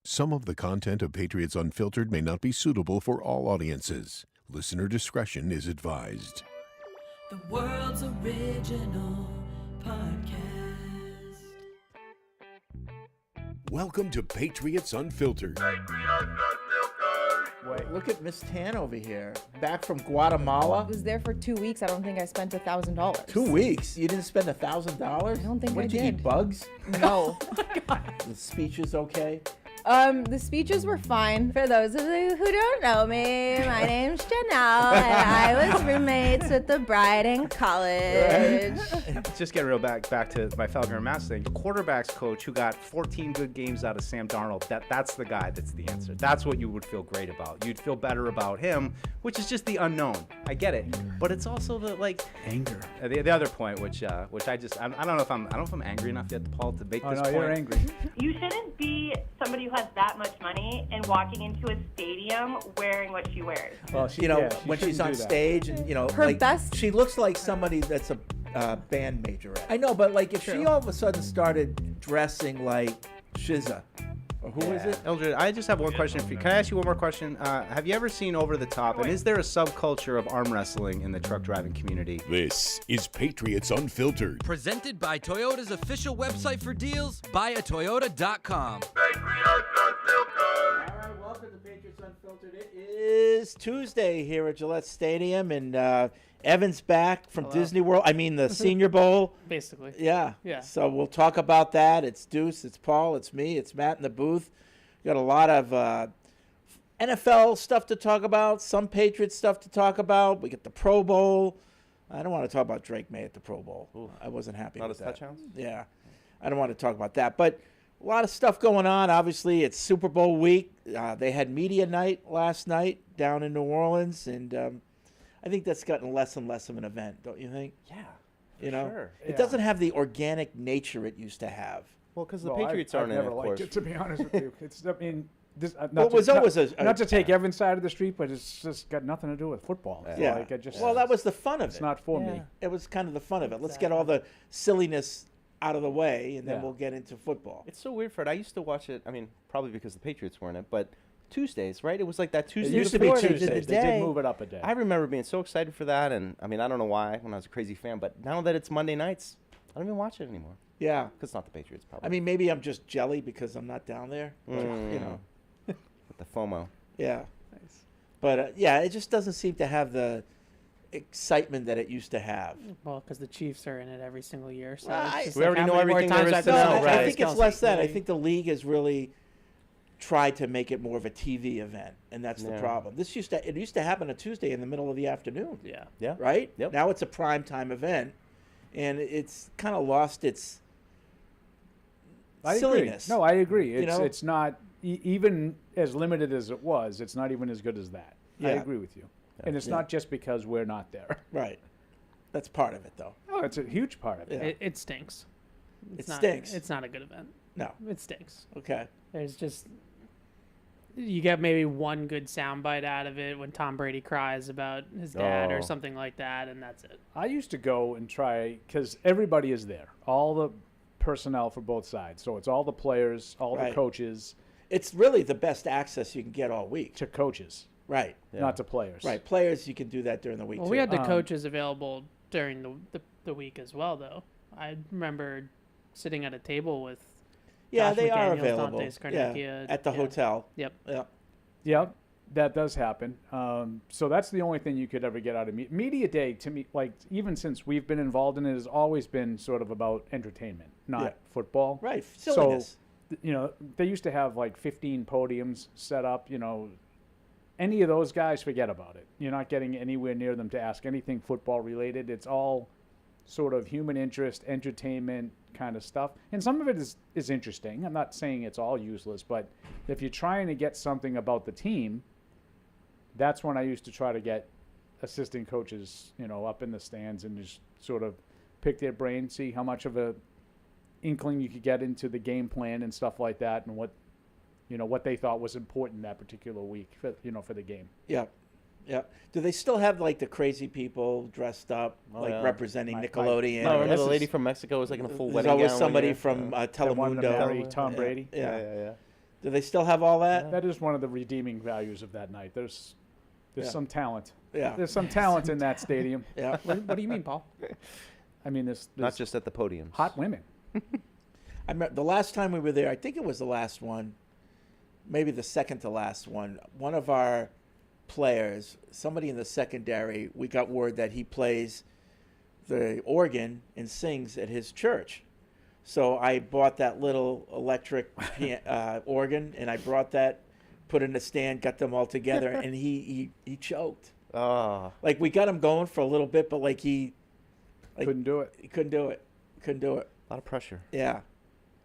Some of the content of Patriots Unfiltered may not be suitable for all audiences. Listener discretion is advised. The world's original podcast. Welcome to Patriots Unfiltered. Wait, look at Miss Tan over here. Back from Guatemala. I was there for 2 weeks. I don't think I spent $1,000. 2 weeks? You didn't spend $1,000? I don't think what, I did you did. eat bugs? No. The speech is okay? The speeches were fine. For those of you who don't know me, my name's Janelle, and I was roommates with the bride in college. Just get real back to my Falcon Mass thing. Quarterbacks coach who got 14 good games out of Sam Darnold. That's the guy that's the answer. That's what you would feel great about. You'd feel better about him, which is just the unknown. I get it, but it's also the anger. The other point, which I don't know if I'm angry enough yet, Paul, to make this point. You're angry. You shouldn't be somebody who has that much money and walking into a stadium wearing what she wears. Well, When she's on stage and, Her best- she looks like somebody that's a band majorette. I know, but if she all of a sudden started dressing like Shizza, or who is it? Eldred, I just have one question for you. Can I ask you one more question? Have you ever seen Over the Top? And is there a subculture of arm wrestling in the truck driving community? This is Patriots Unfiltered. Presented by Toyota's official website for deals, buyatoyota.com. All right, welcome to Patriots Unfiltered. It is Tuesday here at Gillette Stadium, and Evan's back from Disney World. I mean, the Senior Bowl. Basically. Yeah. Yeah. So we'll talk about that. It's Deuce, it's Paul, it's me, it's Matt in the booth. We got a lot of NFL stuff to talk about, some Patriots stuff to talk about. We get the Pro Bowl. I don't want to talk about Drake May at the Pro Bowl. Ooh, I wasn't happy with that. Not his touchdowns? Yeah. I don't want to talk about that. But a lot of stuff going on. Obviously, it's Super Bowl week. They had media night last night down in New Orleans, and I think that's gotten less and less of an event, don't you think? Yeah. Sure. It doesn't have the organic nature it used to have. Well, because the Patriots aren't in it, of course. It, to be honest with you. Not to take Evan's side of the street, but it's just got nothing to do with football. Yeah. Well, that was the fun of it. It's not for me. It was kind of the fun of it. Let's get all the silliness out of the way, and then Yeah. we'll get into football. It's so weird, Fred. I used to watch it. I mean, probably because the Patriots weren't in it, but Tuesdays, right? It was like that Tuesday. It used to be before, they did Tuesdays. the They did day. move it up a day. I remember being so excited for that, and I mean, I don't know why when I was a crazy fan, but now that it's Monday nights, I don't even watch it anymore. Yeah. Because it's not the Patriots, probably. I mean, maybe I'm just jelly because I'm not down there. But, you know. With the FOMO. Yeah. Nice. But, yeah, it just doesn't seem to have the excitement that it used to have. Well, because the Chiefs are in it every single year. So Well, it's just we already how know many more everything there times is to I've know, been right? I think it's less that. I Kelsey. think the league has really tried to make it more of a TV event, and that's the Yeah. problem. It used to happen a Tuesday in the middle of the afternoon. Yeah. Yeah. Right? Yep. Now it's a prime time event, and it's kind of lost its silliness. Agree. No, I agree. You know? It's not even as limited as it was. It's not even as good as that. I Yeah. agree with you. And it's not just because we're not there. Right. That's part of it, though. Oh, it's a huge part of it. Yeah. It stinks. It not, stinks. It's not a good event. No. It stinks. Okay. There's just you get maybe one good soundbite out of it when Tom Brady cries about his dad Oh. or something like that, and that's it. I used to go and try, because everybody is there. All the personnel for both sides. So it's all the players, all Right. the coaches It's really the best access you can get all week. to coaches, Right. not to players. Right. Players, you can do that during the week, Well, too. we had the Um, coaches available during the week as well, though. I remember sitting at a table with Yeah, Josh they are McDaniels, available. Dante Scarnecchia, Yeah, at the yeah. hotel. Yep. Yeah. Yep, that does happen. So that's the only thing you could ever get out of media day. To me, like even since we've been involved in it, has always been sort of about entertainment, not Yeah. football. Right. Silliness. So, they used to have like 15 podiums set up. Any of those guys, forget about it. You're not getting anywhere near them to ask anything football related. It's all sort of human interest, entertainment kind of stuff. And some of it is interesting. I'm not saying it's all useless, but if you're trying to get something about the team, that's when I used to try to get assistant coaches, up in the stands and just sort of pick their brain, see how much of a inkling you could get into the game plan and stuff like that, and what they thought was important that particular week for the game. Yeah. Yeah. Do they still have like the crazy people dressed up, representing Nickelodeon? No, remember This the is- lady from Mexico was like in a full There's wedding always gown. somebody one year? from That wanted to Telemundo. marry Tom Brady. Yeah. Yeah. Do they still have all that? That is one of the redeeming values of that night. There's some talent. Yeah. There's some talent in that stadium. Yeah. What do you mean, Paul? I mean, there's Not just at the podiums. hot women. I remember the last time we were there, I think it was the last one, maybe the second to last one. One of our players, somebody in the secondary, we got word that he plays the organ and sings at his church. So I bought that little electric organ, and I brought that, put it in a stand, got them all together, and he choked. Oh. Like, we got him going for a little bit, but like Couldn't do it. he couldn't do it. A lot of pressure. Yeah.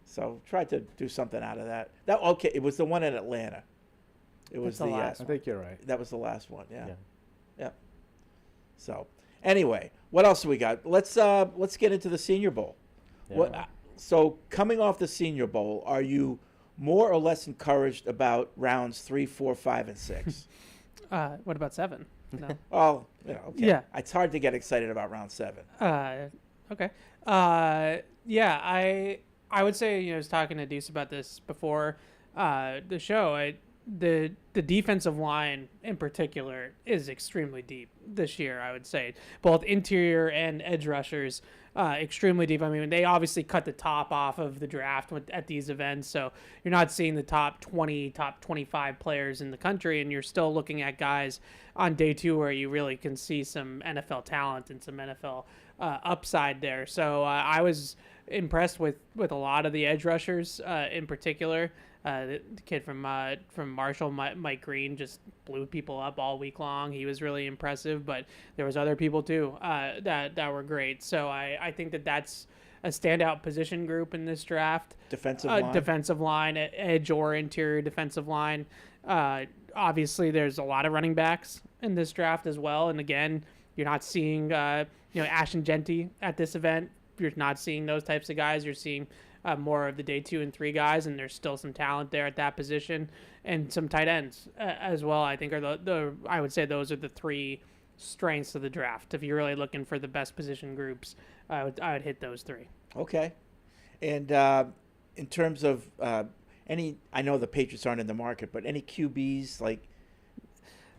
So tried to do something out of that. It was the one in Atlanta. It was That's the the last I think you're right. that was the last one. Yeah. Yeah. Yeah. So anyway, what else do we got? Let's get into the Senior Bowl. Yeah. So coming off the Senior Bowl, are you more or less encouraged about rounds 3, 4, 5, and 6? What about 7? No. Oh, okay. Yeah. It's hard to get excited about round 7. Okay. Yeah, I would say, I was talking to Deuce about this before the show. The defensive line in particular is extremely deep this year, I would say. Both interior and edge rushers, extremely deep. I mean, they obviously cut the top off of the draft at these events, so you're not seeing the top 20, top 25 players in the country, and you're still looking at guys on day 2 where you really can see some NFL talent and some NFL upside there. So I was impressed with a lot of the edge rushers in particular. The kid from Marshall, Mike Green, just blew people up all week long. He was really impressive, but there was other people too that were great. So I think that's a standout position group in this draft. Defensive line, edge or interior defensive line. Obviously, there's a lot of running backs in this draft as well. And again, you're not seeing Ashton Genty at this event. You're not seeing those types of guys. You're seeing more of the day 2 and 3 guys, and there's still some talent there at that position, and some tight ends as well. I think are I would say those are the 3 strengths of the draft. If you're really looking for the best position groups, I would hit those 3. Okay. And in terms of I know the Patriots aren't in the market, but any QBs like?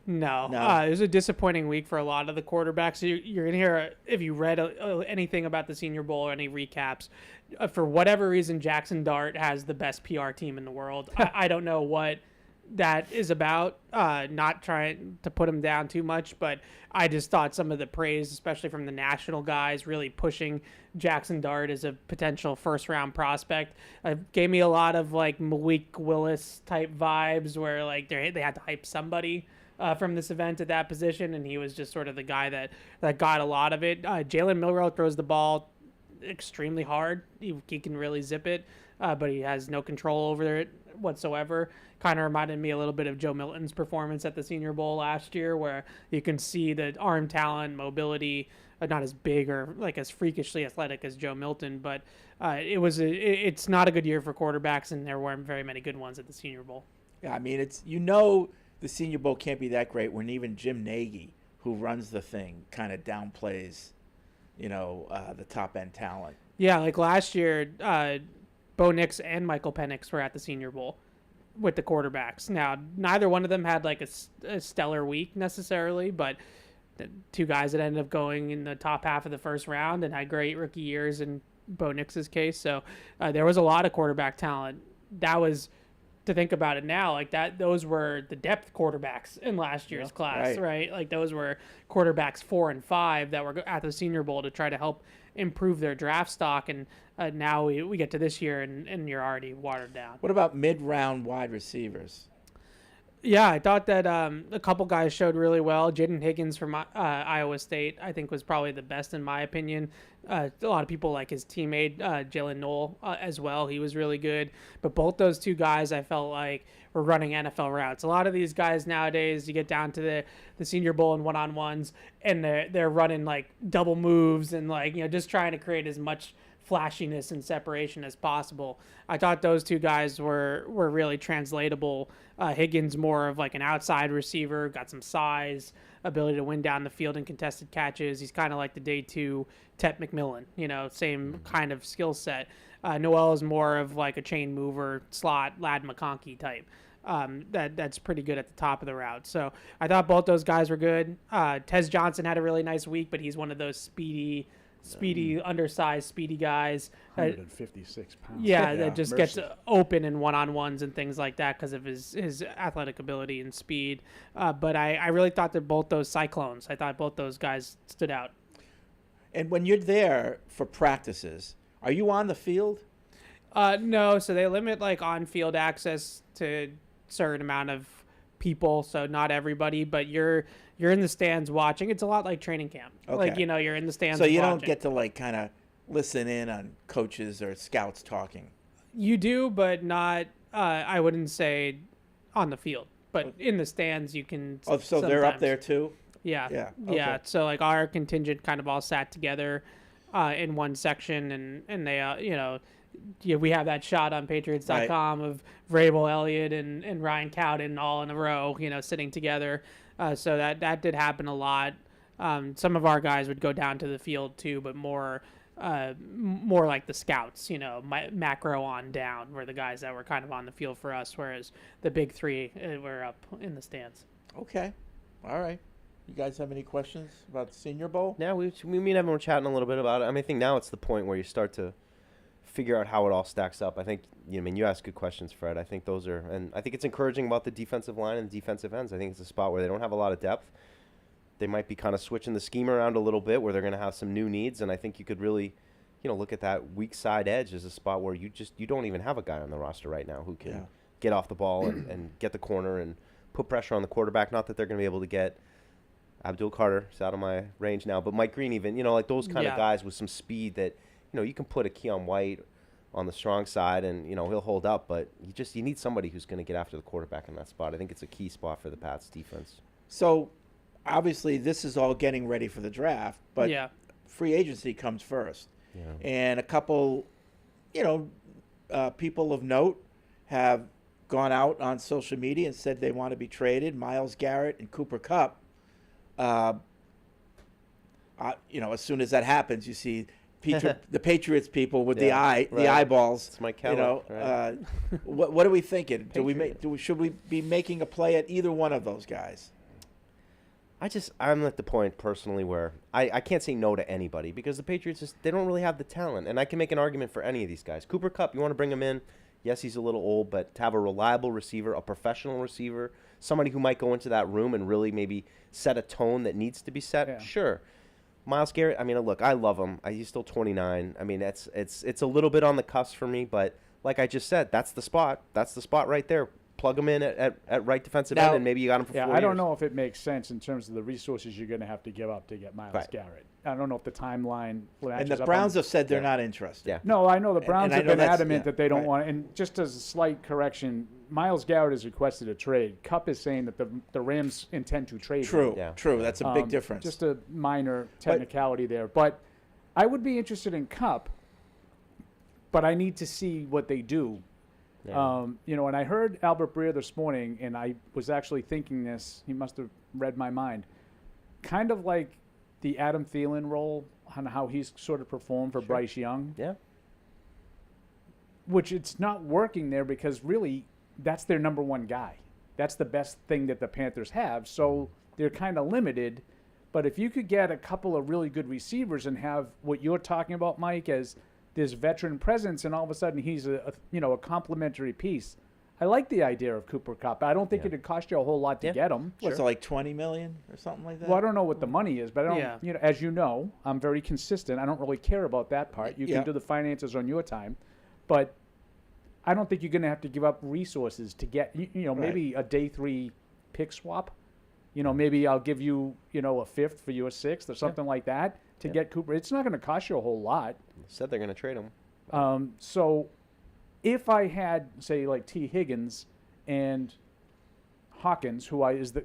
No. It was a disappointing week for a lot of the quarterbacks. You're going to hear, if you read anything about the Senior Bowl or any recaps, for whatever reason, Jackson Dart has the best PR team in the world. I don't know what that is about, not trying to put him down too much, but I just thought some of the praise, especially from the national guys, really pushing Jackson Dart as a potential first-round prospect, gave me a lot of like Malik Willis type vibes where like they had to hype somebody from this event at that position, and he was just sort of the guy that got a lot of it. Jalen Milroe throws the ball extremely hard. He can really zip it, but he has no control over it whatsoever. Kind of reminded me a little bit of Joe Milton's performance at the Senior Bowl last year, where you can see the arm talent, mobility, not as big or like as freakishly athletic as Joe Milton, but it's not a good year for quarterbacks, and there weren't very many good ones at the Senior Bowl. Yeah, I mean, the Senior Bowl can't be that great when even Jim Nagy, who runs the thing, kind of downplays, the top end talent. Yeah, like last year, Bo Nix and Michael Penix were at the Senior Bowl with the quarterbacks. Now, neither one of them had like a stellar week necessarily, but the 2 guys that ended up going in the top half of the first round and had great rookie years in Bo Nix's case. So there was a lot of quarterback talent. That was, to think about it now, like that, those were the depth quarterbacks in last year's class, right? Like those were quarterbacks 4 and 5 that were at the Senior Bowl to try to help improve their draft stock. And now we get to this year and you're already watered down. What about mid-round wide receivers? Yeah, I thought that a couple guys showed really well. Jaden Higgins from Iowa State, I think, was probably the best in my opinion. A lot of people like his teammate, Jalen Knoll, as well. He was really good. But both those 2 guys, I felt like, were running NFL routes. A lot of these guys nowadays, you get down to the Senior Bowl and one-on-ones, and they're running, like, double moves and, like, just trying to create as much flashiness and separation as possible. I thought those 2 guys were really translatable. Higgins more of like an outside receiver, got some size, ability to win down the field in contested catches. He's kind of like the day 2 Tep McMillan, same kind of skill set. Noel is more of like a chain mover, slot, Lad McConkey type. That's pretty good at the top of the route. So I thought both those guys were good. Tez Johnson had a really nice week, but he's one of those speedy, undersized, speedy guys. 156 pounds. Yeah, that just gets open in one-on-ones and things like that because of his athletic ability and speed. But I really thought that both those Cyclones, I thought both those guys stood out. And when you're there for practices, are you on the field? No, so they limit like on-field access to certain amount of people, so not everybody, but you're in the stands watching. It's a lot like training camp. Okay. Like, you're in the stands So you watching. don't get to like kind of listen in on coaches or scouts talking. You do, but not, I wouldn't say on the field, but in the stands you can. Oh, so they're up sometimes. there too? Yeah. Yeah. Yeah. Okay. So like our contingent kind of all sat together in one section, and they, we have that shot on Patriots.com of Vrabel, Elliott, and Ryan Cowden all in a row, sitting together. So that did happen a lot. Some of our guys would go down to the field too, but more like the scouts, macro on down were the guys that were kind of on the field for us, whereas the big three were up in the stands. Okay. All right. You guys have any questions about the Senior Bowl? Yeah, me and everyone were chatting a little bit about it. I think now it's the point where you start to figure out how it all stacks up. I think, you ask good questions, Fred. I think those are, and I think it's encouraging about the defensive line and the defensive ends. I think it's a spot where they don't have a lot of depth. They might be kind of switching the scheme around a little bit where they're going to have some new needs, and I think you could really, look at that weak side edge as a spot where you don't even have a guy on the roster right now who can get off the ball and get the corner and put pressure on the quarterback. Not that they're going to be able to get Abdul Carter, is out of my range now, but Mike Green even, like those kind of guys with some speed that, you can put a Keon White on the strong side and, he'll hold up, but you need somebody who's going to get after the quarterback in that spot. I think it's a key spot for the Pats defense. So obviously this is all getting ready for the draft, but free agency comes first. Yeah. And a couple, people of note have gone out on social media and said they want to be traded. Myles Garrett and Cooper Kupp. As soon as that happens, you see the Patriots people with the eyeballs. It's Mike Keller. What are we thinking? Should we be making a play at either one of those guys? I'm at the point personally where I can't say no to anybody because the Patriots they don't really have the talent, and I can make an argument for any of these guys. Cooper Kupp, you want to bring him in? Yes, he's a little old, but to have a reliable receiver, a professional receiver, somebody who might go into that room and really maybe set a tone that needs to be set, sure. Myles Garrett, look, I love him. He's still 29. It's a little bit on the cusp for me, but like I just said, that's the spot. That's the spot right there. Plug him in at right defensive end, and maybe you got him for 4 years. I don't know if it makes sense in terms of the resources you're going to have to give up to get Myles Garrett. I don't know if the timeline matches And the up Browns have said they're not interested. Yeah. No, I know the Browns have been adamant that they don't right. want. And just as a slight correction, Myles Garrett has requested a trade. Kupp is saying that the Rams intend to trade him. True. That's a big difference. Just a minor technicality there. But I would be interested in Kupp, but I need to see what they do. Yeah. And I heard Albert Breer this morning, and I was actually thinking this. He must have read my mind. Kind of like the Adam Thielen role on how he's sort of performed for Bryce Young. Yeah. Which it's not working there because really that's their number one guy. That's the best thing that the Panthers have. So they're kind of limited. But if you could get a couple of really good receivers and have what you're talking about, Mike, as this veteran presence, and all of a sudden he's a complementary piece. I like the idea of Cooper Kupp. I don't think it'd cost you a whole lot to get him. What's it, like $20 million or something like that? Well, I don't know what the money is, but I don't. As you know, I'm very consistent. I don't really care about that part. You can do the finances on your time, but I don't think you're going to have to give up resources to get maybe a day 3 pick swap. Maybe I'll give you a 5th for your 6th or something like that to get Cooper. It's not going to cost you a whole lot. Said they're going to trade him. So if I had, say, like T. Higgins and Hawkins,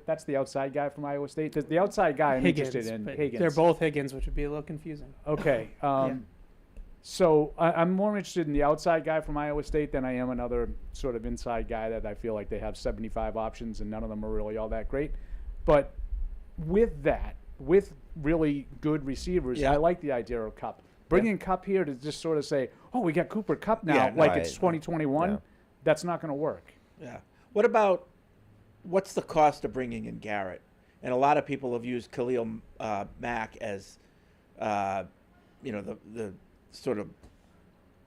that's the outside guy from Iowa State. The outside guy I'm interested in, Higgins. They're both Higgins, which would be a little confusing. Okay. So I'm more interested in the outside guy from Iowa State than I am another sort of inside guy that I feel like they have 75 options and none of them are really all that great. But with really good receivers, I like the idea of Kupp. Bringing Cup here to just sort of say, oh, we got Cooper Cup now, Yeah, like right. it's 2021, Yeah. that's not going to work. Yeah. What's the cost of bringing in Garrett? And a lot of people have used Khalil Mack as, the sort of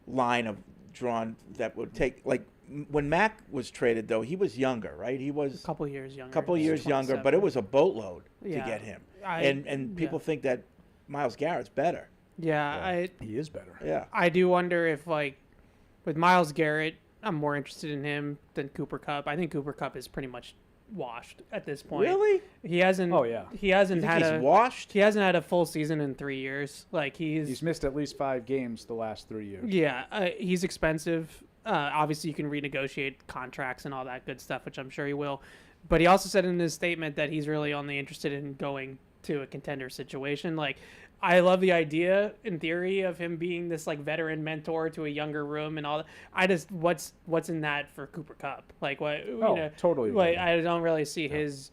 line of drawn that would take, like, when Mack was traded, though, he was younger, right? He was A couple years younger. couple He's years younger, but it 27. was a boatload Yeah. to get him. I- And people think that Myles Garrett's better. Yeah, He is better. Yeah. I do wonder if, like, with Myles Garrett, I'm more interested in him than Cooper Kupp. I think Cooper Kupp is pretty much washed at this point. Really? He hasn't. Oh, yeah. He hasn't You think had he's a washed? He hasn't had a full season in 3 years. Like He's missed at least 5 games the last 3 years. Yeah, he's expensive. Obviously, you can renegotiate contracts and all that good stuff, which I'm sure he will. But he also said in his statement that he's really only interested in going to a contender situation. Like, I love the idea, in theory, of him being this like veteran mentor to a younger room and all that. I just what's in that for Cooper Kupp? Like, what? Totally. Like, I don't really see his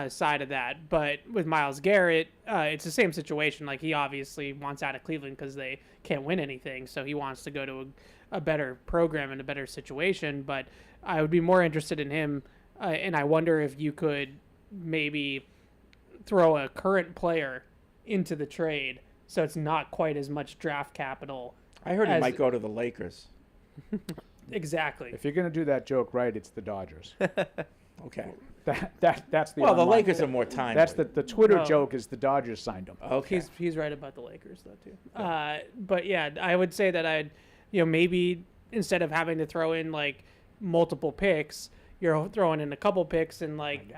side of that. But with Myles Garrett, it's the same situation. Like, he obviously wants out of Cleveland because they can't win anything, so he wants to go to a better program and a better situation. But I would be more interested in him, and I wonder if you could maybe throw a current player into the trade so it's not quite as much draft capital. I heard he as- might go to the Lakers. Exactly. If you're going to do that joke right, it's the Dodgers. Okay. That's the Well, the online- Lakers are more timely. That's the Twitter No. joke is the Dodgers signed him. Okay. He's right about the Lakers though too. But yeah, I would say that I'd maybe instead of having to throw in like multiple picks, you're throwing in a couple picks and like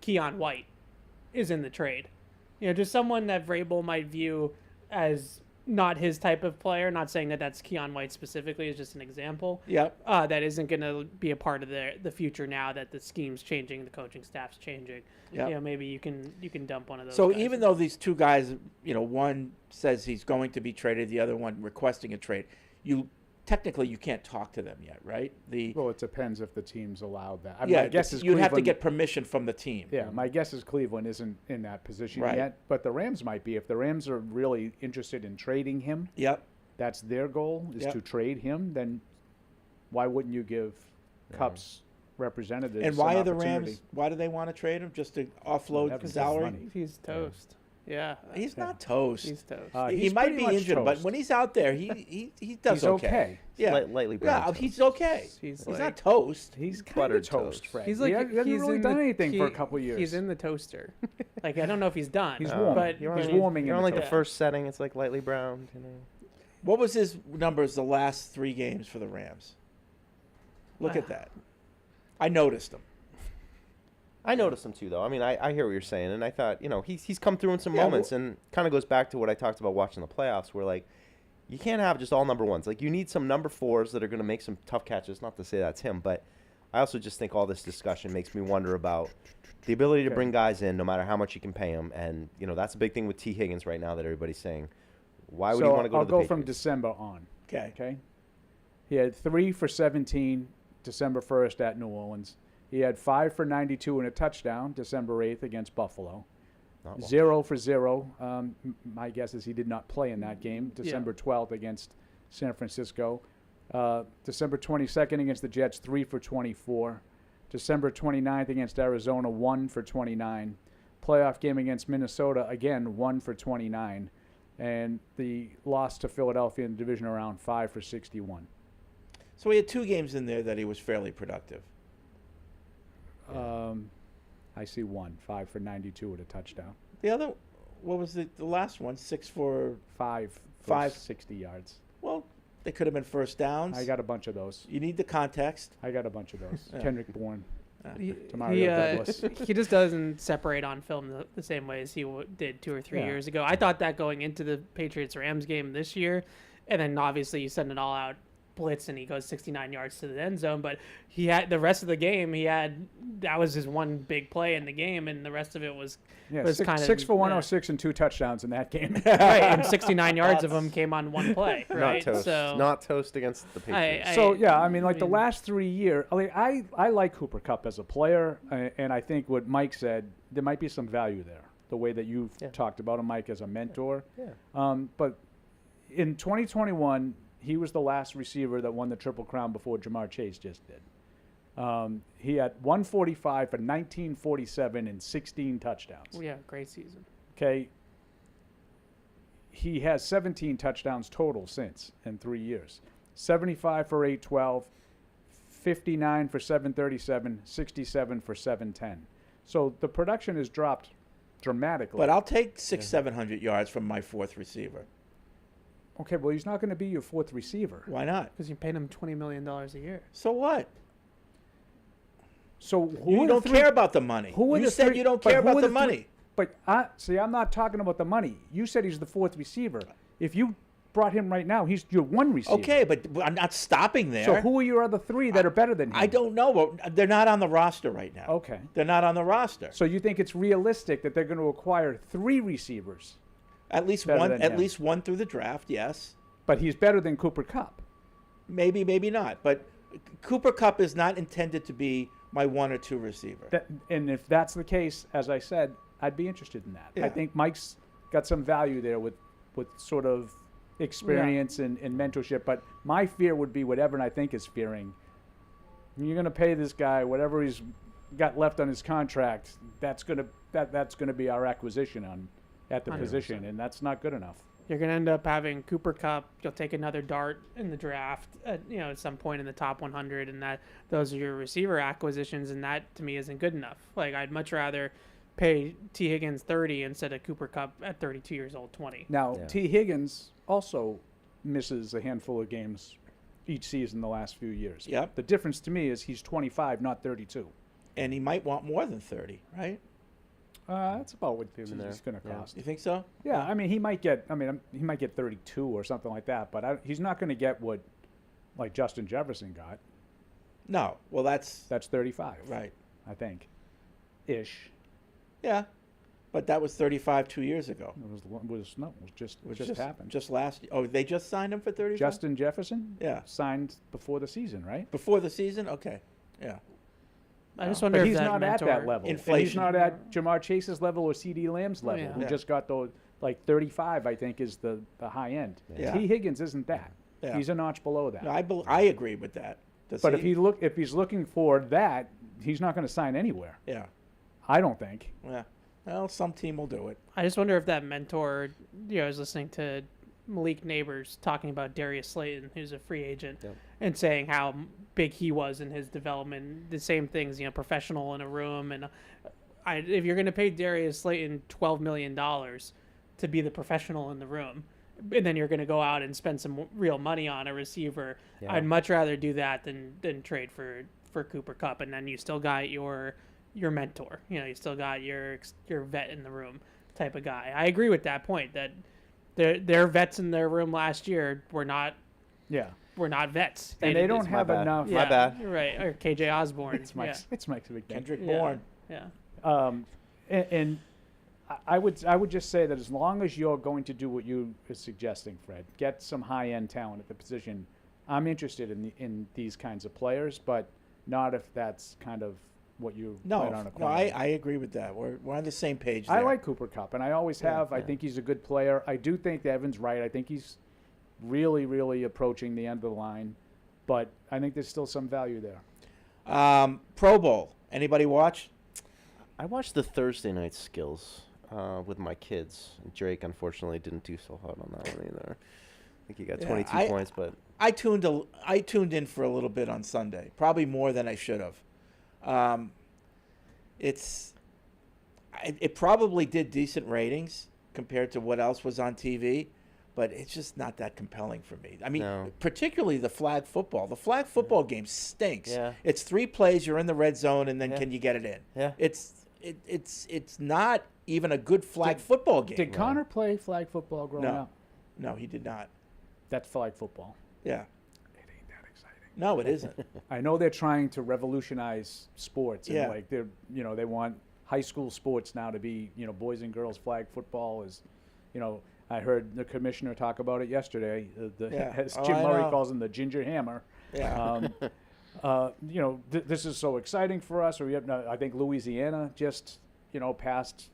Keon White is in the trade. Just someone that Vrabel might view as not his type of player. Not saying that that's Keon White specifically, is just an example. Yep. That isn't going to be a part of the future now that the scheme's changing, the coaching staff's changing. Yep. Maybe you can dump one of those. So guys even in. though these two guys, one says he's going to be traded, the other one requesting a trade, technically you can't talk to them yet, right? Well, it depends if the team's allowed that. Yeah, my guess is you'd have to Cleveland- get permission from the team. Yeah, my guess is Cleveland isn't in that position Right. yet, but the Rams might be. If the Rams are really interested in trading him, Yep. that's their goal is Yep. to trade him. Then why wouldn't you give Cup's representatives? And why an are the opportunity? Rams? Why do they want to trade him? Just to offload Whatever, salary? money. He's toast. Yeah. He's not toast. He's toast. he He's might pretty be much injured, but toast. when he's out there, he does He's okay. Yeah, Lightly brown yeah, toast. he's okay. He's not like- toast. He's kind Buttered of toast, toast. Fred. He's he like hasn't he's really in done the- anything for a he- couple years. He's in the toaster. Like, I don't know if he's done. He's warm. But You're but on, he's- warming You're in on the like the toast. first setting. It's like lightly browned. What was his numbers the last 3 games for the Rams? Look at that. I noticed them. I noticed him too, though. I mean, I hear what you're saying, and I thought, he's come through in some Yeah, moments, and kind of goes back to what I talked about watching the playoffs, where like you can't have just all number ones. Like you need some number 4s that are going to make some tough catches. Not to say that's him, but I also just think all this discussion makes me wonder about the ability to bring guys in, no matter how much you can pay them, and that's a big thing with T. Higgins right now that everybody's saying. Why would you want to go I'll to the go Patriots? from December on. Okay. Okay. He had 3 for 17 December 1st at New Orleans. He had 5 for 92 and a touchdown December 8th against Buffalo. Not well. 0 for 0. My guess is he did not play in that game. December 12th against San Francisco. December 22nd against the Jets, 3 for 24. December 29th against Arizona, 1 for 29. Playoff game against Minnesota, again, 1 for 29. And the loss to Philadelphia in the divisional round, 5 for 61. So he had 2 games in there that he was fairly productive. I see 1, 5 for 92 with a touchdown. The other, what was the last one? 6 for 5 for Five. 60 yards. Well, they could have been first downs. I got a bunch of those. You need the context. I got a bunch of those. Yeah. Kendrick Bourne. He, Tamario Douglas. he just doesn't separate on film the same way as he did 2 or 3 Yeah. years ago. I thought that going into the Patriots-Rams game this year, and then obviously you send it all out blitz and he goes 69 yards to the end zone, but he had the rest of the game, that was his one big play in the game, and the rest of it was Yeah, was 6, kind of 6 for 106 and 2 touchdowns in that game. right, and 69 yards of them came on one play, right? Not toast. So Not toast against the Patriots. So yeah, I mean, like the last 3 years, I like Cooper Kupp as a player, and I think what Mike said, there might be some value there. The way that you've talked about him, Mike, as a mentor. Yeah. But in 2021, he was the last receiver that won the Triple Crown before Jamar Chase just did. He had 145 for 1947 and 16 touchdowns. Well, yeah, great season. Okay. He has 17 touchdowns total since in 3 years. 75 for 812, 59 for 737, 67 for 710. So the production has dropped dramatically. But I'll take 700 yards from my fourth receiver. Okay, well, he's not going to be your fourth receiver. Why not? Because you paid him $20 million a year. So what? So who You are don't the three, care about the money. Who are You the said three- you don't but care who about are the three- money. But see, I'm not talking about the money. You said he's the fourth receiver. If you brought him right now, he's your one receiver. Okay, but I'm not stopping there. So who are your other three that are better than him? I don't know. Well, they're not on the roster right now. Okay. They're not on the roster. So you think it's realistic that they're going to acquire three receivers? At least Better one. than At him. least one through the draft. Yes. But he's better than Cooper Kupp. Maybe, maybe not. But Cooper Kupp is not intended to be my one or two receiver. And if that's the case, as I said, I'd be interested in that. I Yeah. think Mike's got some value there with sort of experience and mentorship. But my fear would be what Evan, I think, is fearing. You're going to pay this guy whatever he's got left on his contract. That's going to be our acquisition at the 100%. position, and that's not good enough. You're going to end up having Cooper Kupp. You'll take another dart in the draft, at some point in the top 100, and those are your receiver acquisitions, and that to me isn't good enough. Like I'd much rather pay T. Higgins 30 instead of Cooper Kupp at 32 years old 20. Now, T. Higgins also misses a handful of games each season the last few years. Yep. The difference to me is he's 25, not 32. And he might want more than 30, right? That's about what he's there. going to Yeah. cost. You think so? Yeah, I mean, he might get 32 or something like that, but he's not going to get what, like, Justin Jefferson got. No. Well, that's 35. right. I think. Ish. Yeah. But that was 35 2 years ago. It was just It was just happened. Just last. Oh, they just signed him for 35. Justin Jefferson? Yeah. Signed before the season, right? Before the season. Okay. Yeah. I just wonder But if he's that not at mentor, that level. And he's Inflation. not at Jamar Chase's level or C.D. Lamb's level, Yeah. who Yeah. just got the 35, I think, is the high end. Yeah. T. Higgins isn't that. Yeah. He's a notch below that. No, I agree with that. Does But he? if he's looking for that, he's not going to sign anywhere. Yeah. I don't think. Yeah. Well, some team will do it. I just wonder if that mentor, I was listening to Malik Neighbors talking about Darius Slayton, who's a free agent, and saying how big he was in his development. The same things, professional in a room. And if you're going to pay Darius Slayton $12 million to be the professional in the room, and then you're going to go out and spend some real money on a receiver, I'd much rather do that than trade for Cooper Kupp. And then you still got your mentor. You still got your vet in the room type of guy. I agree with that point that their vets in their room last year were not vets. And they don't have bad. enough. My bad. You're right. Or KJ Osborne. It's Mike's big thing. Kendrick Yeah. Bourne. Yeah. And I would just say that as long as you're going to do what you are suggesting, Fred, get some high-end talent at the position, I'm interested in these kinds of players, but not if that's kind of what you plan on acquiring. I agree with that. We're on the same page there. I like Cooper Kupp, and I always have. I yeah. think he's a good player. I do think that Evan's right. I think he's really, really approaching the end of the line, but I think there's still some value there. Pro Bowl. Anybody watch? I watched the Thursday night skills with my kids. Drake, unfortunately, didn't do so hot on that one either. I think he got 22 points, but I tuned in for a little bit on Sunday, probably more than I should have. It probably did decent ratings compared to what else was on TV, but it's just not that compelling for me. I mean, particularly the flag football. The flag football game stinks. Yeah. It's 3 plays, you're in the red zone, and then can you get it in? Yeah. It's not even a good flag football game. Did Connor play flag football growing up? No, he did not. That's flag football. Yeah. It ain't that exciting. No, it isn't. I know they're trying to revolutionize sports. And Yeah. like they want high school sports now to be, boys and girls flag football is, I heard the commissioner talk about it yesterday. As Jim Murray calls him, the ginger hammer. Yeah. This is so exciting for us. I think Louisiana just, passed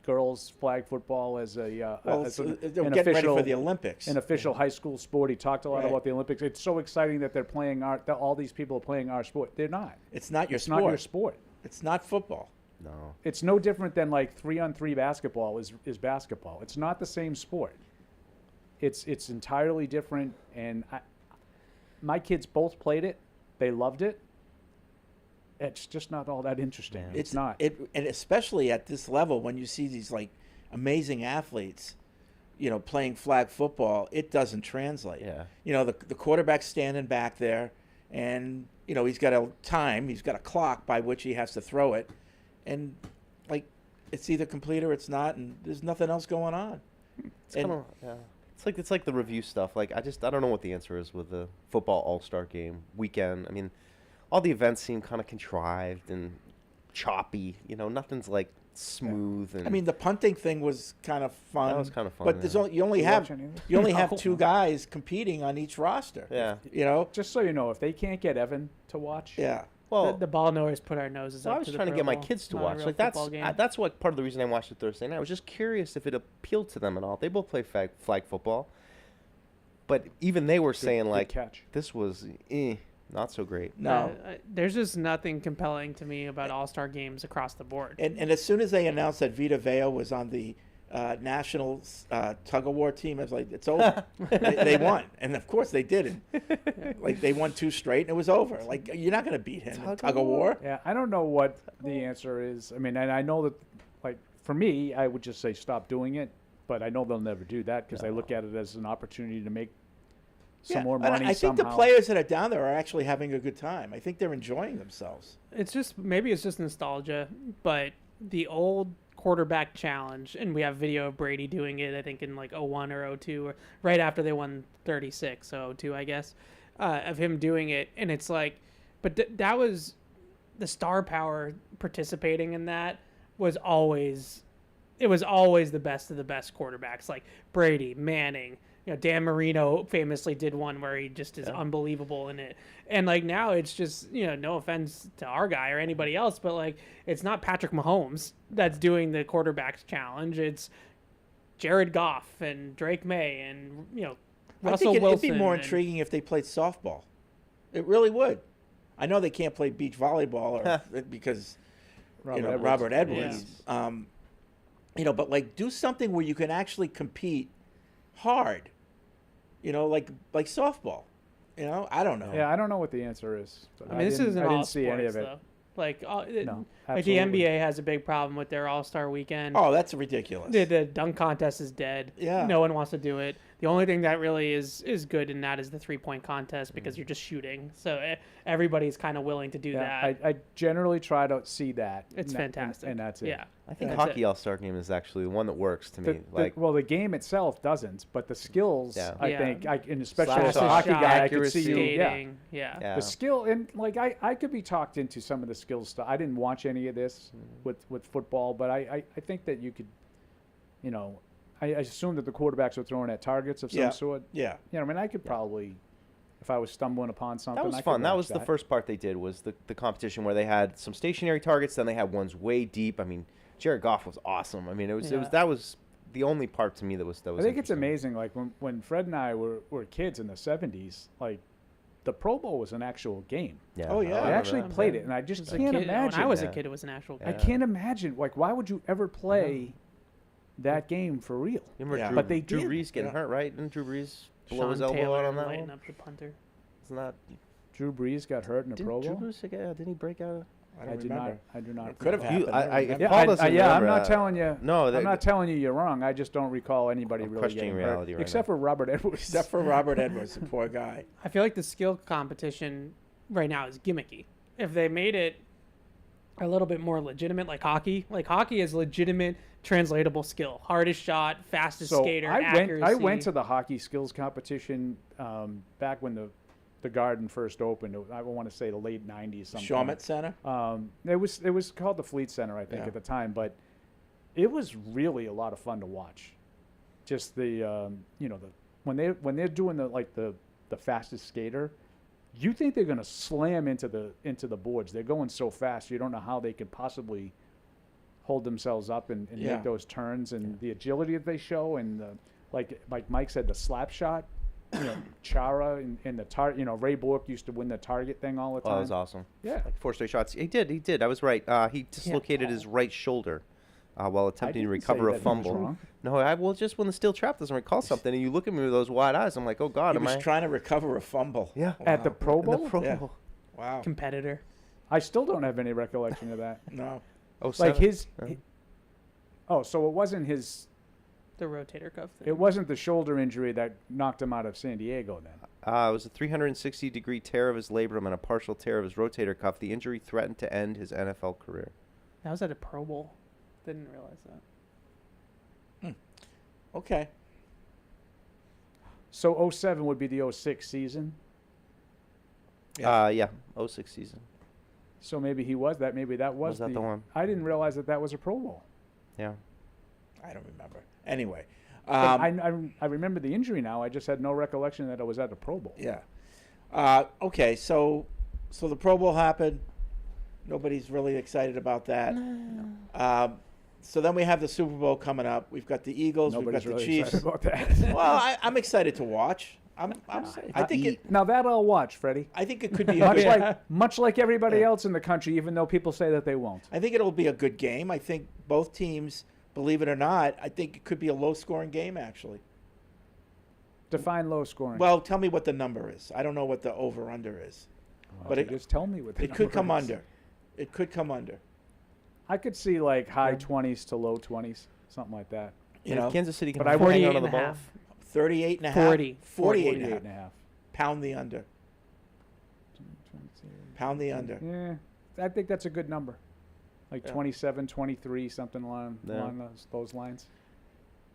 girls flag football as a Well, as they're an getting ready official for the Olympics. An official high school sport. He talked a lot Right. about the Olympics. It's so exciting that they're playing that all these people are playing our sport. They're not. It's not your It's sport. not your sport. It's not football. No. It's no different than like 3-on-3 basketball is basketball. It's not the same sport. It's entirely different. And my kids both played it. They loved it. It's just not all that interesting. It's not. And especially at this level, when you see these like amazing athletes, playing flag football, it doesn't translate. Yeah. The quarterback's standing back there, and he's got a time, he's got a clock by which he has to throw it, and like it's either complete or it's not, and there's nothing else going on. It's kind of It's like the review stuff. Like I don't know what the answer is with the football All-Star game weekend. I mean, all the events seem kind of contrived and choppy. Nothing's like smooth. And I mean, the punting thing was kind of fun. That was kind of fun. But there's you only have two guys competing on each roster. Yeah. Just so you know, if they can't get Evan to watch, Yeah. Well, The ball knowers put our noses I up was to the trying to Pro get my Bowl. kids to Not a watch. real Like football game. that's what part of the reason I watched it Thursday night. I was just curious if it appealed to them at all. They both play flag football, but even they were saying good like catch. this was not so great. No. There's just nothing compelling to me about All-Star games across the board. And as soon as they announced that Vita Vea was on the national tug of war team, I was like, it's over. they won, and of course they did. Like they won 2 straight, and it was over. Like you're not going to beat him in tug of war. Yeah, I don't know what the answer is. I mean, and I know that, like, for me, I would just say stop doing it, but I know they'll never do that because they look at it as an opportunity to make some more and money I think the somehow. players that are down there are actually having a good time. I think they're enjoying themselves. It's just maybe it's just nostalgia, but the old quarterback challenge, and we have video of Brady doing it, I think in like 01 or 02, or right after they won 36, so 02, I guess, of him doing it. And it's like, but that was the star power participating in that was always, it was always the best of the best quarterbacks, like Brady, Manning. Dan Marino famously did one where he just is unbelievable in it. And like now it's just, no offense to our guy or anybody else, but like it's not Patrick Mahomes that's doing the quarterbacks challenge. It's Jared Goff and Drake May and, I Russell think Wilson. it'd be more intriguing if they played softball. It really would. I know they can't play beach volleyball or because Robert Edwards. But like do something where you can actually compete hard. Like softball. I don't know. Yeah, I don't know what the answer is. But I mean, this isn't I all didn't see any of sports, it. though. Like, No, like the absolutely. NBA has a big problem with their All-Star weekend. Oh, that's ridiculous. The dunk contest is dead. Yeah. No one wants to do it. The only thing that really is good in that is the 3-point contest because you're just shooting. So everybody's kind of willing to do that. I generally try to see that. It's fantastic. And that's it. Yeah. I think That's hockey it. All-Star game is actually the one that works to me. The game itself doesn't, but the skills, Yeah. I Yeah. think, and especially Slash as a shot, hockey guy, I could accuracy. see you. Yeah. Skating. Yeah. Yeah. The skill, and like I could be talked into some of the skill stuff. I didn't watch any of this with football, but I think that you could, I assume that the quarterbacks are throwing at targets of some sort. Yeah. I mean, I could probably, if I was stumbling upon something, That was I could fun. That watch was the first part they did was the competition where they had some stationary targets, then they had ones way deep. I mean, Jared Goff was awesome. I mean, that was the only part to me that was I think it's interesting. amazing. Like when Fred and I were kids in the 70s, like the Pro Bowl was an actual game. Yeah. Oh, yeah. I actually remember that. played it, and I just As a can't kid, imagine. when I was a Yeah. kid, it was an actual I game. can't imagine. Like, why would you ever play that game for real? Remember Yeah. Drew, But they Drew did. Brees getting hurt, right? Didn't Drew Brees blow his Sean elbow Taylor out on that lighting one? up the punter. Isn't that Drew Brees got hurt in a Pro Drew Bowl. Brees? Yeah, didn't he break out? I don't do remember. not. I do not. It could have recall. happened. Yeah, Paul doesn't I'm remember not that. telling you. No, I'm not telling you you're wrong. I just don't recall anybody I'm really questioning getting reality hurt, right except now. for Robert Edwards. Except for Robert Edwards, the poor guy. I feel like the skill competition right now is gimmicky. If they made it a little bit more legitimate, like hockey is legitimate, translatable skill. Hardest shot, fastest skater, accuracy. I went to the hockey skills competition back when the Garden first opened. I want to say the late '90s. Shawmut Center. It was called the Fleet Center, I think, Yeah. at the time, but it was really a lot of fun to watch. Just the when they're doing the fastest skater, you think they're going to slam into the boards. They're going so fast, you don't know how they could possibly hold themselves up and Yeah. make those turns, and the agility that they show, and like Mike said, the slap shot. Chara and the Ray Bork used to win the target thing all the time. Oh, that was awesome. Yeah. Like 4 straight shots. He did. I was right. He dislocated his right shoulder while attempting to didn't recover say a that he was fumble. wrong. No, just when the steel trap doesn't recall something, and you look at me with those wide eyes, I'm like, oh, God, He am was I? trying to recover a fumble. Yeah. At the Pro In the Bowl? Pro Yeah. Bowl. Wow. Competitor. I still don't have any recollection of that. No. Oh, Like 07? so it wasn't his. The rotator cuff thing. It wasn't the shoulder injury that knocked him out of San Diego then. It was a 360-degree tear of his labrum and a partial tear of his rotator cuff. The injury threatened to end his NFL career. That was at a Pro Bowl. Didn't realize that. Okay. So 07 would be the 06 season. Yeah, 06 season. So maybe he was that. Maybe that was that the one? I didn't realize that was a Pro Bowl. Yeah. I don't remember. Anyway. But I remember the injury now. I just had no recollection that it was at the Pro Bowl. Yeah. Okay, so the Pro Bowl happened. Nobody's really excited about that. So then we have the Super Bowl coming up. We've got the Eagles. Nobody's we've got really the Chiefs. excited about that. Well, I'm excited to watch. I think now that I'll watch, Freddie. I think it could be a good, much like everybody else in the country, even though people say that they won't. I think it'll be a good game. I think both teams, believe it or not, I think it could be a low-scoring game actually. Define low scoring. Well, tell me what the number is. I don't know what the over/under is, but it just tell me what the it could number come is. under. It could come under. I could see like high 20s to low 20s, something like that. You And if know, Kansas City can but I hang wouldn't on to the ball. 38 and a half. 40. 48 48 and a and a half. half. Pound the under. Pound the under. Yeah, I think that's a good number. Like Yeah. 27, 23, something along those lines.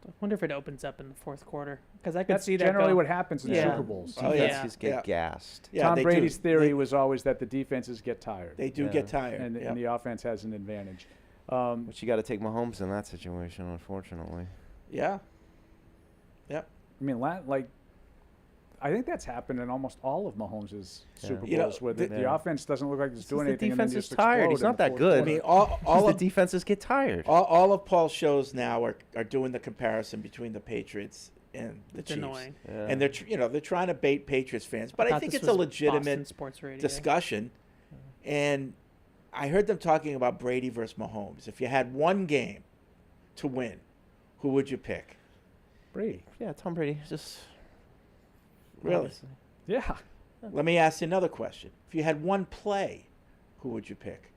I wonder if it opens up in the fourth quarter, because I could That's see that generally go- what happens in Yeah. Super Bowls. Oh, yeah. Defenses get gassed. Yeah, Tom they Brady's do. theory was always that the defenses get tired. They do Yeah. get tired. and, Yep. and the offense has an advantage. But you got to take Mahomes in that situation, unfortunately. Yeah. Yep. I mean, I think that's happened in almost all of Mahomes' Super You know, Bowls, where the Yeah. offense doesn't look like it's doing the anything. And then defense is just tired. explode He's in not the that fourth good. I quarter. mean, all the of defenses get tired. all of Paul's shows now are doing the comparison between the Patriots and the It's Chiefs. annoying. Yeah. And they're trying to bait Patriots fans, but I thought think this it's a was legitimate Boston sports radio. discussion. And I heard them talking about Brady versus Mahomes. If you had one game to win, who would you pick? Brady. Yeah, Tom Brady. Just Really? honestly. Yeah. Let me ask you another question. If you had one play, who would you pick?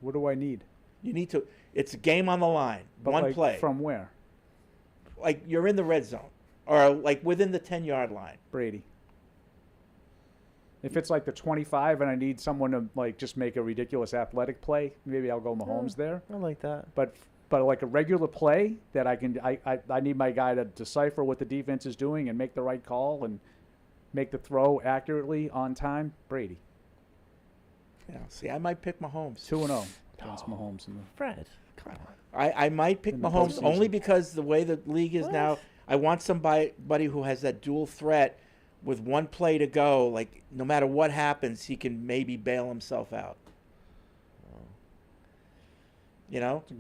What do I need? You need to. It's a game on the line. But One like, play. From where? Like you're in the red zone, or like within the 10-yard line. Brady. If it's like the 25 and I need someone to like just make a ridiculous athletic play, maybe I'll go Mahomes there. I like that. But like a regular play that I need my guy to decipher what the defense is doing and make the right call and make the throw accurately on time. Brady. Yeah. See, I might pick Mahomes. 2-0 against Mahomes. Fred, come on. I might pick In the Mahomes postseason. only because the way the league is now. I want somebody who has that dual threat with one play to go. Like no matter what happens, he can maybe bail himself out. You know. It's a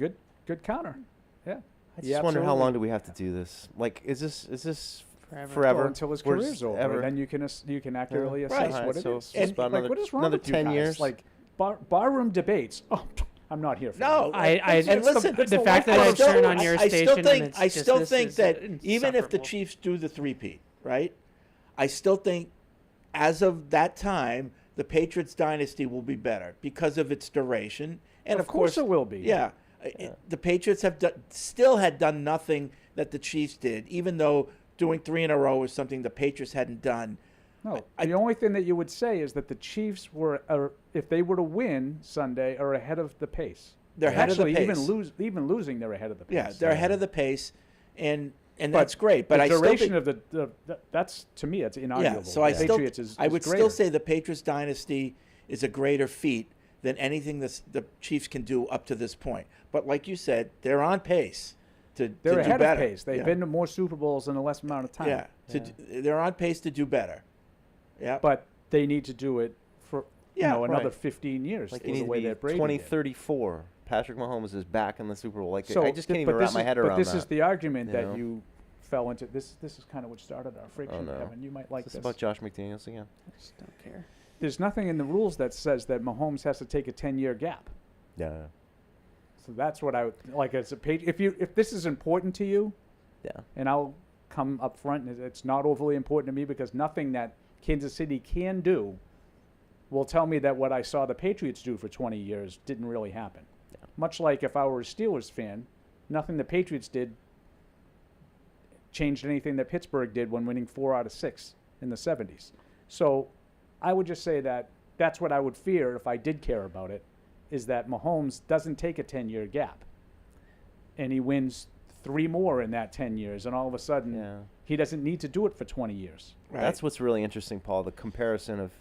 good counter. Yeah. I just wonder how long do we have to do this? Like, is this forever? Well, until his Or career's just over. ever? And then you can accurately Right. assess what it So is. it's about Like, what is wrong another with you 10 guys? years? Like barroom debates. Oh, I'm not here for No, that. and listen, the fact that I turn on your station and I it's just still this think is that even if the insufferable. Chiefs do the three-peat, right? I still think, as of that time, the Patriots dynasty will be better because of its duration, and Of course it will be. Yeah, the Patriots have still had done nothing that the Chiefs did, even though doing 3 in a row was something the Patriots hadn't done. No, the only thing that you would say is that the Chiefs were, if they were to win Sunday, are ahead of the pace. They're ahead of the Actually, pace. even losing, they're ahead of the pace. Yeah, they're ahead of the pace, and that's great. But the I still duration think, of that's to me, that's inarguable. yeah. So I The Patriots is would greater. still say the Patriots dynasty is a greater feat than anything the Chiefs can do up to this point. But like you said, they're on pace to they're do ahead better. of pace. They've been to more Super Bowls in a less amount of time. Yeah, they're on pace to do better. Yeah, But they need to do it for Yeah, another right. 15 years. Like is you need the way to that be Brady 20, did. 34 Patrick Mahomes is back in the Super Bowl. Like, So, I just can't even wrap my head around that. But this is the argument you that know? you fell into. This is kind of what started our friction, no. Kevin. You might like It's this. about Josh McDaniels again. I just don't care. There's nothing in the rules that says that Mahomes has to take a 10-year gap. Yeah. So that's what I would like as a page. If this is important to you, Yeah. and I'll come up front, and it's not overly important to me because nothing that Kansas City can do will tell me that what I saw the Patriots do for 20 years didn't really happen. Yeah. Much like if I were a Steelers fan, nothing the Patriots did changed anything that Pittsburgh did when winning 4 out of 6 in the 70s. So I would just say that that's what I would fear if I did care about it, is that Mahomes doesn't take a 10-year gap. And he wins 3 more in that 10 years, and all of a sudden he doesn't need to do it for 20 years. Right. That's what's really interesting, Paul, the comparison of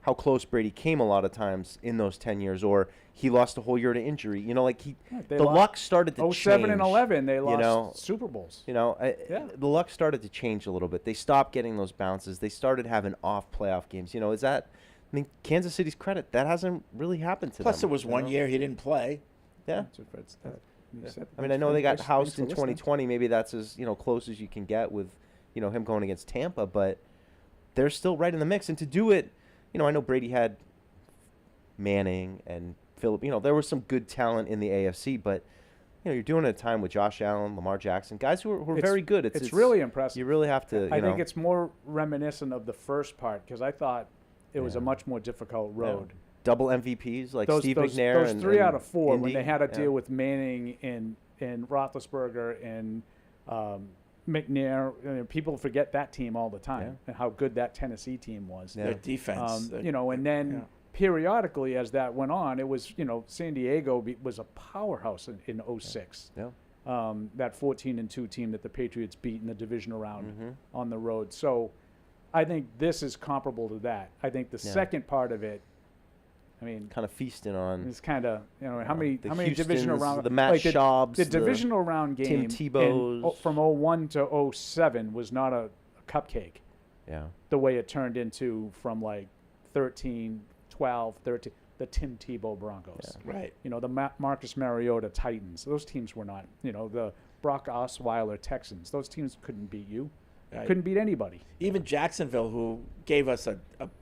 how close Brady came a lot of times in those 10 years, or he lost a whole year to injury. You know, like the luck started to change. 07 and 11, they lost you know, Super Bowls. You know, the luck started to change a little bit. They stopped getting those bounces. They started having off playoff games. You know, is that, I mean, Kansas City's credit, that hasn't really happened to them. Plus, there was one year he didn't play. Yeah. That's what Fred said. I mean, I know they got Thanks housed for in listening. 2020. Maybe that's as, you know, close as you can get with, you know, him going against Tampa, but they're still right in the mix. And to do it, you know, I know Brady had Manning and Phillip. You know, there was some good talent in the AFC, but, you know, you're doing it at a time with Josh Allen, Lamar Jackson, guys who are very good. It's really impressive. You really have to, I think it's more reminiscent of the first part because I thought it was a much more difficult road. Yeah. Double MVPs like Steve those McNair. Those 3 out of 4 Indy, when they had to deal with Manning and Roethlisberger and McNair. You know, people forget that team all the time and how good that Tennessee team was. Their defense. You know, and then periodically as that went on, it was, you know, San Diego was a powerhouse in 06. Yeah. That 14-2 team that the Patriots beat in the divisional round on the road. So I think this is comparable to that. I think the second part of it, I mean, kind of feasting on. It's kind of, you know, how many Houstons, divisional round, the Matt Schaubs, the divisional round game Tim Tebow's from 01 to 07 was not a cupcake. Yeah. The way it turned into from like 13, 12, 13, the Tim Tebow Broncos. Yeah. Right. You know, the Marcus Mariota Titans. Those teams were not, you know, the Brock Osweiler Texans. Those teams couldn't beat you. Right. Couldn't beat anybody. Even Jacksonville, who gave us a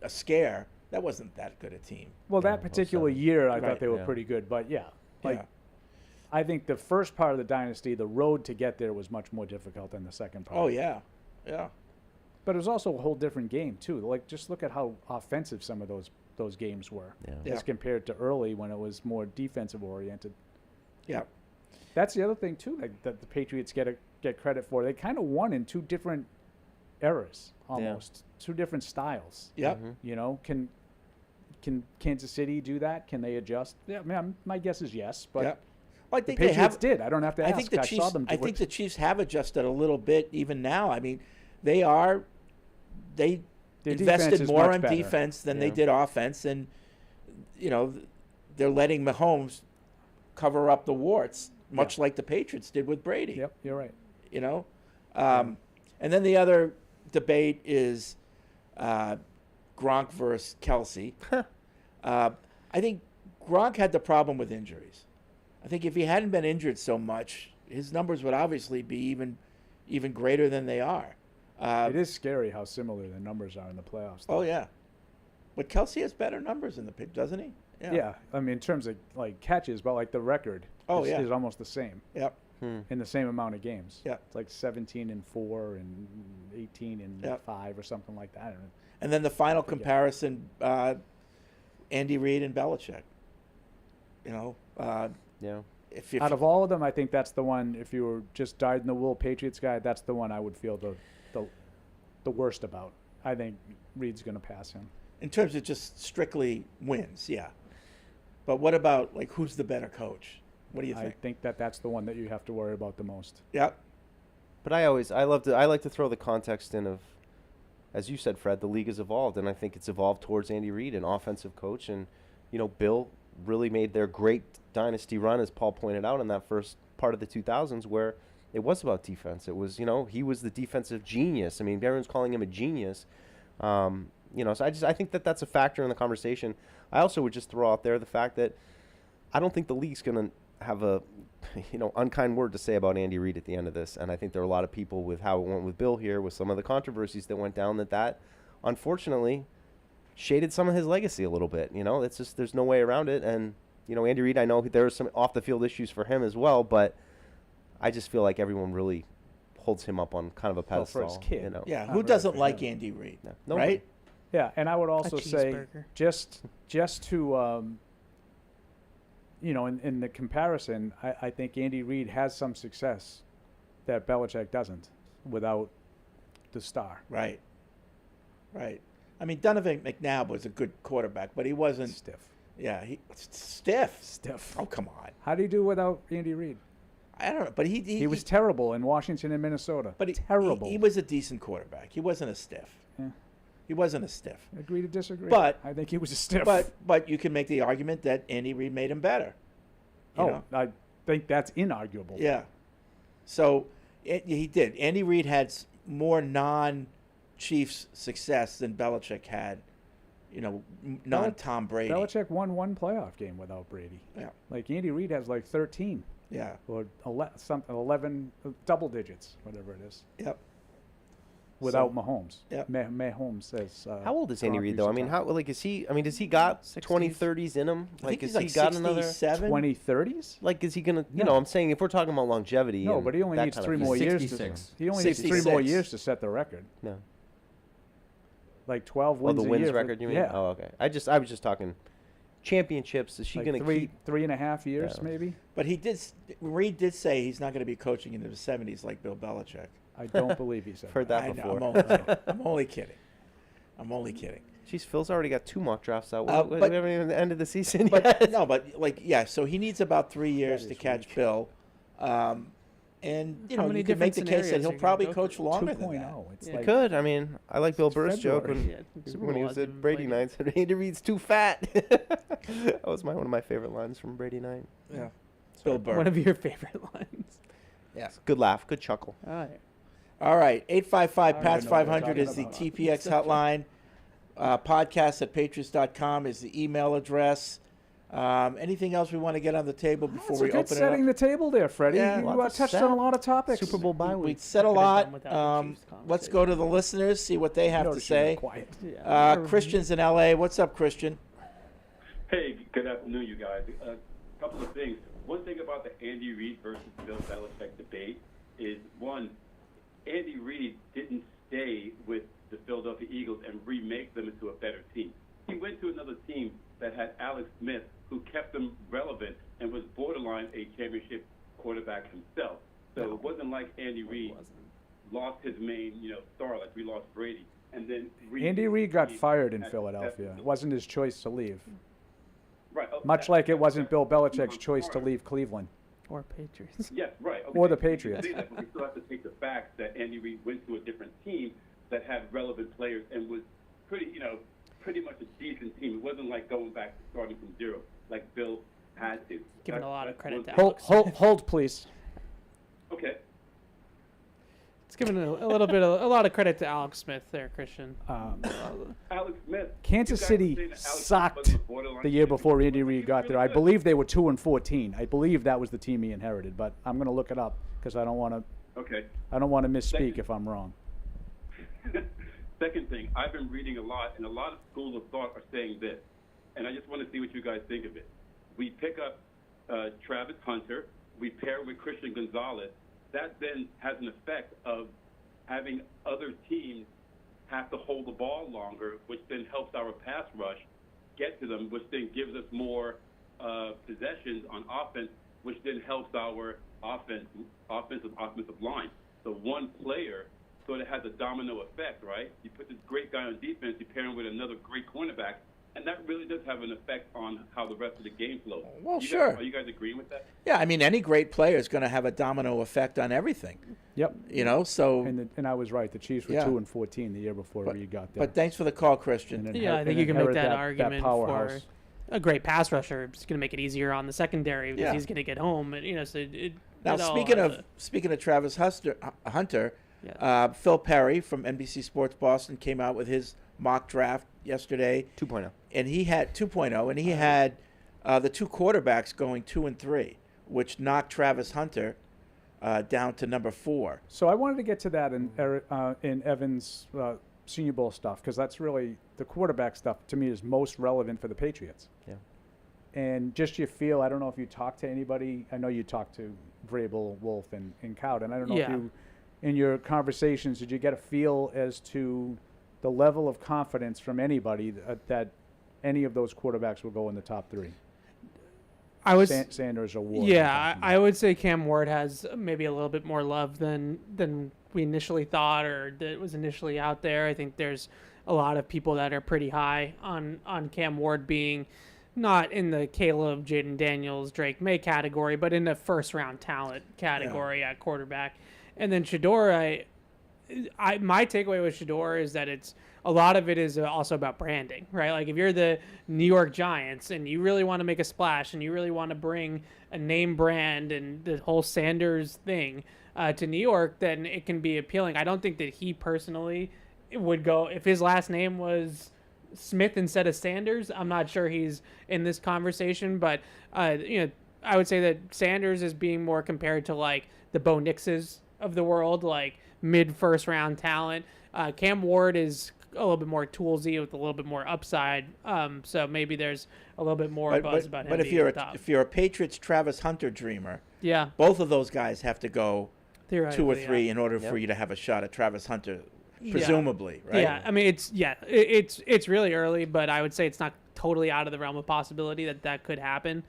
scare, that wasn't that good a team. Well, that particular year, I thought Right. they were Yeah. pretty good. But, I think the first part of the dynasty, the road to get there was much more difficult than the second part. Oh, yeah. Yeah. But it was also a whole different game, too. Like, just look at how offensive some of those games were as compared to early when it was more defensive-oriented. Yeah. That's the other thing, too, that the Patriots get credit for. They kind of won in 2 different eras, almost. 2 different styles. Yep. You know, can Kansas City do that? Can they adjust? Yeah, I mean, my guess is yes, but Well, I think the Patriots they have. did. I don't have to ask. I think the I Chiefs. saw them do I think it. the Chiefs have adjusted a little bit even now. I mean, they Their defense invested is more much on better. defense than they did offense, and you know, they're letting Mahomes cover up the warts, much like the Patriots did with Brady. Yep, you're right. You know, and then the other debate is Gronk versus Kelsey. I think Gronk had the problem with injuries. I think if he hadn't been injured so much, his numbers would obviously be even greater than they are. It is scary how similar the numbers are in the playoffs. Oh yeah, but Kelsey has better numbers in the pick, doesn't he? Yeah, I mean in terms of like catches, but like the record is almost the same. Yep. In the same amount of games. Yeah. It's like 17-4 and 18-5 or something like that. I don't know. And then the final comparison, Andy Reid and Belichick. You know, if out of all of them, I think that's the one. If you were just dyed-in-the-wool Patriots guy, that's the one I would feel the worst about. I think Reid's going to pass him. In terms of just strictly wins, yeah. But what about like who's the better coach? What do you think? I think that's the one that you have to worry about the most. Yep. But I like to throw the context in of, as you said, Fred, the league has evolved, and I think it's evolved towards Andy Reid, an offensive coach, and you know, Bill really made their great dynasty run, as Paul pointed out, in that first part of the 2000s, where it was about defense. It was, you know, he was the defensive genius. I mean, everyone's calling him a genius. You know, so I think that's a factor in the conversation. I also would just throw out there the fact that I don't think the league's going to have a unkind word to say about Andy Reid at the end of this, and I think there are a lot of people with how it went with Bill here, with some of the controversies that went down, that unfortunately shaded some of his legacy a little bit. It's just, there's no way around it. And Andy Reid, I know there are some off the field issues for him as well, but I just feel like everyone really holds him up on kind of a pedestal. For his kid. Yeah, Not who really doesn't for like him. Andy Reid? No, Right? Yeah, and I would also say cheeseburger. just to in the comparison, I think Andy Reid has some success that Belichick doesn't without the star. Right. I mean, Donovan McNabb was a good quarterback, but he wasn't Stiff. Yeah, stiff. Stiff. Oh, come on. How do you do without Andy Reid? I don't know, but He was terrible in Washington and Minnesota. But terrible. He was a decent quarterback. He wasn't a stiff. Yeah. He wasn't a stiff. Agree to disagree. But I think he was a stiff. But you can make the argument that Andy Reid made him better. You know? I think that's inarguable. Yeah. So he did. Andy Reid had more non-Chiefs success than Belichick had. Non-Tom Brady. Belichick won one playoff game without Brady. Yeah. Like Andy Reid has like 13. Yeah. Or 11 double digits, whatever it is. Yep. Without Mahomes. Yep. Mahomes says. How old is Andy Gronk Reid used though? to I mean, talk. does he got 60s. 20-30s in him? I think Has he's like he got another 67. 20-30s? Like, is he gonna? No. I'm saying if we're talking about longevity. No, and but he only that needs kind of 3 thing. more years. 66. He only needs 3 more 66. years to set the record. No. Like 12 Oh, wins the a wins year. record, you mean? Yeah. Oh, okay. I was just talking championships. Is she Like gonna keep? 3.5 years, Yeah. maybe? But Reid did say he's not going to be coaching into the 70s like Bill Belichick. I don't believe he said Heard that. that I know, before. I'm only kidding. I'm only kidding. Jeez, Phil's already got 2 mock drafts out. But- We haven't even the end of the season But yet. no, but so he needs about 3 years That to is catch weak. Bill. And How many you can make different the case that scenarios he'll are you probably gonna go coach through? longer than that. 2.0. It's Yeah. He like could. I mean, I like Bill Burr's joke February. Mm. Super when he Bowl was hasn't at even Brady played. Night. Said Andy Reid's too fat. That was one of my favorite lines from Brady Night. Yeah. Bill Burr. One of your favorite lines. Yeah. Good laugh, good chuckle. All right. All right. 855 I don't PATS know what we're 500 is the talking TPX hotline. Podcast at patriots.com is the email address. Anything else we want to get on the table before That's we a good open it setting up? the table there, Freddie. Yeah, you lots of touched set. on a lot of topics. Super Bowl bye We week. said a Could've done lot. without the Chiefs Let's go to the listeners, see what they have to Notice you were say. quiet. Yeah. Christian's in LA. What's up, Christian? Hey, good afternoon, you guys. A couple of things. One thing about the Andy Reid versus Bill Belichick debate is, one, Andy Reid didn't stay with the Philadelphia Eagles and remake them into a better team. He went to another team that had Alex Smith, who kept them relevant and was borderline a championship quarterback himself. So it wasn't like Andy Reid lost his main, star like we lost Brady. And then Andy Reid got fired in had Philadelphia. success. It wasn't his choice to leave. Right. Much like it wasn't Bill Belichick's choice to leave Cleveland. Or Patriots. Yes, right. Or the we can Patriots. say that, but we still have to take the fact that Andy Reid went to a different team that had relevant players and was pretty much a decent team. It wasn't like going back to starting from zero like Bill had to. Giving a lot of credit to Hold, Alex. hold, please. Okay. It's giving a lot of credit to Alex Smith there, Christian. Alex Smith. Kansas you guys City were saying that Alex Smith sucked wasn't a borderline the year before champion. Andy Reid got there. I believe they were 2-14. I believe that was the team he inherited, but I'm going to look it up because I don't want to. Okay. I don't want to misspeak Second. if I'm wrong. Second thing, I've been reading a lot, and a lot of schools of thought are saying this, and I just want to see what you guys think of it. We pick up Travis Hunter, we pair with Christian Gonzalez. That then has an effect of having other teams have to hold the ball longer, which then helps our pass rush get to them, which then gives us more possessions on offense, which then helps our offensive line. So one player sort of has a domino effect, right? You put this great guy on defense, you pair him with another great cornerback, and that really does have an effect on how the rest of the game flows. Well, You sure. Guys, are you guys agreeing with that? Yeah, I mean, any great player is going to have a domino effect on everything. Yep. So. And I was right. The Chiefs were Yeah. 2-14 the year before Reid got there. But thanks for the call, Christian. And Yeah, I and think you can make inherit that argument for powerhouse. a great pass rusher. It's going to make it easier on the secondary because Yeah. he's going to get home. And, so Now, it all speaking of Travis Hunter, Yeah. Phil Perry from NBC Sports Boston came out with his mock draft yesterday, 2.0. and he had 2.0, and he had the two quarterbacks going 2 and 3, which knocked Travis Hunter down to number 4. So I wanted to get to that in Evan's Senior Bowl stuff, because that's really the quarterback stuff to me is most relevant for the Patriots. Yeah. And just your feel, I don't know if you talked to anybody. I know you talked to Vrabel, Wolf, and Cowden. I don't know if you, in your conversations, did you get a feel as to the level of confidence from anybody that any of those quarterbacks will go in the top 3? I was Sanders or Ward. Yeah, I would say Cam Ward has maybe a little bit more love than we initially thought, or that was initially out there. I think there's a lot of people that are pretty high on Cam Ward being not in the Caleb, Jaden Daniels, Drake May category, but in the first-round talent category at quarterback. And then Shador, my takeaway with Shador is that a lot of it is also about branding, right? Like if you're the New York Giants and you really want to make a splash and you really want to bring a name brand and the whole Sanders thing to New York, then it can be appealing. I don't think that he personally would go, if his last name was Smith instead of Sanders, I'm not sure he's in this conversation, but I would say that Sanders is being more compared to like the Bo Nixes of the world, like mid first round talent. Cam Ward is a little bit more toolsy with a little bit more upside, so maybe there's a little bit more buzz about him. But if you're a Patriots Travis Hunter dreamer, both of those guys have to go 2 or 3 in order for you to have a shot at Travis Hunter, presumably, right? Yeah, I mean it's really early, but I would say it's not totally out of the realm of possibility that could happen.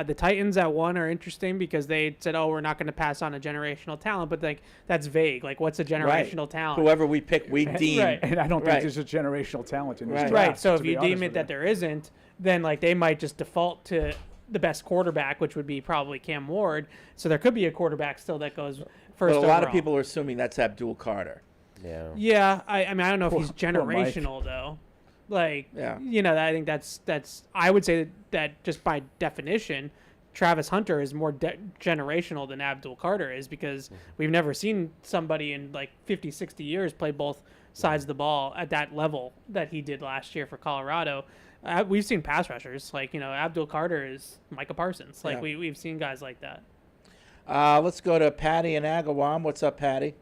The Titans at 1 are interesting because they said, "Oh, we're not going to pass on a generational talent," but like that's vague. Like, what's a generational talent? Whoever we pick, we deem. And I don't think there's a generational talent in this draft. Right. So if you deem it that there isn't, then like they might just default to the best quarterback, which would be probably Cam Ward. So there could be a quarterback still that goes first. But a lot of people are assuming that's Abdul Carter. Yeah. Yeah. I mean, I don't know if he's generational though. Like, I think that's. I would say that just by definition, Travis Hunter is more generational than Abdul Carter is, because we've never seen somebody in like 50, 60 years play both sides of the ball at that level that he did last year for Colorado. We've seen pass rushers like Abdul Carter is Micah Parsons. Like we've seen guys like that. Let's go to Patty and Agawam. What's up, Patty?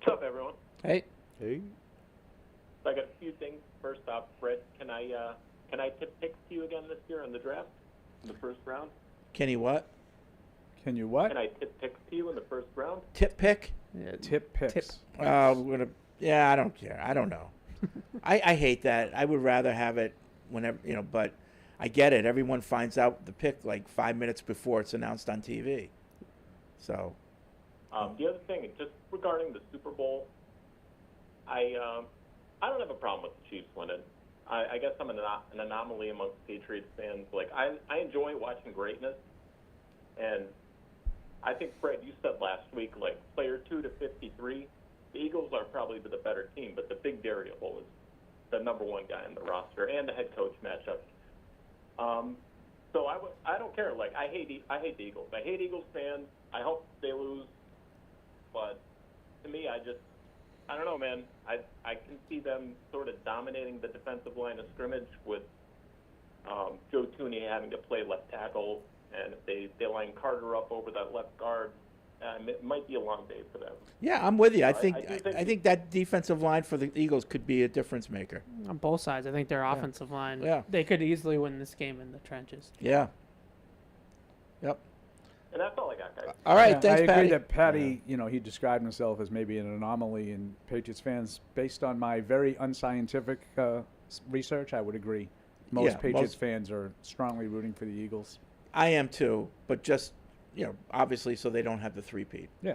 What's up, everyone? Hey. So I got a few things. First off, Fred, can I tip picks to you again this year in the draft, in the first round? Can you what? Can you what? Can I tip picks to you in the first round? Tip pick? Yeah, tip picks. I don't care. I don't know. I hate that. I would rather have it whenever, but I get it. Everyone finds out the pick like 5 minutes before it's announced on TV. So. The other thing, just regarding the Super Bowl, I don't have a problem with the Chiefs winning. I guess I'm an anomaly amongst Patriots fans. Like, I enjoy watching greatness. And I think, Fred, you said last week, like, player 2 to 53, the Eagles are probably the better team, but the big variable is the number 1 guy on the roster and the head coach matchup. So I don't care. Like, I hate the Eagles. I hate Eagles fans. I hope they lose. But to me, I don't know, man. I can see them sort of dominating the defensive line of scrimmage with Joe Tooney having to play left tackle, and if they line Carter up over that left guard, it might be a long day for them. Yeah, I'm with you. I think that defensive line for the Eagles could be a difference maker. On both sides, I think their offensive line, they could easily win this game in the trenches. Yeah. Yep. And that's all I got, guys. All right, thanks, I Patty. agree that Patty, he described himself as maybe an anomaly in Patriots fans. Based on my very unscientific research, I would agree. Most Patriots fans are strongly rooting for the Eagles. I am too, but just, obviously so they don't have the three-peat. Yeah.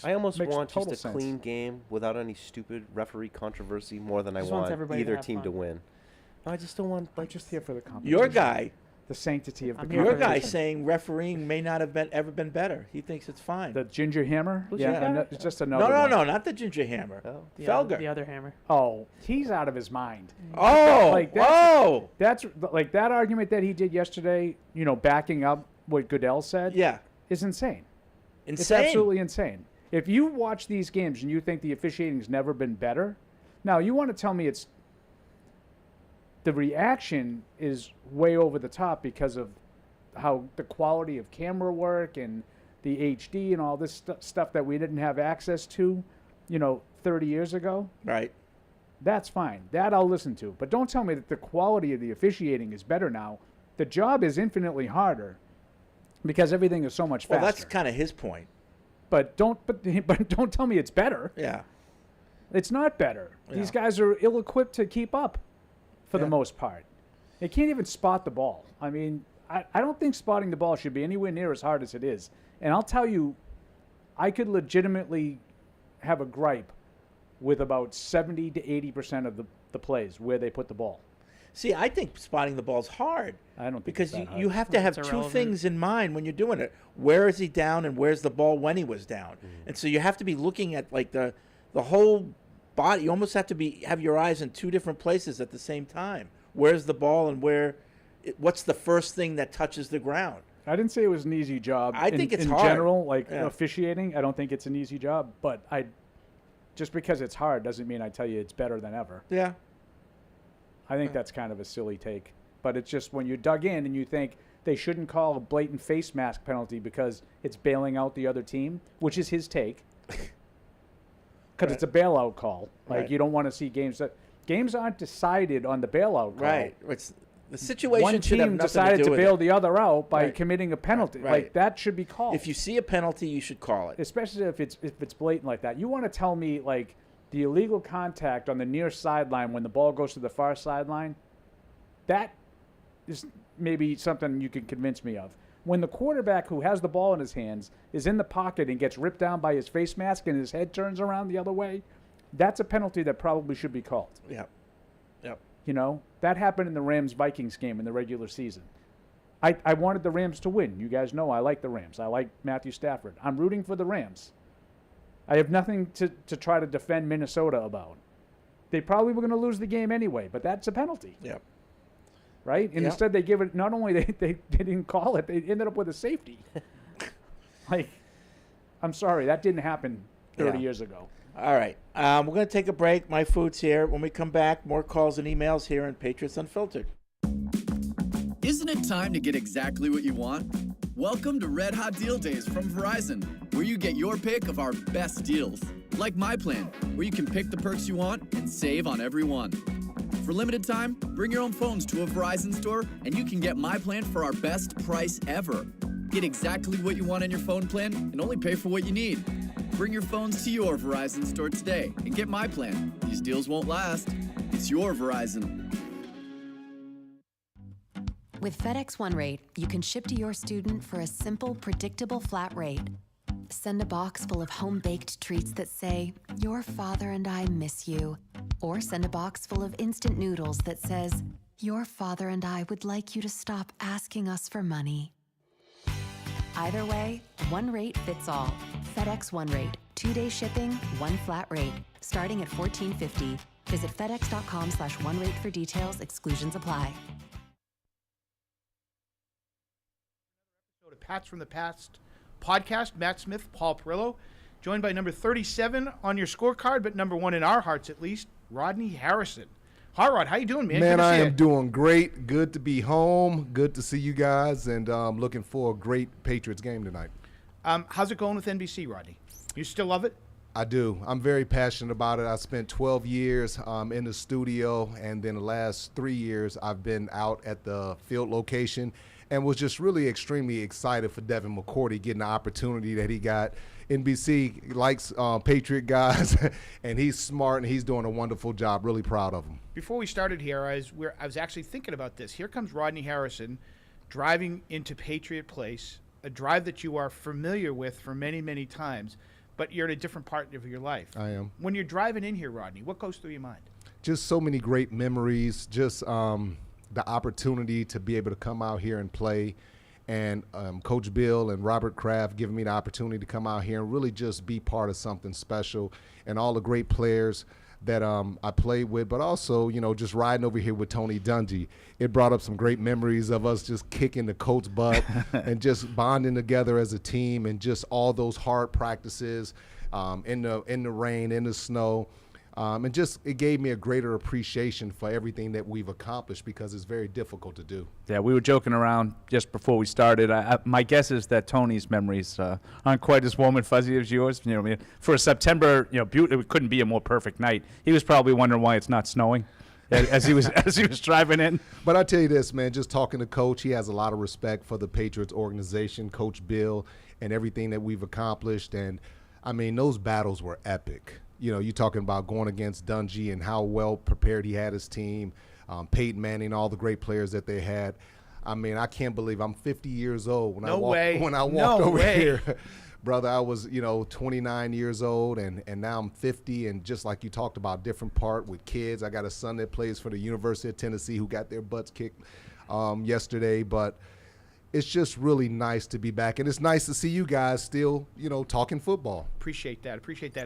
I almost want just a sense. clean game without any stupid referee controversy more than I want either team to win. No, I just don't want. I'm just here for the competition. Your guy. The sanctity of the Your guy saying refereeing may not have ever been better. He thinks it's fine. The Ginger Hammer? It's just another No, not the Ginger Hammer. Felger. The other Hammer. Oh, he's out of his mind. Oh, that's like that argument that he did yesterday, backing up what Goodell said, is insane. It's absolutely insane. If you watch these games and you think the officiating's never been better, now you want to tell me the reaction is way over the top because of how the quality of camera work and the HD and all this stuff that we didn't have access to, 30 years ago. Right. That's fine. That I'll listen to. But don't tell me that the quality of the officiating is better now. The job is infinitely harder because everything is so much faster. Well, that's kind of his point. But don't tell me it's better. Yeah. It's not better. Yeah. These guys are ill-equipped to keep up for the most part. They can't even spot the ball. I mean, I don't think spotting the ball should be anywhere near as hard as it is. And I'll tell you, I could legitimately have a gripe with about 70 to 80% of the plays where they put the ball. See, I think spotting the ball's hard. I don't think because it's that hard. you have to have two things in mind when you're doing it. Where is he down and where's the ball when he was down? And so you have to be looking at like the whole body. You almost have to have your eyes in two different places at the same time. Where's the ball and what's the first thing that touches the ground? I didn't say it was an easy job. I think it's in hard. general, like officiating. I don't think it's an easy job, but just because it's hard doesn't mean I tell you it's better than ever. Yeah. I think that's kind of a silly take, but it's just when you dug in and you think they shouldn't call a blatant face mask penalty because it's bailing out the other team, which is his take, because it's a bailout call. Like you don't want to see games aren't decided on the bailout call. Right. It's the situation. One should have team nothing decided to, do to with bail it. the other out by Right. committing a penalty. Right. Like that should be called. If you see a penalty, you should call it. Especially if it's blatant like that. You want to tell me like the illegal contact on the near sideline when the ball goes to the far sideline? That is maybe something you can convince me of. When the quarterback who has the ball in his hands is in the pocket and gets ripped down by his face mask and his head turns around the other way, that's a penalty that probably should be called. Yeah. Yep. That happened in the Rams-Vikings game in the regular season. I wanted the Rams to win. You guys know I like the Rams. I like Matthew Stafford. I'm rooting for the Rams. I have nothing to try to defend Minnesota about. They probably were going to lose the game anyway, but that's a penalty. Yep. Right? And instead they give it, not only they didn't call it, they ended up with a safety. I'm sorry, that didn't happen 30 years ago. All right. We're going to take a break. My food's here. When we come back, more calls and emails here on Patriots Unfiltered. Isn't it time to get exactly what you want? Welcome to Red Hot Deal Days from Verizon, where you get your pick of our best deals. Like My Plan, where you can pick the perks you want and save on every one. For limited time, bring your own phones to a Verizon store and you can get My Plan for our best price ever. Get exactly what you want in your phone plan and only pay for what you need. Bring your phones to your Verizon store today and get My Plan. These deals won't last. It's your Verizon. With FedEx One Rate, you can ship to your student for a simple, predictable flat rate. Send a box full of home-baked treats that say, "Your father and I miss you." Or send a box full of instant noodles that says, "Your father and I would like you to stop asking us for money." Either way, one rate fits all. FedEx One Rate. 2-day shipping, one flat rate. Starting at $14.50. Visit FedEx.com/OneRate for details. Exclusions apply. Pats from the Past podcast. Matt Smith, Paul Perillo, joined by number 37 on your scorecard, but number 1 in our hearts at least, Rodney Harrison. Hi, Rod. How you doing, man? Man, I am doing great. Good to be home. Good to see you guys, and looking for a great Patriots game tonight. How's it going with NBC, Rodney? You still love it? I do. I'm very passionate about it. I spent 12 years in the studio, and then the last 3 years I've been out at the field location, and was just really extremely excited for Devin McCourty getting the opportunity that he got. NBC likes Patriot guys, and he's smart, and he's doing a wonderful job. Really proud of him. Before we started here, I was actually thinking about this. Here comes Rodney Harrison driving into Patriot Place, a drive that you are familiar with for many, many times, but you're in a different part of your life. I am. When you're driving in here, Rodney, what goes through your mind? Just so many great memories, just the opportunity to be able to come out here and play, and Coach Bill and Robert Kraft giving me the opportunity to come out here and really just be part of something special, and all the great players that I played with, but also, just riding over here with Tony Dungy. It brought up some great memories of us just kicking the coach's butt and just bonding together as a team, and just all those hard practices in the rain, in the snow. And just it gave me a greater appreciation for everything that we've accomplished because it's very difficult to do. Yeah, we were joking around just before we started. My guess is that Tony's memories aren't quite as warm and fuzzy as yours. You know, I mean, for a September, it couldn't be a more perfect night. He was probably wondering why it's not snowing as he was driving in. But I tell you this, man, just talking to Coach, he has a lot of respect for the Patriots organization, Coach Bill, and everything that we've accomplished. And I mean, those battles were epic. You're talking about going against Dungy and how well prepared he had his team, Peyton Manning, all the great players that they had. I mean, I can't believe I'm 50 years old when I walked over here. Brother, I was, 29 years old, and now I'm 50, and just like you talked about, different part with kids. I got a son that plays for the University of Tennessee who got their butts kicked yesterday, but it's just really nice to be back, and it's nice to see you guys still, talking football. Appreciate that.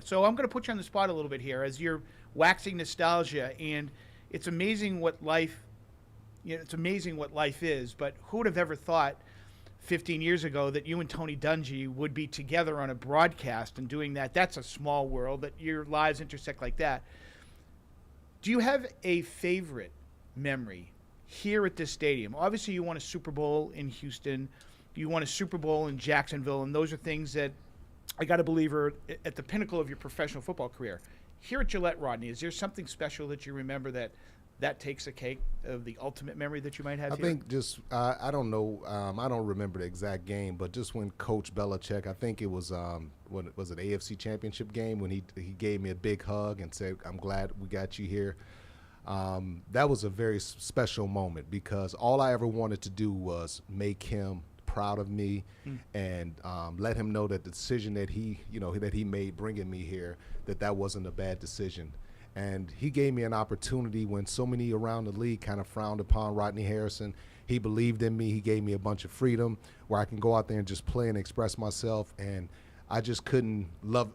So I'm going to put you on the spot a little bit here as you're waxing nostalgia, and it's amazing what life, is. But who would have ever thought 15 years ago that you and Tony Dungy would be together on a broadcast and doing that? That's a small world that your lives intersect like that. Do you have a favorite memory here at this stadium? Obviously, you won a Super Bowl in Houston. You won a Super Bowl in Jacksonville, and those are things that I got to believe are at the pinnacle of your professional football career. Here at Gillette, Rodney, is there something special that you remember that takes a cake of the ultimate memory that you might have here? I think just, I don't know, I don't remember the exact game, but just when Coach Belichick, I think it was, what was it, AFC Championship game, when he gave me a big hug and said, "I'm glad we got you here." That was a very special moment because all I ever wanted to do was make him proud of me and let him know that the decision that he made bringing me here, that wasn't a bad decision. And he gave me an opportunity when so many around the league kind of frowned upon Rodney Harrison. He believed in me. He gave me a bunch of freedom where I can go out there and just play and express myself. And I just couldn't love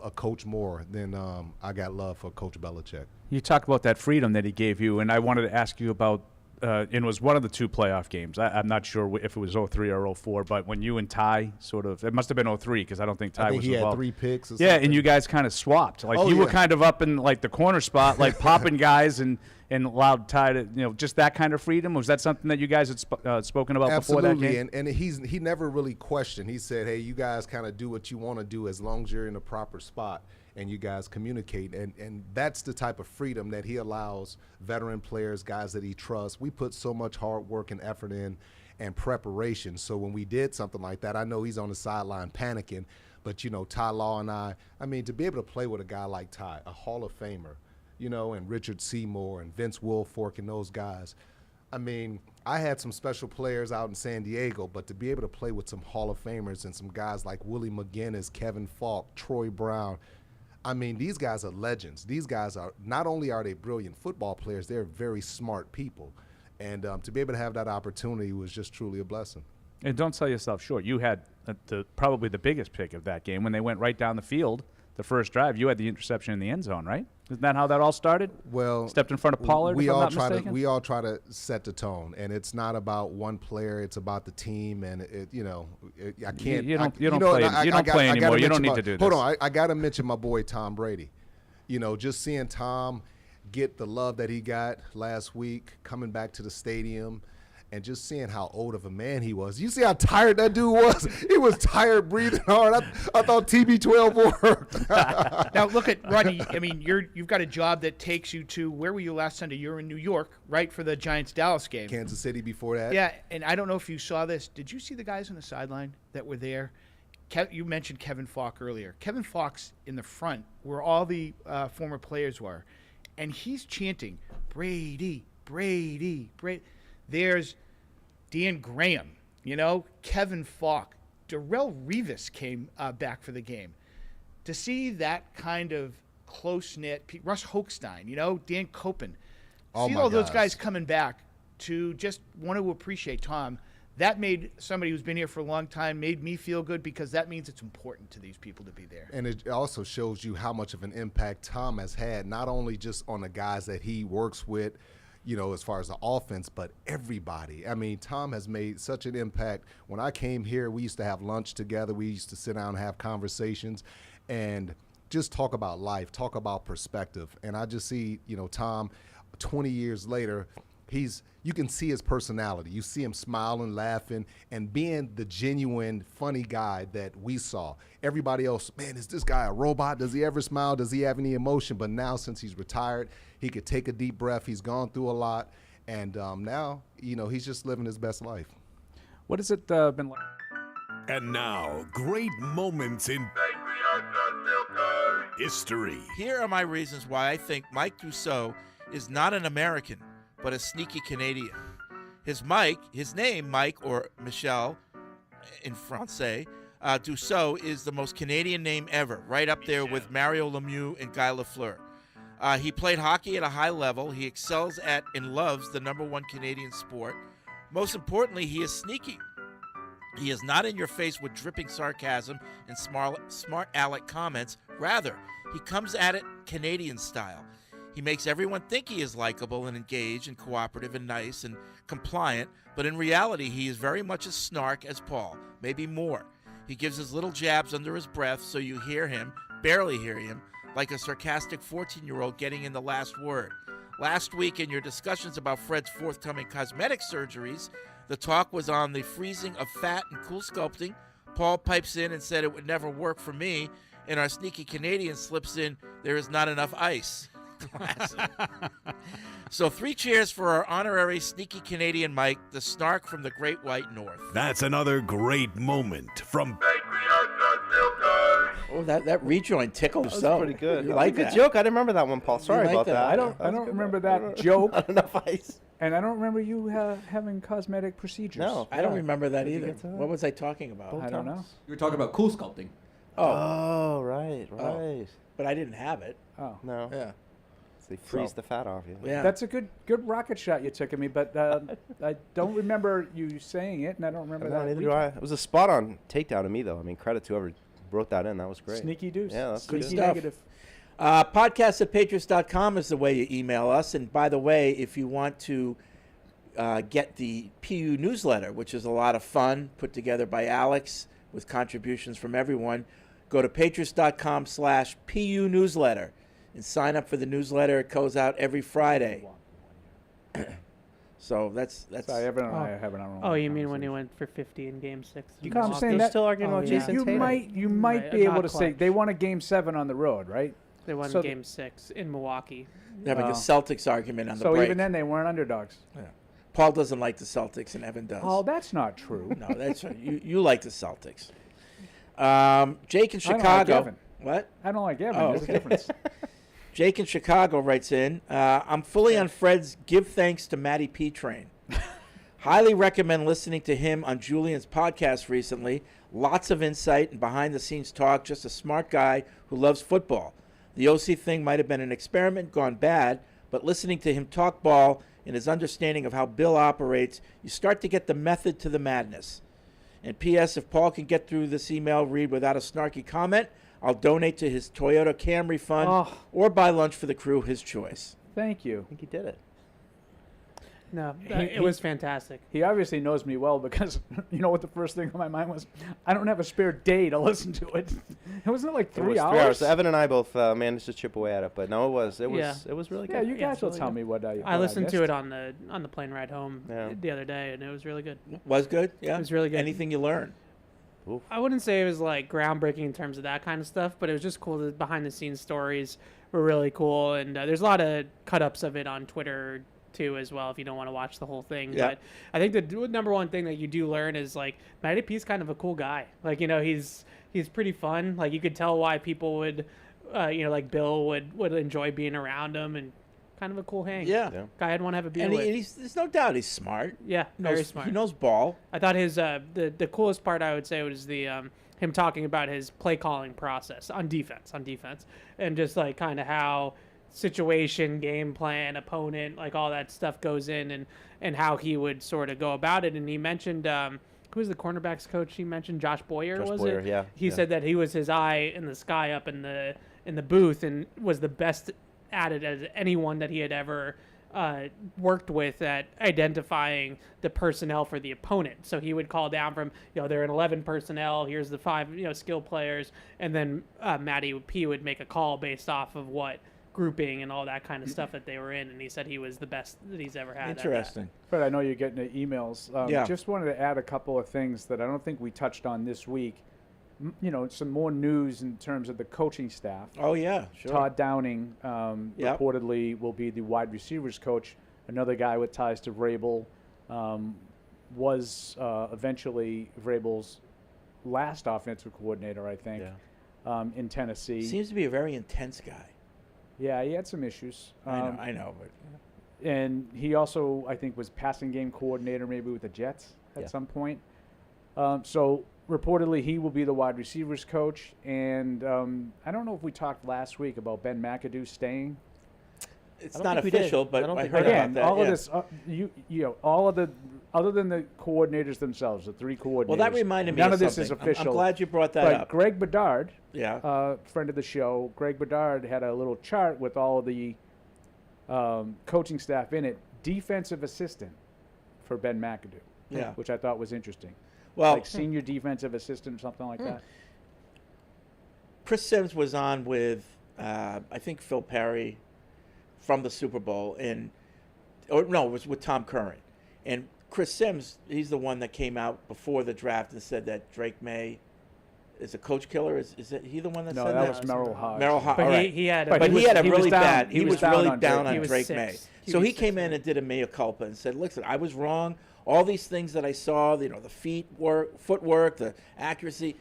a coach more than I got love for Coach Belichick. You talk about that freedom that he gave you, and I wanted to ask you about, it was one of the two playoff games. I'm not sure if it was 03 or 04, but when you and Ty it must have been 03 because I don't think Ty was involved. He had 3 picks or something. Yeah, and you guys kind of swapped. Like you were kind of up in like the corner spot, like popping guys and allowed Ty to, just that kind of freedom. Was that something that you guys had spoken about before that game? And he never really questioned. He said, "Hey, you guys kind of do what you want to do as long as you're in the proper spot and you guys communicate." And that's the type of freedom that he allows veteran players, guys that he trusts. We put so much hard work and effort in and preparation. So when we did something like that, I know he's on the sideline panicking, but Ty Law and I mean, to be able to play with a guy like Ty, a Hall of Famer, and Richard Seymour and Vince Wilfork and those guys. I mean, I had some special players out in San Diego, but to be able to play with some Hall of Famers and some guys like Willie McGinnis, Kevin Falk, Troy Brown, I mean, these guys are legends. These guys are, not only are they brilliant football players, they're very smart people. And to be able to have that opportunity was just truly a blessing. And don't sell yourself short. You had probably the biggest pick of that game when they went right down the field. The first drive, you had the interception in the end zone, right? Isn't that how that all started? Well, stepped in front of Pollard. We all try to set the tone, and it's not about one player; it's about the team. And I can't. You don't play anymore. You don't need to do this. Hold on, I got to mention my boy Tom Brady. Just seeing Tom get the love that he got last week, coming back to the stadium. And just seeing how old of a man he was. You see how tired that dude was? He was tired, breathing hard. I thought TB12 worked. Now, look at Rodney. I mean, you've got a job that takes you to, where were you last Sunday? You were in New York, right, for the Giants-Dallas game. Kansas City before that. Yeah, and I don't know if you saw this. Did you see the guys on the sideline that were there? You mentioned Kevin Falk earlier. Kevin Falk's in the front where all the former players were. And he's chanting, "Brady, Brady, Brady." There's Dan Graham, Kevin Falk. Darrelle Revis came back for the game. To see that kind of close-knit, Russ Hochstein, Dan Copen, see all those guys coming back to just want to appreciate Tom. That made somebody who's been here for a long time, made me feel good because that means it's important to these people to be there. And it also shows you how much of an impact Tom has had, not only just on the guys that he works with, as far as the offense, but everybody. I mean, Tom has made such an impact. When I came here, we used to have lunch together. We used to sit down and have conversations. And just talk about life, talk about perspective. And I just see, Tom, 20 years later, you can see his personality. You see him smiling, laughing, and being the genuine, funny guy that we saw. Everybody else, man, is this guy a robot? Does he ever smile? Does he have any emotion? But now, since he's retired, he could take a deep breath. He's gone through a lot. And now, he's just living his best life. What has it been like? And now, great moments in history. Here are my reasons why I think Mike Dussault is not an American, but a sneaky Canadian. His name, Mike or Michel in Francais, Dussault is the most Canadian name ever, right up there with Mario Lemieux and Guy Lafleur. He played hockey at a high level. He excels at and loves the #1 Canadian sport. Most importantly, he is sneaky. He is not in your face with dripping sarcasm and smart aleck comments. Rather, he comes at it Canadian style. He makes everyone think he is likable and engaged and cooperative and nice and compliant, but in reality, he is very much as snark as Paul, maybe more. He gives his little jabs under his breath so you hear him, barely hear him, like a sarcastic 14-year-old getting in the last word. Last week, in your discussions about Fred's forthcoming cosmetic surgeries, the talk was on the freezing of fat and cool sculpting. Paul pipes in and said it would never work for me, and our sneaky Canadian slips in, there is not enough ice. Classic. So 3 cheers for our honorary sneaky Canadian Mike, the snark from the Great White North. That's another great moment from Oh, that rejoin tickled That was so. pretty good. You like Good that? joke. I didn't remember that one, Paul. Sorry like about that? that. I don't remember that joke. Not enough ice. And I don't remember you having cosmetic procedures. No. I don't remember that Did you either. get to that? What was I talking about? I don't know. You were talking about cool sculpting. Oh, right. But I didn't have it. Oh. No. Yeah. So they freeze the fat off you. Yeah. That's a good rocket shot you took at me, but I don't remember you saying it, and I don't remember that. Neither do I. It was a spot on takedown of me, though. I mean, credit to whoever wrote that in. That was great. Sneaky deuce. Yeah, that's Good good. stuff. Negative. Podcast at patriots.com is the way you email us. And by the way, if you want to get the PU newsletter, which is a lot of fun, put together by Alex with contributions from everyone, go to patriots.com/PU newsletter and sign up for the newsletter. It goes out every Friday. So that's. Sorry, Evan and I have an hour. Oh, you mean when he went for 50 in Game 6? You guys are still arguing about Jason You Tatum. might be Not able to say clutch. they won a Game 7 on the road, right? They won So Game 6 in Milwaukee. having a Celtics argument on the So break. even then, they weren't underdogs. Yeah. Paul doesn't like the Celtics, and Evan does. Oh, that's not true. No, that's right. You like the Celtics. Jake in I don't like Chicago. Evan. What? I don't like Evan. Oh, There's okay. a difference. Jake in Chicago writes in, I'm fully on Fred's give thanks to Matty P train. Highly recommend listening to him on Julian's podcast recently. Lots of insight and behind-the-scenes talk. Just a smart guy who loves football. The OC thing might have been an experiment gone bad, but listening to him talk ball and his understanding of how Bill operates, you start to get the method to the madness. And P.S., if Paul can get through this email read without a snarky comment, I'll donate to his Toyota Camry fund or buy lunch for the crew, his choice. Thank you. I think he did it. No, it was fantastic. He obviously knows me well because you know what the first thing on my mind was? I don't have a spare day to listen to it. It wasn't like 3 hours. 3 hours. So Evan and I both managed to chip away at it, but no, it was really good. Yeah, you guys will tell me what I listened to it on the plane ride home the other day, and it was really good. Was good? Yeah. It was really good. Anything you learned? I wouldn't say it was like groundbreaking in terms of that kind of stuff, but it was just cool. The behind the scenes stories were really cool, and there's a lot of cut ups of it on Twitter too as well if you don't want to watch the whole thing. Yeah. But I think the number one thing that you do learn is like Matty P's kind of a cool guy. Like, you know, he's pretty fun. Like, you could tell why people would like Bill would enjoy being around him, and kind of a cool hang. Yeah. Guy I'd want to have a beer And with. there's no doubt he's smart. Yeah, very smart. He knows ball. I thought his the coolest part I would say was the him talking about his play calling process on defense, and just like kind of how situation, game plan, opponent, like all that stuff goes in, and how he would sort of go about it. And he mentioned who was the cornerbacks coach? He mentioned Josh Boyer. Yeah. He said that he was his eye in the sky up in the booth and was the best at it as anyone that he had ever worked with at identifying the personnel for the opponent. So he would call down from, they're in 11 personnel, here's the 5, skill players, and then Matty P would make a call based off of what grouping and all that kind of stuff that they were in, and he said he was the best that he's ever had. Interesting. But I know you're getting the emails. Yeah. Just wanted to add a couple of things that I don't think we touched on this week. Some more news in terms of the coaching staff. Oh, yeah, sure. Todd Downing reportedly will be the wide receivers coach. Another guy with ties to Vrabel was eventually Vrabel's last offensive coordinator, I think, in Tennessee. Seems to be a very intense guy. Yeah, he had some issues. I know, but... And he also, I think, was passing game coordinator maybe with the Jets at some point. So reportedly he will be the wide receivers coach. And I don't know if we talked last week about Ben McAdoo staying. It's not official, but I heard again, about that. All of this, all of the, other than the coordinators themselves, the 3 coordinators. Well, that reminded me none of this something. is official. I'm glad you brought that but up. Greg Bedard, Yeah. Friend of the show, Greg Bedard had a little chart with all of the coaching staff in it. Defensive assistant for Ben McAdoo, Yeah. which I thought was interesting. Well, like senior defensive assistant or something like that. Chris Sims was on with, I think, Phil Perry from the Super Bowl, it was with Tom Curran. And Chris Sims, he's the one that came out before the draft and said that Drake May is a coach killer. Is he the one that said that? No, that was Merrill Hodge. Merrill Hodge. But all right. he had a really bad. He was really down on Drake May. May. So he came in and did a mea culpa and said, "Listen, I was wrong. All these things that I saw, the footwork, the accuracy,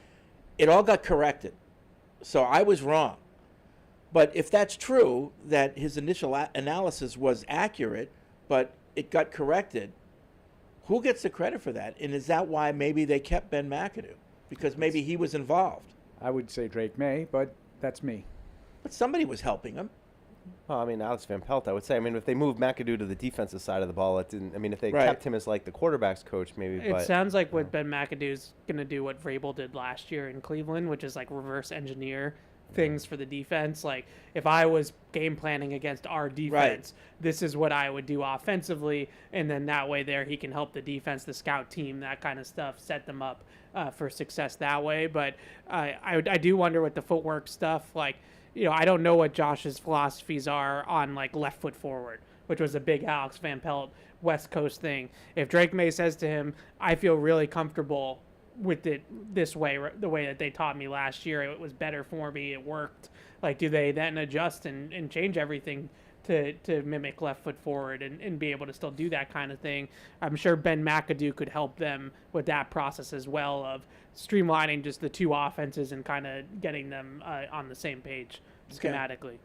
it all got corrected. So I was wrong. But if that's true, that his initial analysis was accurate, but it got corrected, who gets the credit for that? And is that why maybe they kept Ben McAdoo? Because maybe he was involved. I would say Drake May, but that's me. But somebody was helping him. Well, I mean, Alex Van Pelt, I would say. I mean, if they moved McAdoo to the defensive side of the ball, it didn't. I mean, if they kept him as like the quarterback's coach, maybe. It sounds like what Ben McAdoo's going to do what Vrabel did last year in Cleveland, which is like reverse engineer things for the defense. Like if I was game planning against our defense, this is what I would do offensively, and then that way there he can help the defense, the scout team, that kind of stuff, set them up for success that way. But I do wonder with the footwork stuff, like, I don't know what Josh's philosophies are on like left foot forward, which was a big Alex Van Pelt West Coast thing. If Drake May says to him, I feel really comfortable with it this way, the way that they taught me last year, it was better for me, it worked. Like, do they then adjust and change everything to mimic left foot forward and be able to still do that kind of thing? I'm sure Ben McAdoo could help them with that process as well, of streamlining just the 2 offenses and kind of getting them on the same page schematically.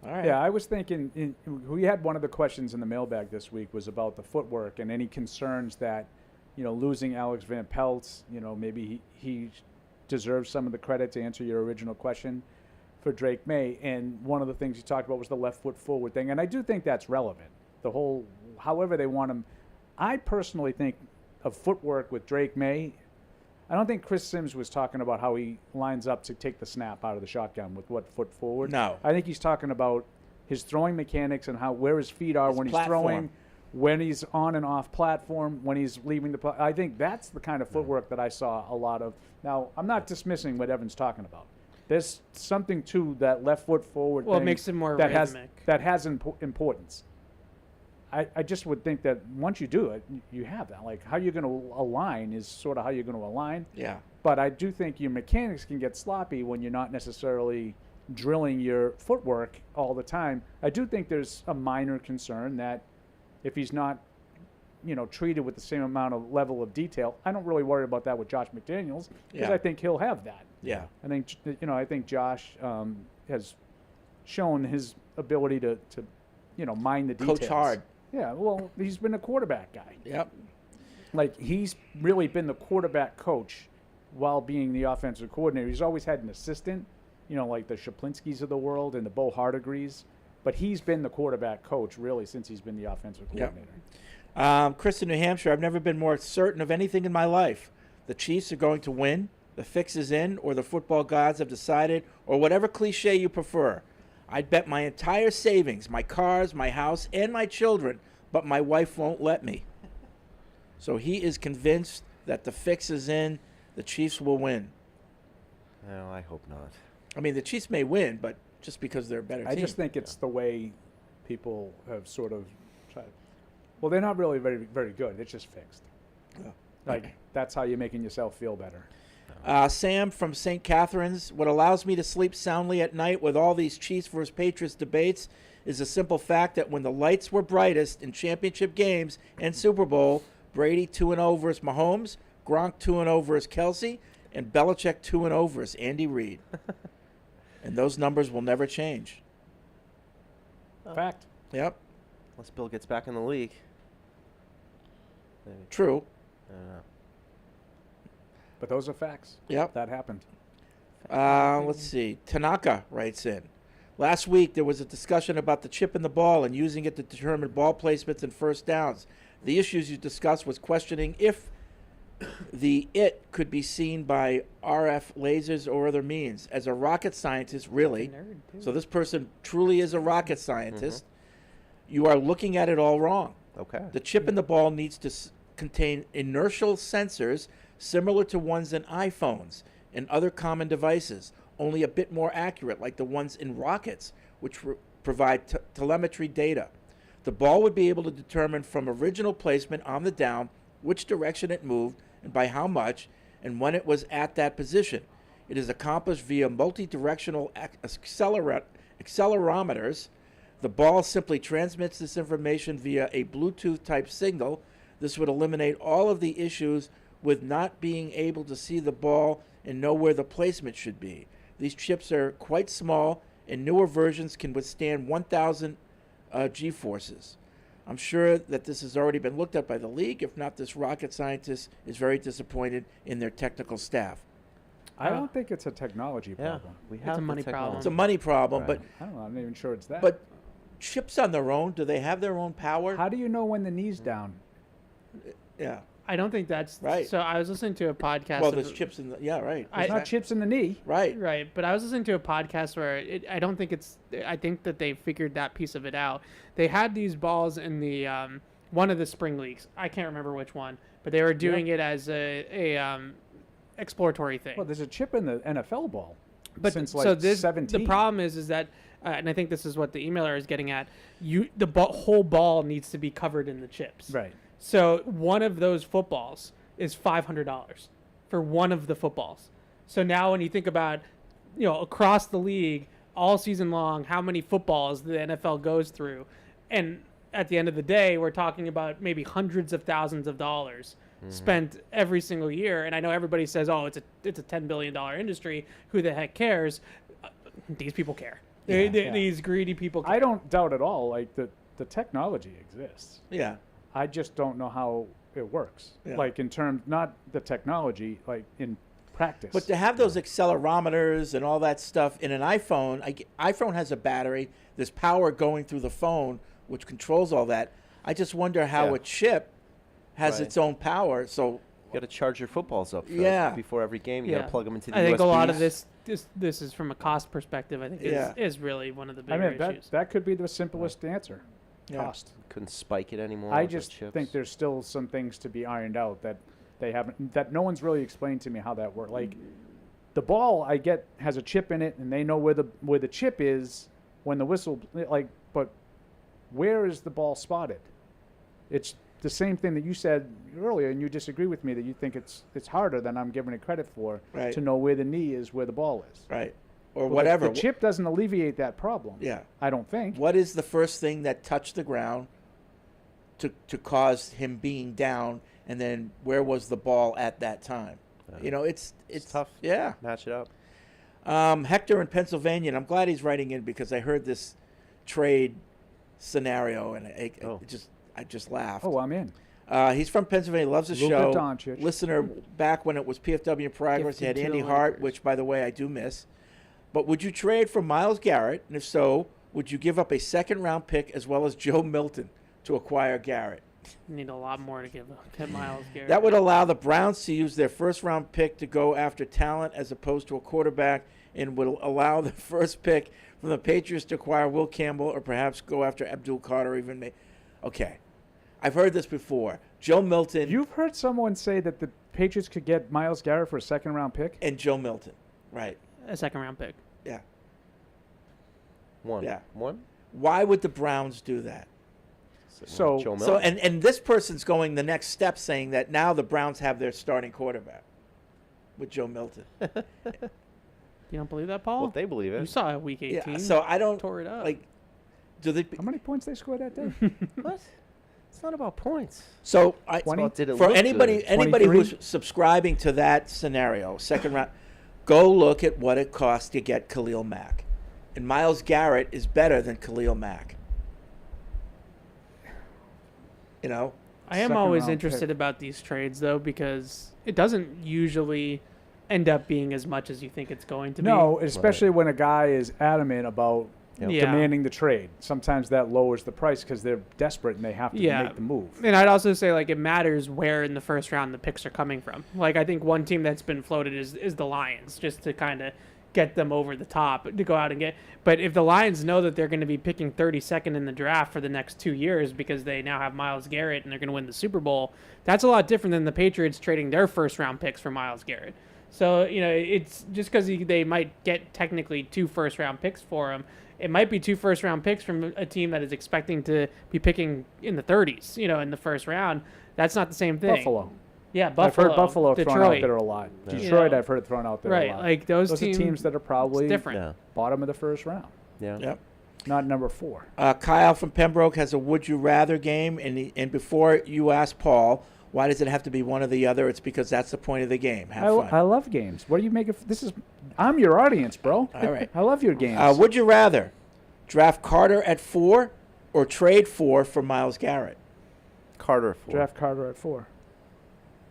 All right. Yeah, I was thinking, we had one of the questions in the mailbag this week was about the footwork and any concerns that, losing Alex Van Pelt, maybe he deserves some of the credit to answer your original question for Drake May. And one of the things you talked about was the left foot forward thing. And I do think that's relevant. The whole, however they want him. I personally think of footwork with Drake May. I don't think Chris Sims was talking about how he lines up to take the snap out of the shotgun with what foot forward. No. I think he's talking about his throwing mechanics and where his feet are when he's throwing, when he's on and off platform, when he's leaving the I think that's the kind of footwork that I saw a lot of. Now, I'm not dismissing what Evan's talking about. There's something to that left foot forward Well, thing it makes it more that rhythmic. has importance. I just would think that once you do it, you have that. Like, how you're going to align is sort of how you're going to align. Yeah. But I do think your mechanics can get sloppy when you're not necessarily drilling your footwork all the time. I do think there's a minor concern that if he's not, treated with the same amount of level of detail, I don't really worry about that with Josh McDaniels because I think he'll have that. Yeah. I think Josh has shown his ability to mind the details. Coach hard. Yeah, well, he's been a quarterback guy. Yep. Like, he's really been the quarterback coach while being the offensive coordinator. He's always had an assistant, like the Shaplinskys of the world and the Bo Hardegrees. But he's been the quarterback coach, really, since he's been the offensive coordinator. Yep. Chris in New Hampshire, I've never been more certain of anything in my life. The Chiefs are going to win, the fix is in, or the football gods have decided, or whatever cliche you prefer. I'd bet my entire savings, my cars, my house, and my children, but my wife won't let me. So he is convinced that the fix is in, the Chiefs will win. No, I hope not. I mean, the Chiefs may win, but just because they're a better team. I just think it's the way people have sort of tried. Well, they're not really very, very good. It's just fixed. Yeah. Like, that's how you're making yourself feel better. Sam from St. Catharines, what allows me to sleep soundly at night with all these Chiefs versus Patriots debates is the simple fact that when the lights were brightest in championship games and Super Bowl, Brady 2-0 versus Mahomes, Gronk 2-0 versus Kelsey, and Belichick 2-0 versus Andy Reid. And those numbers will never change. Fact. Yep. Unless Bill gets back in the league. Maybe. True. I don't know. But those are facts. Yep. That happened. Let's see. Tanaka writes in. Last week, there was a discussion about the chip in the ball and using it to determine ball placements and first downs. The issues you discussed was questioning if it could be seen by RF lasers or other means. As a rocket scientist, really, so this person truly is a rocket scientist, you are looking at it all wrong. Okay. The chip in the ball needs to contain inertial sensors similar to ones in iPhones and other common devices, only a bit more accurate, like the ones in rockets, which provide telemetry data. The ball would be able to determine from original placement on the down which direction it moved and by how much and when it was at that position. It is accomplished via multi-directional accelerometers. The ball simply transmits this information via a Bluetooth-type signal. This would eliminate all of the issues with not being able to see the ball and know where the placement should be. These chips are quite small, and newer versions can withstand 1,000 G-forces. I'm sure that this has already been looked at by the league. If not, this rocket scientist is very disappointed in their technical staff. I don't think it's a technology problem. We It's a money problem. It's a money problem, Right. I don't know. I'm not even sure it's that. but chips on their own, do they have their own power? How do you know when the knee's down? Yeah. I don't think that's Right. So I was listening to a podcast. Well, of- there's chips in the right. There's not chips in the knee. Right. Right, but I was listening to a podcast where I don't think it's. I think that they figured that piece of it out. They had these balls in the one of the spring leagues. I can't remember which one, but they were doing it as a exploratory thing. Well, there's a chip in the NFL ball. But since so like this 17. the problem is that, and I think this is what the emailer is getting at. The whole ball needs to be covered in the chips. Right. So one of those footballs is $500 for one of the footballs. So now when you think about, across the league all season long, how many footballs the NFL goes through, and at the end of the day, we're talking about maybe hundreds of thousands of dollars spent every single year. And I know everybody says, "Oh, it's a $10 billion industry. Who the heck cares?" These people care. These greedy people care. I don't doubt at all. Like the technology exists. Yeah. I just don't know how it works. Yeah. Like in terms, not the technology, like in practice. But to have those accelerometers and all that stuff in an iPhone, iPhone has a battery. There's power going through the phone, which controls all that. I just wonder how a chip has its own power. So You got to charge your footballs up before every game. You got to plug them into the I think USBs. a lot of this is from a cost perspective. I think is really one of the bigger issues. that could be the simplest answer. Yeah. Cost. Couldn't spike it anymore. I with the just chips. think there's still some things to be ironed out that they haven't, that no one's really explained to me how that works. Like the ball I get has a chip in it, and they know where the chip is when the whistle, but where is the ball spotted? It's the same thing that you said earlier, and you disagree with me that you think it's harder than I'm giving it credit for to know where the knee is, where the ball is. Right. Or Well, whatever. The chip doesn't alleviate that problem. Yeah. I don't think. What is the first thing that touched the ground to cause him being down, and then where was the ball at that time? It's tough. Yeah. Match it up. Hector in Pennsylvania, and I'm glad he's writing in because I heard this trade scenario, and I just laughed. Oh, I'm in. He's from Pennsylvania, loves the Luka show. Doncic. Listener back when it was PFW in progress. He had Gifted Andy to Hart, Lakers. which, by the way, I do miss. But would you trade for Myles Garrett? And if so, would you give up a second-round pick as well as Joe Milton to acquire Garrett? You need a lot more to give up to Myles Garrett. That would allow the Browns to use their first-round pick to go after talent as opposed to a quarterback and will allow the first pick from the Patriots to acquire Will Campbell or perhaps go after Abdul Carter or even Okay. I've heard this before. Joe Milton. You've heard someone say that the Patriots could get Myles Garrett for a second-round pick? And Joe Milton. Right. A second-round pick. Yeah. One. Yeah. One? Why would the Browns do that? So and this person's going the next step, saying that now the Browns have their starting quarterback with Joe Milton. You don't believe that, Paul? Well, if they believe it. You saw Week 18. Yeah, so I don't tore it up. like. Do they? How many points they scored that day? What? It's not about points. So Did it for look anybody good? anybody 23? who's subscribing to that scenario, second round, go look at what it costs to get Khalil Mack, and Myles Garrett is better than Khalil Mack. You know, I am always interested about these trades, though, because it doesn't usually end up being as much as you think it's going to be. No, especially when a guy is adamant about Yeah. demanding the trade. Sometimes that lowers the price because they're desperate and they have to make the move. And I'd also say, like, it matters where in the first round the picks are coming from. Like, I think one team that's been floated is the Lions, just to kind of get them over the top to go out and get. But if the Lions know that they're going to be picking 32nd in the draft for the next 2 years because they now have Myles Garrett and they're going to win the Super Bowl, that's a lot different than the Patriots trading their first round picks for Myles Garrett. So, you know, it's just because they might get technically 2 first round picks for him. It might be 2 first round picks from a team that is expecting to be picking in the 30s, you know, in the first round. That's not the same thing. Buffalo. Yeah, Buffalo. I've heard Buffalo thrown out Detroit. there a lot. Yeah. Detroit, I've heard thrown out there a lot. Right, like those are teams that are probably different. bottom of the first round. Yeah. Yep. Not number 4. Kyle from Pembroke has a Would You Rather game, and before you ask Paul, why does it have to be one or the other? It's because that's the point of the game. Have fun. I love games. What do you make of this? I'm your audience, bro. All right. I love your games. Would you rather draft Carter at 4 or trade 4 for Myles Garrett? Carter at 4. Draft Carter at 4.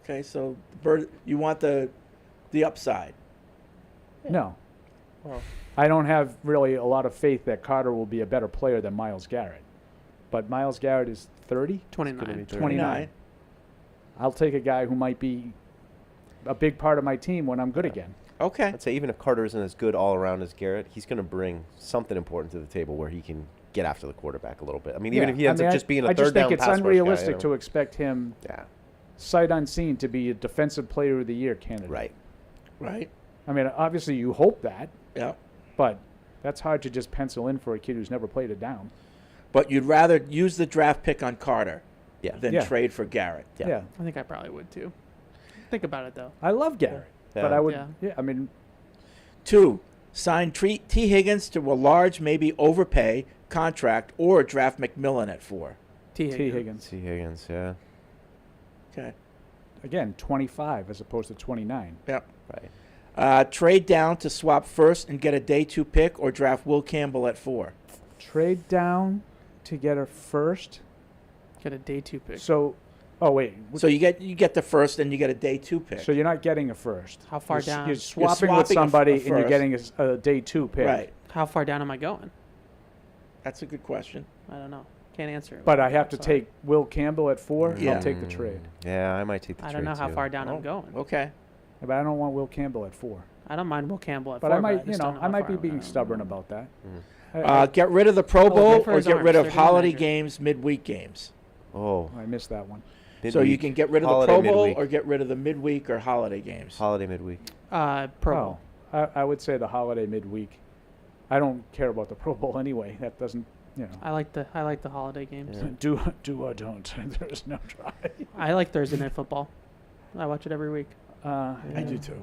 Okay, so you want the upside. No. Well, I don't have really a lot of faith that Carter will be a better player than Myles Garrett. But Myles Garrett is 30? 29. 29. I'll take a guy who might be a big part of my team when I'm good again. Okay. I'd say even if Carter isn't as good all around as Garrett, he's going to bring something important to the table where he can get after the quarterback a little bit. I mean, even if he ends up just being a third down pass rush guy. I just think it's unrealistic to expect him, sight unseen, to be a defensive player of the year candidate. Right. I mean, obviously you hope that. Yeah. But that's hard to just pencil in for a kid who's never played it down. But you'd rather use the draft pick on Carter than Yeah. trade for Garrett. Yeah. I think I probably would too. Think about it though. I love Garrett, but I would. Yeah. I mean, 2, sign T. Higgins to a large, maybe overpay contract, or draft McMillan at 4. T. Higgins. T. Higgins, yeah. Okay. Again, 25 as opposed to 29. Yep. Right. Trade down to swap first and get a day 2 pick, or draft Will Campbell at 4. Trade down to get a first. Get a day 2 pick. So, oh wait. So you get the first, and you get a day 2 pick. So you're not getting a first. How far You're down? You're swapping with somebody, and you're getting a day 2 pick. Right. How far down am I going? That's a good question. I don't know. Can't answer it. But I have to Sorry. take Will Campbell at 4. Yeah. I'll take the trade. Yeah, I might take the trade I don't know how too. far down I'm going. Okay. But I don't want Will Campbell at 4. I don't mind Will Campbell at But 4. I might, just don't know I how might far be I'm being going. stubborn about that. Get rid of the Pro Bowl good for or his get arms. rid of They're holiday measured. games, midweek games. Oh. I missed that one. So you can get rid of the Holiday Pro Bowl midweek. or get rid of the midweek or holiday games. Holiday midweek. Pro Bowl. I would say the holiday midweek. I don't care about the Pro Bowl anyway. That doesn't, I like the holiday games. Do or don't. There's no try. I like Thursday Night Football. I watch it every week. I do too.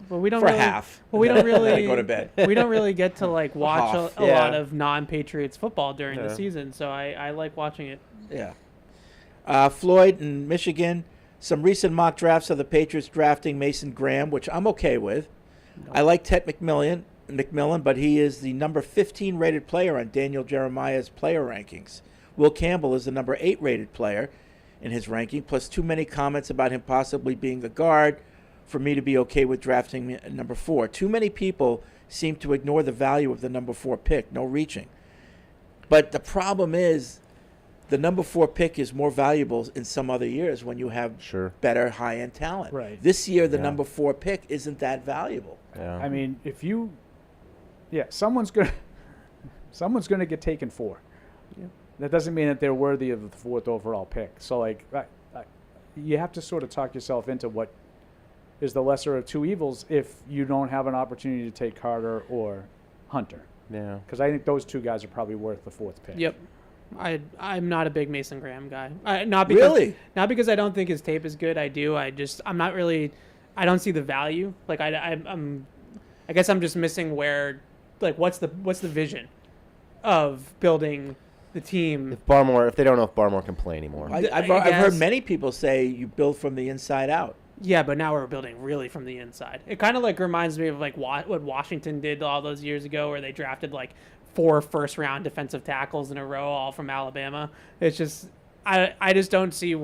But we don't For really, half. Well, we don't Then I really go to bed. We don't really get to like watch Half. a lot of non-Patriots football during Yeah. the season, so I like watching it. Yeah. Floyd in Michigan. Some recent mock drafts of the Patriots drafting Mason Graham, which I'm okay with. I like Ted McMillan, but he is the number 15 rated player on Daniel Jeremiah's player rankings. Will Campbell is the number 8 rated player in his ranking, plus too many comments about him possibly being a guard for me to be okay with drafting at number 4. Too many people seem to ignore the value of the number 4 pick. No reaching. But the problem is the number 4 pick is more valuable in some other years when you have better high-end talent. Right. This year, the Yeah. number 4 pick isn't that valuable. Yeah. I mean, if you someone's gonna get taken 4. Yeah. That doesn't mean that they're worthy of the 4th overall pick. So like, you have to sort of talk yourself into what is the lesser of two evils if you don't have an opportunity to take Carter or Hunter. Yeah. Because I think those two guys are probably worth the 4th pick. Yep. I'm not a big Mason Graham guy. Not because I don't think his tape is good. I'm not really. I don't see the value. Like I guess I'm just missing where, like, what's the vision of building the team. If they don't know if Barmore can play anymore. I've heard many people say you build from the inside out. Yeah, but now we're building really from the inside. It kind of like reminds me of like what Washington did all those years ago, where they drafted like 4 first-round defensive tackles in a row, all from Alabama. It's just I just don't see it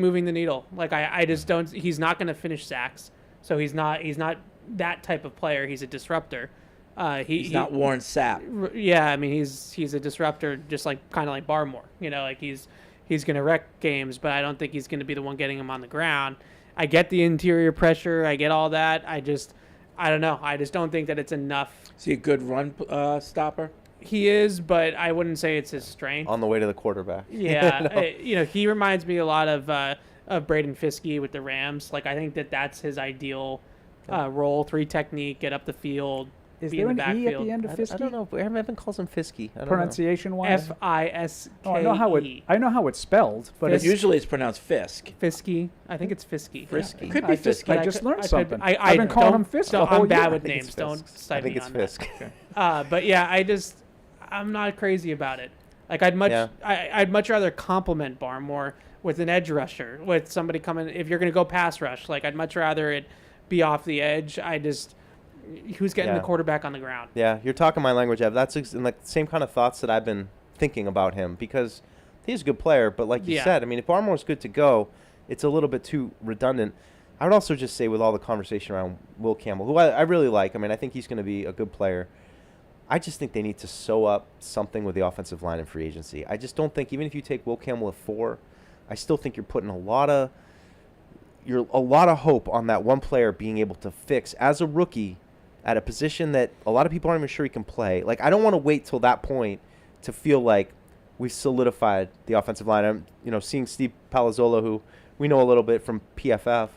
moving the needle. Like I just don't. He's not going to finish sacks, so he's not that type of player. He's a disruptor. He's not Warren Sapp. Yeah, I mean he's a disruptor, just like kind of like Barmore. You know, like he's going to wreck games, but I don't think he's going to be the one getting him on the ground. I get the interior pressure. I get all that. I don't know. I just don't think that it's enough. Is he a good run stopper? He is, but I wouldn't say it's his strength. On the way to the quarterback. Yeah, he reminds me a lot of Braden Fiske with the Rams. Like I think that's his ideal role: 3 technique, get up the field. Is be there in the an E backfield. at the end of Fiske? I don't know. Evan calls him Fiske. Pronunciation-wise? Fiske. Oh, I know how it's spelled, but usually it's pronounced Fisk. Fiske. I think it's Fiske. Frisky. Yeah. Could be Fiske. I just learned something. I've been calling him Fisk the whole I'm bad year. with names. Don't cite me on that. I think it's Fisk. But yeah, I'm not crazy about it. Like I'd much rather compliment Barmore with an edge rusher, with somebody coming. If you're going to go pass rush, like I'd much rather it be off the edge. Who's getting the quarterback on the ground? Yeah, you're talking my language, Ev. That's like the same kind of thoughts that I've been thinking about him, because he's a good player, but like you said, I mean, if Barmore's good to go, it's a little bit too redundant. I would also just say, with all the conversation around Will Campbell, who I really like, I mean, I think he's going to be a good player. I just think they need to sew up something with the offensive line in free agency. I just don't think, even if you take Will Campbell at 4, I still think you're putting a lot of hope on that one player being able to fix as a rookie at a position that a lot of people aren't even sure he can play. Like, I don't want to wait till that point to feel like we've solidified the offensive line. I'm, seeing Steve Palazzolo, who we know a little bit from PFF,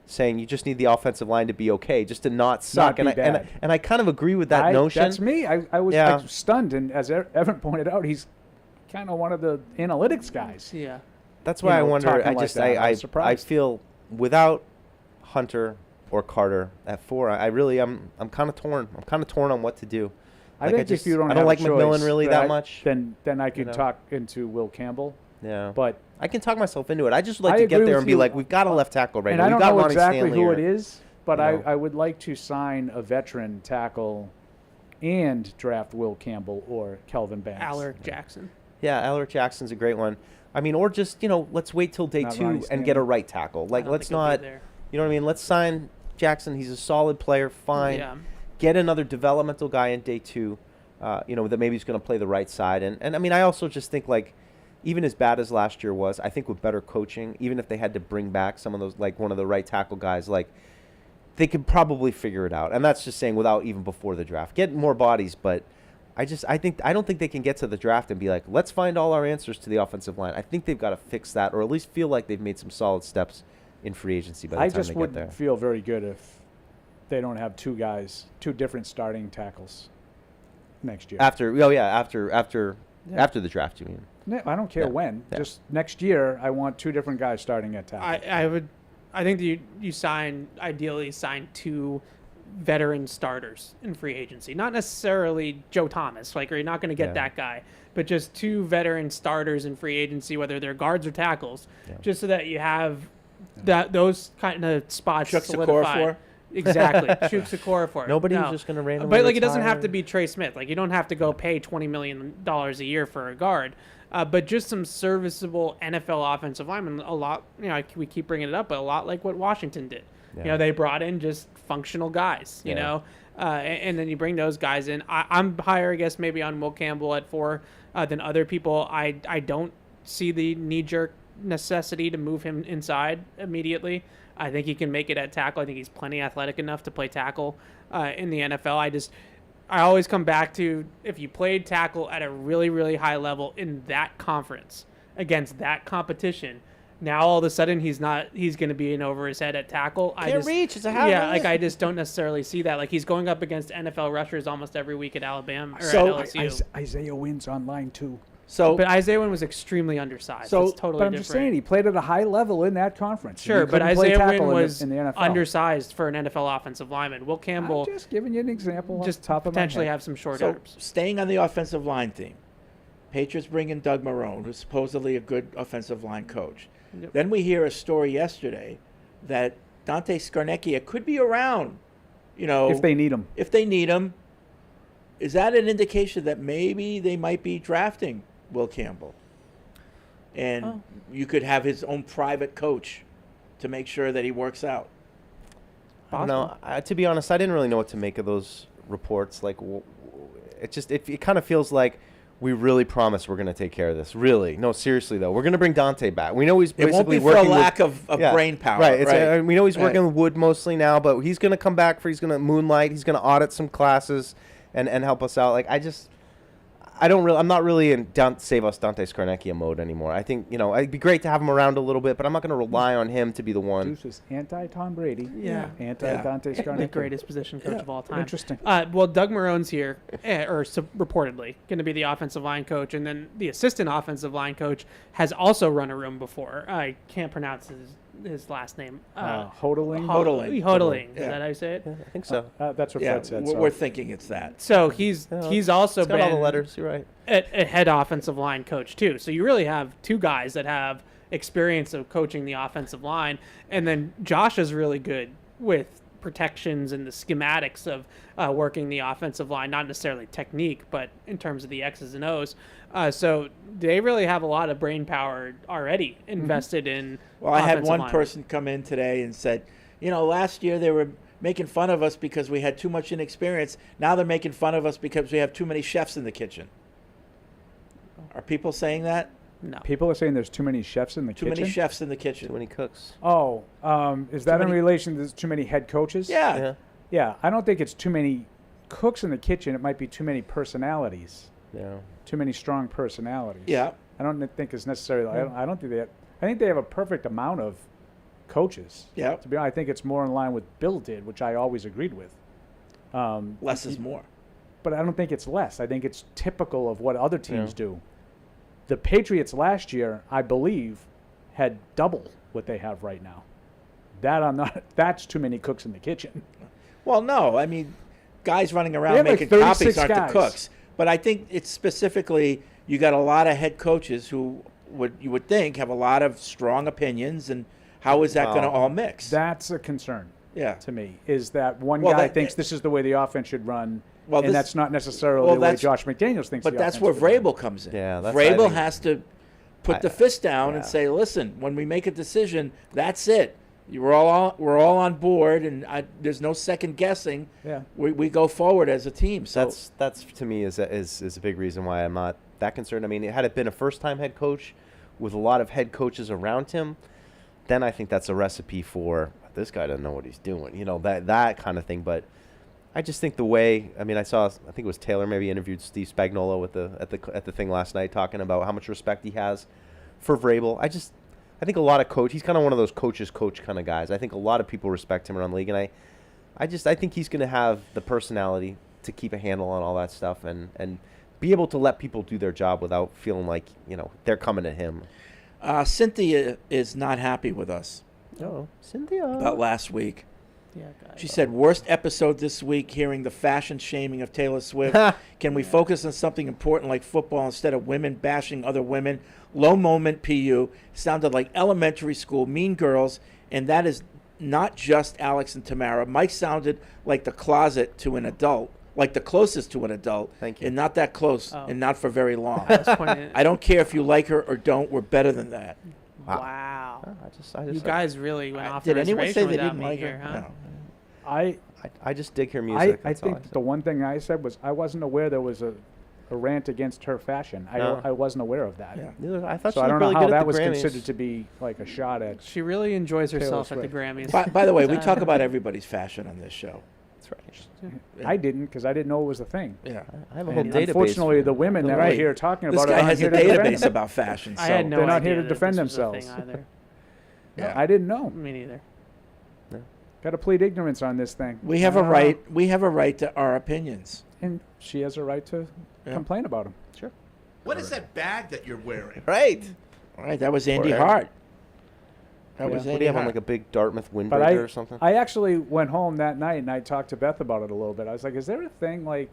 saying you just need the offensive line to be okay, just to not suck. Not be bad. And I kind of agree with that notion. That's me. I was stunned, and as Evan pointed out, he's kind of one of the analytics guys. Yeah. That's why I wonder. I feel without Hunter or Carter at 4, I'm kind of torn. I'm kind of torn on what to do. I think if you don't have like McMillan really that much, then I could talk into Will Campbell. Yeah, but I can talk myself into it. I just like to get there and be like, we've got a left tackle right now. And I don't know exactly Stanley who it is, but I would like to sign a veteran tackle and draft Will Campbell or Kelvin Banks. Alaric Jackson. Yeah, Alaric Jackson's a great one. I mean, or just let's wait till day 2 and get a right tackle. Like, let's not, you know what I mean? Let's sign Jackson. He's a solid player. Fine. Yeah. Get another developmental guy in day 2. That maybe he's going to play the right side. And I mean, I also just think, like, even as bad as last year was, I think with better coaching, even if they had to bring back some of those, like one of the right tackle guys, like, they could probably figure it out. And that's just saying without even before the draft. Get more bodies, but I don't think they can get to the draft and be like, let's find all our answers to the offensive line. I think they've got to fix that, or at least feel like they've made some solid steps in free agency by the time they get there. I just wouldn't feel very good if they don't have two different starting tackles next year. After the draft, you mean? No, I don't care when. Yeah. Just next year, I want 2 different guys starting at tackle. I think that you ideally sign 2 veteran starters in free agency. Not necessarily Joe Thomas, like, or you're not going to get that guy, but just 2 veteran starters in free agency, whether they're guards or tackles, just so that you have those kind of spots solidified. Exactly. Chuks Okorafor. Nobody's just going to randomly But, like, it doesn't have to be Trey Smith. Like, you don't have to go pay $20 million a year for a guard. But just some serviceable NFL offensive linemen, a lot, we keep bringing it up, but a lot like what Washington did. Yeah. They brought in just functional guys, you know, and then you bring those guys in. I'm higher, I guess, maybe on Will Campbell at 4 than other people. I don't see the knee-jerk necessity to move him inside immediately. I think he can make it at tackle. I think he's plenty athletic enough to play tackle in the NFL. I always come back to, if you played tackle at a really, really high level in that conference against that competition, now all of a sudden he's going to be in over his head at tackle. Can't reach. It's a half. Yeah, like I just don't necessarily see that. Like he's going up against NFL rushers almost every week at Alabama or So- at LSU. Isaiah Wynn's on line too. So, But Isaiah Wynn was extremely undersized. So- That's totally But I'm different. just saying he played at a high level in that conference. Sure, He but couldn't play Isaiah tackle Wynn in was in the NFL. undersized for an NFL offensive lineman. Will Campbell I'm just giving you an example. off just the top of my potentially head. have some short so arms. staying on the offensive line theme, Patriots bring in Doug Marrone, who's supposedly a good offensive line coach. Yep. Then we hear a story yesterday that Dante Scarnecchia could be around, if they need him. If they need him, is that an indication that maybe they might be drafting Will Campbell? And you could have his own private coach to make sure that he works out. I don't know. To be honest, I didn't really know what to make of those reports. Like, it kind of feels like we really promise we're going to take care of this. Really, no, seriously though, we're going to bring Dante back. We know he's It won't basically be for a working lack with, of brain power, right? right. We know he's Right. working with Wood mostly now, but he's going to come back he's going to moonlight. He's going to audit some classes and help us out. Like I'm not really in save us Dante Scarnecchia mode anymore. I think, it'd be great to have him around a little bit, but I'm not going to rely on him to be the one. Deuce is anti-Tom Brady. Yeah. Anti-Dante Scarnecchia. The greatest position coach of all time. Interesting. Well, Doug Marrone's here, reportedly going to be the offensive line coach, and then the assistant offensive line coach has also run a room before. I can't pronounce his last name. Hodeling. Hodeling. Is Yeah. that how you say it? I think so. That's what Yeah, Fred said. we're thinking it's that. So he's also It's got been all the letters. You're right. a head offensive line coach too. So you really have two guys that have experience of coaching the offensive line, and then Josh is really good with protections and the schematics of working the offensive line, not necessarily technique, but in terms of the X's and O's. So they really have a lot of brain power already invested in. Well, I had offensive one linemen. person come in today and said, last year they were making fun of us because we had too much inexperience. Now they're making fun of us because we have too many chefs in the kitchen. Are people saying that? No. People are saying there's too many chefs in the Too kitchen. many chefs in the kitchen. Too many cooks. Oh, is that in many- relation to there's too many head coaches? Yeah. Yeah, I don't think it's too many cooks in the kitchen. It might be too many personalities. Yeah. Too many strong personalities. Yeah. I don't think it's necessarily. I don't think they. I think they have a perfect amount of coaches. Yeah. To be honest, I think it's more in line with Bill did, which I always agreed with. Less is more. But I don't think it's less. I think it's typical of what other teams do. The Patriots last year, I believe, had double what they have right now. That's too many cooks in the kitchen. Well, no. I mean, guys running They around have like making 36 copies aren't guys. the cooks. But I think it's specifically you got a lot of head coaches who you would think have a lot of strong opinions, and how is that going to all mix? That's a concern. Yeah. To me, is that one Well, guy that- thinks this is the way the offense should run, Well, and this- that's not necessarily well, the way that's- Josh McDaniels thinks. But the that's offense where should run. Vrabel comes in. Yeah, that's Vrabel has to put the fist down and yeah. say, "Listen, when we make a decision, that's it. We're all on board, and there's no second guessing. Yeah. We go forward as a team." So That's to me is a big reason why I'm not that concerned. I mean, had it been a first-time head coach with a lot of head coaches around him, then I think that's a recipe for this guy doesn't know what he's doing. That kind of thing. But I just think the way I think it was Taylor maybe interviewed Steve Spagnuolo at the thing last night talking about how much respect he has for Vrabel. I think a lot of he's kind of one of those coach kind of guys. I think a lot of people respect him around the league, and I think he's going to have the personality to keep a handle on all that stuff and be able to let people do their job without feeling like they're coming at him. Cynthia is not happy with us Oh, Cynthia. about last week. Yeah, guys. She said, "Worst episode this week, hearing the fashion shaming of Taylor Swift. Can we focus on something important like football instead of women bashing other women? Low moment PU. Sounded like elementary school, Mean Girls, and that is not just Alex and Tamara. Mike sounded like the closet to an adult, like the closest to an adult. Thank you. And not that close, and not for very long. pointing- I don't care if you like her or don't. We're better than that." Wow. I You guys really went off Did the anyone reservation say they without didn't me like here, her? huh? No. I just dig her music. I that's all think the one thing I said was I wasn't aware there was a rant against her fashion. No. I wasn't aware of that. Neither- I thought so she I don't looked really know how good at that the was Grammys. considered to be like a shot at. She really enjoys Taylor herself at the Swift. Grammys. By the way, we talk about everybody's fashion on this show. That's right. Yeah. I didn't because I didn't know it was a thing. Yeah. I have a And whole database. unfortunately, the women that Right. are here talking This about guy it aren't has a here to defend database them. about fashion. I so had no they're not idea here to that defend this was a themselves. thing either. Yeah. I didn't know. Me neither. Got to plead ignorance on this thing. We have a right. We have a right to our opinions. And she has a right to complain about them. Sure. What is that bag that you're wearing? Right. All right, that was Andy Or- Hart. That What was do you Andy have on, Hart. like a big Dartmouth But windbreaker or something? I actually went home that night and I talked to Beth about it a little bit. I was like, is there a thing like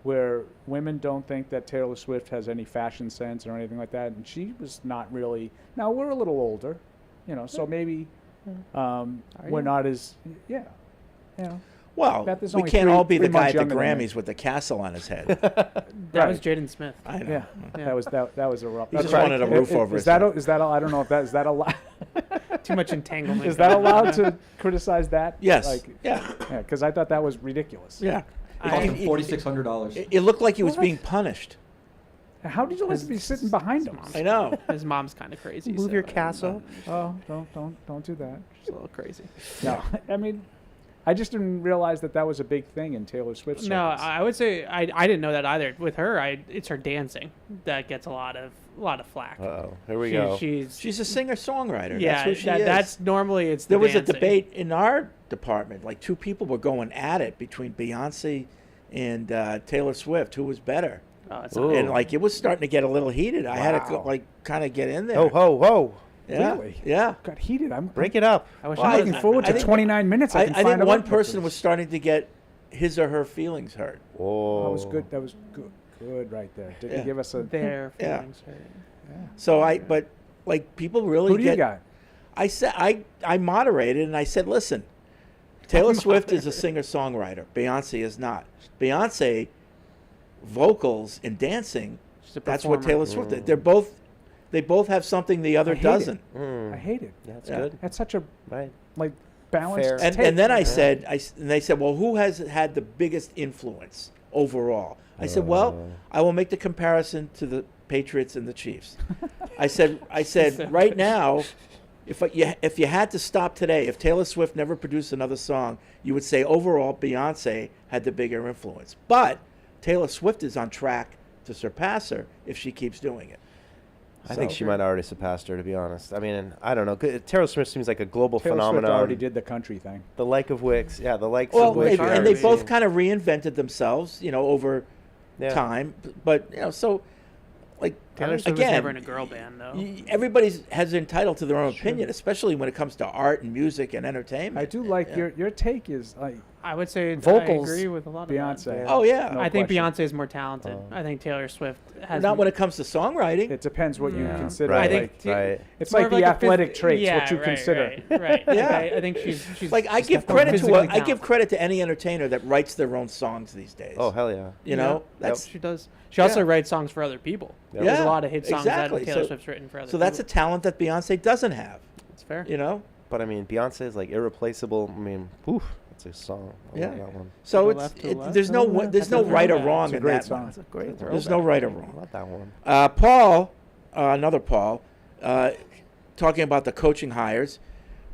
where women don't think that Taylor Swift has any fashion sense or anything like that? And she was not really. Now, we're a little older, so maybe we're not as, Well, Beth is we only can't three- all be the 3 months guy at the younger than me. Grammys with the castle on his head. That was Jaden Smith. I know. Yeah, that was a rough. He just wanted a roof over his that head. is that I don't know if that is that allowed. Too much entanglement. Is that allowed to criticize that? Yes. Yeah. Because I thought that was ridiculous. Yeah. Cost him $4,600. It looked like he was being punished. How did you let him be sitting behind him? I know. His mom's kind of crazy. Move so your castle. Oh, don't do that. She's a little crazy. No, I mean, I just didn't realize that was a big thing in Taylor Swift. No, circles. I would say I didn't know that either. With her, it's her dancing that gets a lot of flack. Uh-oh. Here we go. She's a singer-songwriter. Yeah, that's who she is. that's normally it's. There the was a dancing. debate in our department. Like 2 people were going at it between Beyonce and Taylor Swift. Who was better? Oh, it's And like it was starting to get a little heated. I had to Wow. kind of get in there. Ho, ho, ho. Yeah. Really? Yeah. Got heated. Break it up. I'm looking forward to 29 minutes. I can I find think out one what person this was is. starting to get his or her feelings hurt. Whoa. That was good. That was good right there. Did you give us a Their Yeah. feelings. Right? So but like people really Who do get. you got? I said I moderated and I said, listen, Taylor Swift is a singer-songwriter. Beyonce is not. Beyonce, vocals and dancing. a That's what performer. Taylor Swift did. They both have something the other I hate doesn't. it. I hate it. That's Yeah. good. That's such a Right. like balanced. Fair. take. And then I said, and they said, well, who has had the biggest influence overall? I said, well, I will make the comparison to the Patriots and the Chiefs. I said, right now, if you had to stop today, if Taylor Swift never produced another song, you would say overall Beyonce had the bigger influence. But Taylor Swift is on track to surpass her if she keeps doing it. I think she might have already surpassed her, to be honest. I mean, I don't know. Taylor Swift seems like a global Taylor phenomenon. Swift already did the country thing. The like of Wicks, yeah, the likes Well, of Wicks. and they both kind of reinvented themselves, over time. But so, like Taylor Swift was again, never in a girl band though. Everybody's has entitled to their own opinion, especially when it comes to art and music and entertainment. I do like your take is like I would say vocals. I agree with a lot of Beyonce. that. Oh yeah, No I think question. Beyonce is more talented. I think Taylor Swift has not when it comes to songwriting. It depends what you consider. Right. I think right. It's more like of the a athletic phys- traits, yeah, what you right, consider. Right. Yeah. I think she's Like I she's give definitely credit to physically I give talented. credit to any entertainer that writes their own songs these days. Oh, hell yeah. You know, that's she does. She also Yeah. writes songs for other people. Yep. There's Yeah, a lot of hit songs exactly. that Taylor So- Swift's written for other so that's a people. talent that Beyonce doesn't have. It's fair. You know. But I mean, Beyonce is like irreplaceable. I mean, oof, it's a song. I Yeah. love that one. So To it's the left, to the left. there's no That's a right or throwback. wrong It's a in great that song. one. It's a great There's no throwback. right or wrong. I love that one. Paul, another Paul, talking about the coaching hires.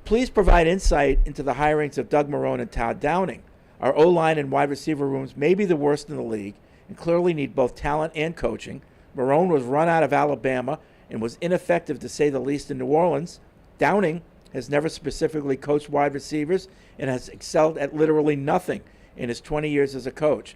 Please provide insight into the hirings of Doug Marrone and Todd Downing. Our O-line and wide receiver rooms may be the worst in the league and clearly need both talent and coaching. Marrone was run out of Alabama and was ineffective to say the least in New Orleans. Downing has never specifically coached wide receivers and has excelled at literally nothing in his 20 years as a coach.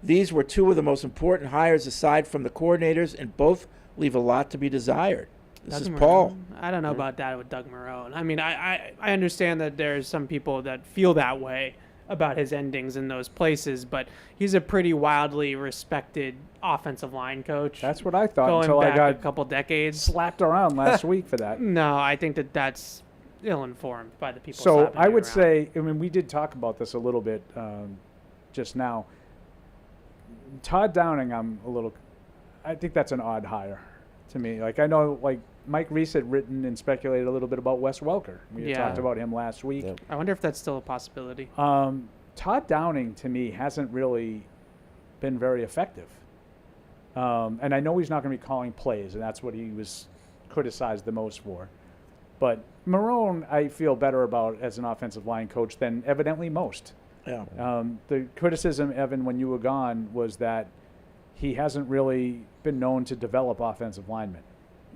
These were two of the most important hires aside from the coordinators, and both leave a lot to be desired. This is Doug Paul. Marrone. I don't know about that with Doug Marrone. I mean, I understand that there's some people that feel that way about his endings in those places, but he's a pretty wildly respected offensive line coach. That's what I thought going until I back got a couple decades. slapped around last week for that. No, I think that's ill-informed by the people. So slapping I you would around. say, I mean, we did talk about this a little bit just now. Todd Downing, I think that's an odd hire to me. Like I know, like Mike Reese had written and speculated a little bit about Wes Welker. We had Yeah. talked about him last week. Yep. I wonder if that's still a possibility. Todd Downing to me hasn't really been very effective. And I know he's not going to be calling plays, and that's what he was criticized the most for. But Marrone, I feel better about as an offensive line coach than evidently most. Yeah. The criticism, Evan, when you were gone, was that he hasn't really been known to develop offensive linemen.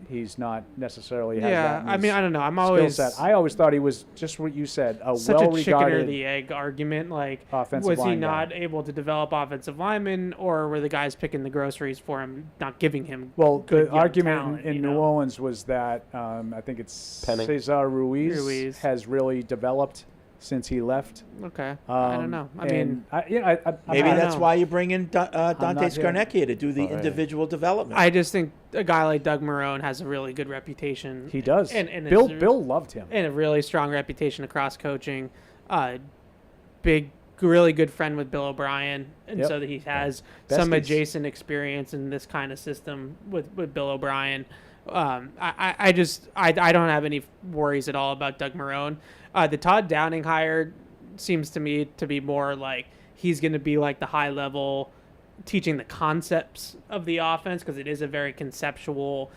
He's not necessarily has that in I mean, his I don't know. I'm skill always set. I always thought he was just what you said, a such a chicken or well-regarded the egg argument. Like, offensive was he line not guy. able to develop offensive linemen, or were the guys picking the groceries for him, not giving him? Well, good the young argument talent, in you New know? Orleans was that I think it's Penning. Cesar Ruiz, Ruiz. has really developed since he left. Okay, I don't know. I mean, Maybe that's why you bring in Dante not here. Scarnecchia to do the Right. individual development. I just think a guy like Doug Marrone has a really good reputation. He does. and Bill loved him. and a really strong reputation across coaching. Really good friend with Bill O'Brien, and Yep. so that he has Besties. some adjacent experience in this kind of system with Bill O'Brien. I don't have any worries at all about Doug Marrone. The Todd Downing hire seems to me to be more like he's going to be like the high level teaching the concepts of the offense, because it is a very conceptual,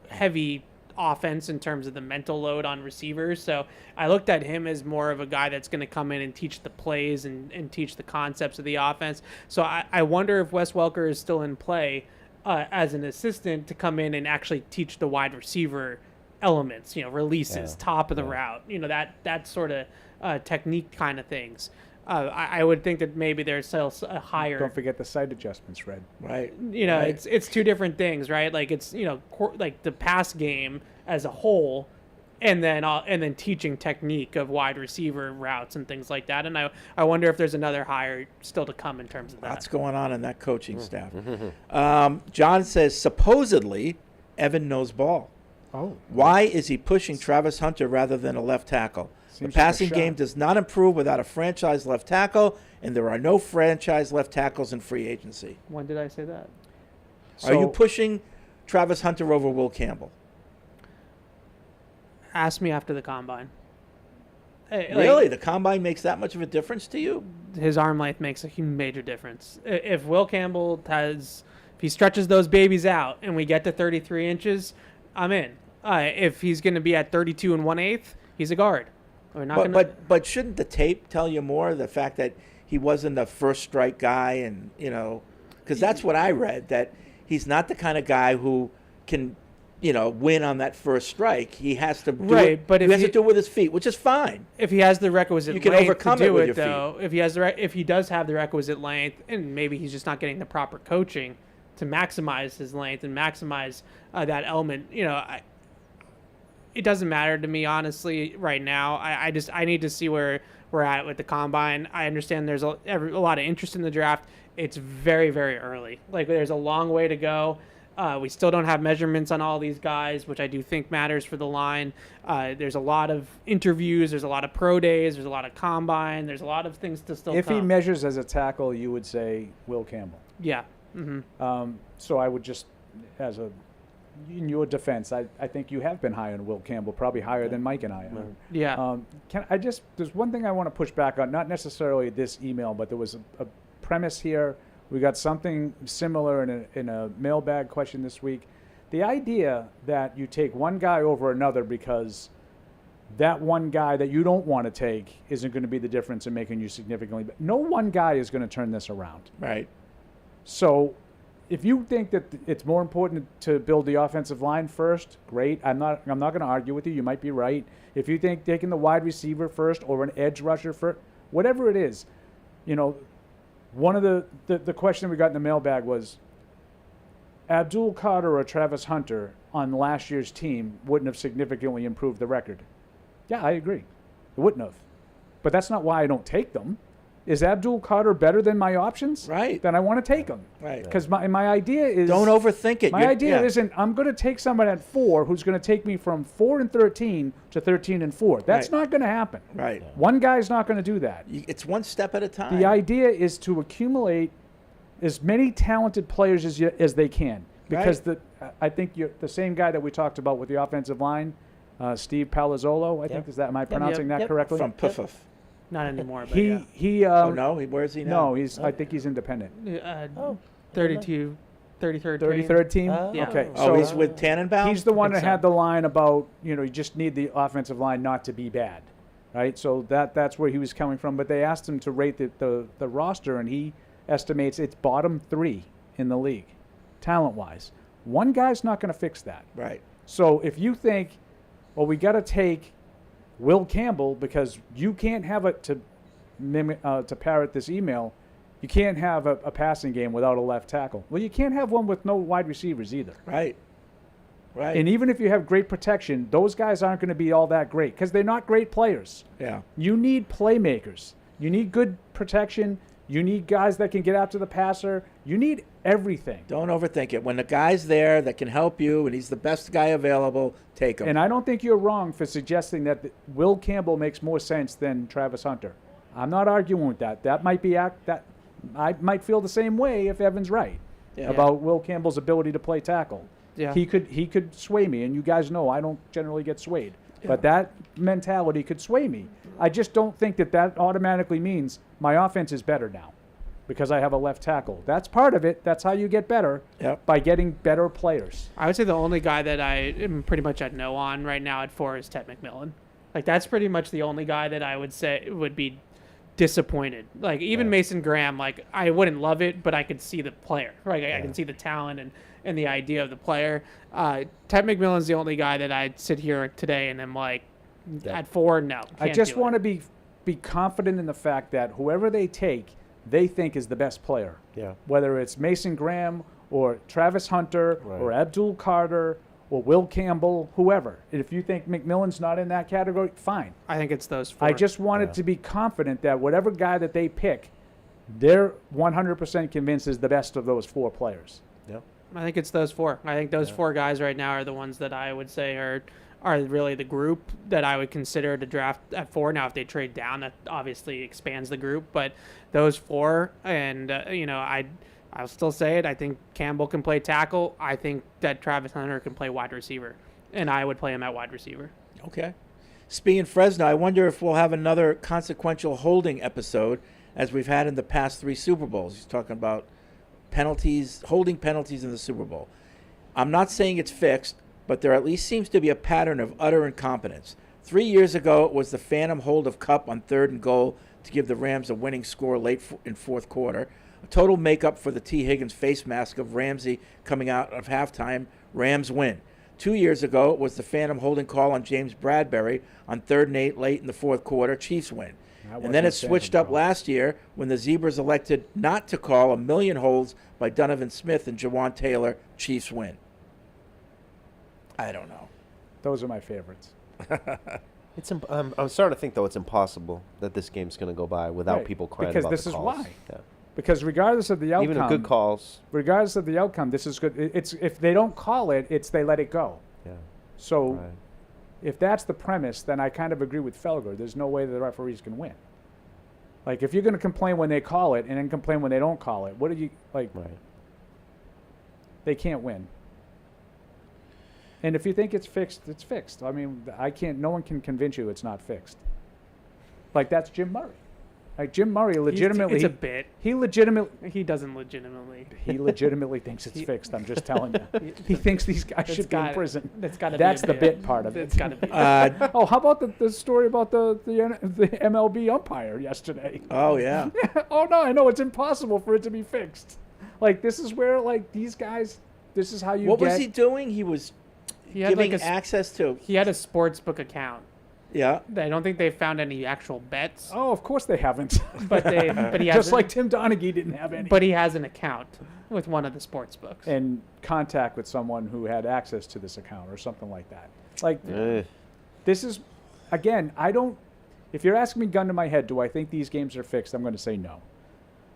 heavy offense in terms of the mental load on receivers. So I looked at him as more of a guy that's going to come in and teach the plays and teach the concepts of the offense. So I wonder if Wes Welker is still in play as an assistant to come in and actually teach the wide receiver elements, releases, top of the route, that sort of technique kind of things. I would think that maybe there's still a higher. Don't forget the sight adjustments, Red. Right. Right. It's two different things, right? Like it's like the pass game as a whole, and then teaching technique of wide receiver routes and things like that. And I wonder if there's another hire still to come in terms of that. What's going on in that coaching staff? John says supposedly Evan knows ball. Oh. Why is he pushing Travis Hunter rather than a left tackle? Seems The like a passing game shot. does not improve without a franchise left tackle, and there are no franchise left tackles in free agency. When did I say that? Are you So- pushing Travis Hunter over Will Campbell? Ask me after the combine. Really? The combine makes that much of a difference to you? His arm length makes a major difference. If Will Campbell if he stretches those babies out and we get to 33 inches, I'm in. If he's going to be at 32 and 1/8, he's a guard. We're not But shouldn't the tape tell you more? The fact that he wasn't a first strike guy, and because that's what I read, that he's not the kind of guy who can, win on that first strike. He has to do it. But he has to do it with his feet, which is fine. If he has the requisite You can length overcome to it do with it, your feet. though, if he does have the requisite length, and maybe he's just not getting the proper coaching to maximize his length and maximize that element, it doesn't matter to me, honestly, right now. I need to see where we're at with the combine. I understand there's a lot of interest in the draft. It's very, very early. Like, there's a long way to go. We still don't have measurements on all these guys, which I do think matters for the line. There's a lot of interviews. There's a lot of pro days. There's a lot of combine. There's a lot of things to still If he come. measures as a tackle, you would say Will Campbell. Yeah. Mm-hmm. So I would just, in your defense, I think you have been high on Will Campbell, probably higher than Mike and I are. Yeah. There's one thing I want to push back on, not necessarily this email, but there was a premise here. We got something similar in a mailbag question this week. The idea that you take one guy over another because that one guy that you don't want to take isn't going to be the difference in making you significantly better. No one guy is going to turn this around. Right. So if you think that it's more important to build the offensive line first, great. I'm not going to argue with you. You might be right. If you think taking the wide receiver first or an edge rusher first, whatever it is, one of the question we got in the mailbag was Abdul Carter or Travis Hunter on last year's team wouldn't have significantly improved the record. Yeah, I agree. It wouldn't have. But that's not why I don't take them. Is Abdul Carter better than my options? Right. Then I want to take him. Right. Because my idea is... Don't overthink it. My idea isn't, I'm going to take someone at 4 who's going to take me from 4 and 13 to 13 and 4. That's Right. not going to happen. Right. One guy's not going to do that. It's one step at a time. The idea is to accumulate as many talented players as they can. Because I think the same guy that we talked about with the offensive line, Steve Palazzolo, I think, am I pronouncing that correctly? From Puffif. Not anymore, but He oh, no? Where is he now? No, I think he's independent. 32 33rd 33rd team? Yeah. Okay. Oh, he's with Tannenbaum? He's the one that think so. had the line about, you just need the offensive line not to be bad, right? So that's where he was coming from. But they asked him to rate the roster, and he estimates it's bottom 3 in the league, talent-wise. One guy's not going to fix that. Right. So if you think, well, we got to take Will Campbell because you can't have it to parrot this email, you can't have a passing game without a left tackle. Well, you can't have one with no wide receivers either. Right. Right. And even if you have great protection, those guys aren't going to be all that great because they're not great players. Yeah. You need playmakers. You need good protection. You need guys that can get after the passer. You need everything. Don't overthink it. When the guy's there that can help you and he's the best guy available, take him. And I don't think you're wrong for suggesting that Will Campbell makes more sense than Travis Hunter. I'm not arguing with that. That might be that I might feel the same way if Evan's right about Will Campbell's ability to play tackle. Yeah. He could sway me, and you guys know I don't generally get swayed. But that mentality could sway me. I just don't think that automatically means my offense is better now because I have a left tackle. That's part of it. That's how you get better by getting better players. I would say the only guy that I am pretty much at no on right now at 4 is Ted McMillan. Like, that's pretty much the only guy that I would say would be disappointed. Like, even Mason Graham, like, I wouldn't love it, but I could see the player. Right? I can see the talent and the idea of the player. Ted McMillan's the only guy that I'd sit here today and I'm like, at 4, no. I just want to be confident in the fact that whoever they take, they think is the best player. Yeah. Whether it's Mason Graham or Travis Hunter or Abdul Carter or Will Campbell, whoever. And if you think McMillan's not in that category, fine. I think it's those 4. I just wanted to be confident that whatever guy that they pick, they're 100% convinced is the best of those 4 players. Yep. I think it's those 4. I think those 4 guys right now are the ones that I would say are really the group that I would consider to draft at 4. Now, if they trade down, that obviously expands the group. But those 4, and I'll still say it. I think Campbell can play tackle. I think that Travis Hunter can play wide receiver, and I would play him at wide receiver. Okay. Speaking of Fresno, I wonder if we'll have another consequential holding episode as we've had in the past 3 Super Bowls. He's talking about penalties, holding penalties in the Super Bowl. I'm not saying it's fixed, but there at least seems to be a pattern of utter incompetence. 3 years ago, it was the phantom hold of Kupp on 3rd and goal to give the Rams a winning score late in 4th quarter. A total makeup for the T. Higgins face mask of Ramsey coming out of halftime. Rams win. 2 years ago, it was the phantom holding call on James Bradbury on 3rd and 8 late in the 4th quarter. Chiefs win. And then it switched up last year when the Zebras elected not to call a million holds by Donovan Smith and Jawan Taylor. Chiefs win. I don't know. Those are my favorites. I'm starting to think, though, it's impossible that this game's going to go by without people crying about the calls. Because this is why. Yeah. Because regardless of the outcome, even good calls, regardless of the outcome, this is good. It's if they don't call it, it's they let it go. Yeah. So, if that's the premise, then I kind of agree with Felger. There's no way the referees can win. Like, if you're going to complain when they call it and then complain when they don't call it, what do you like? Right. They can't win. And if you think it's fixed, it's fixed. I mean, no one can convince you it's not fixed. Like, that's Jim Murray. Like, Jim Murray legitimately. It's a bit. He doesn't legitimately. He legitimately thinks it's fixed. I'm just telling you. He thinks these guys should be in prison. That's the bit part of it. It's got to be. How about the story about the MLB umpire yesterday? Oh, yeah. Oh, no, I know. It's impossible for it to be fixed. Like, this is where, like, these guys, this is how you What was he doing? He was giving access to. He had a sportsbook account. Yeah. I don't think they found any actual bets. Oh, of course they haven't. But he just like Tim Donaghy didn't have any. But he has an account with one of the sports books. And contact with someone who had access to this account or something like that. Like, this is, again, if you're asking me gun to my head, do I think these games are fixed? I'm going to say no.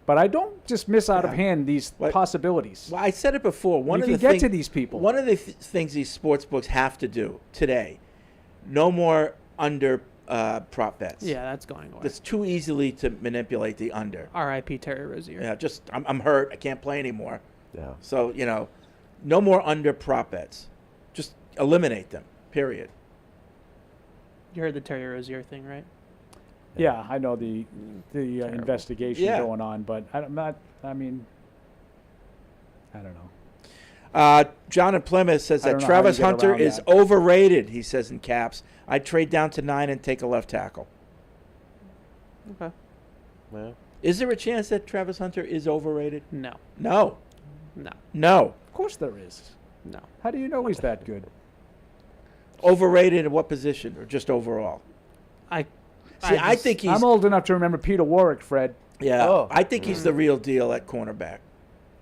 But I don't just miss out of hand these possibilities. Well, I said it before. You can get to these people. One of the things these sports books have to do today, no more under prop bets. Yeah, that's going away. It's too easily to manipulate the under. R.I.P. Terry Rozier. Yeah, I'm hurt. I can't play anymore. Yeah. So, no more under prop bets. Just eliminate them, period. You heard the Terry Rozier thing, right? Yeah, I know the investigation going on, but I don't know. John in Plymouth says I that don't know how Travis you get Hunter around is that. overrated, he says in caps. I'd trade down to 9 and take a left tackle. Okay. Well, Is there a chance that Travis Hunter is overrated? No. No. No. No. Of course there is. No. How do you know he's that good? Overrated in what position, or just overall? I think he's. I'm old enough to remember Peter Warwick, Fred. Yeah, Oh. I think he's the real deal at cornerback.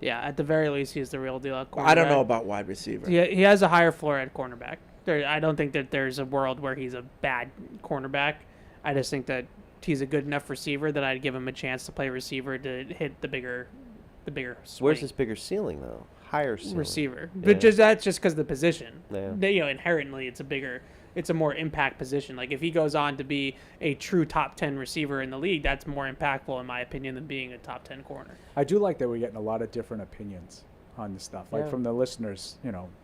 Yeah, at the very least, he's the real deal at cornerback. I don't know about wide receiver. Yeah, he has a higher floor at cornerback. I don't think that there's a world where he's a bad cornerback. I just think that he's a good enough receiver that I'd give him a chance to play receiver to hit the bigger swing. where's his bigger ceiling though? Higher ceiling. Receiver, Yeah. but that's just because the position. Yeah. Inherently, it's a more impact position. Like if he goes on to be a true top 10 receiver in the league, that's more impactful in my opinion than being a top 10 corner. I do like that we're getting a lot of different opinions on this stuff. Like Yeah. from the listeners,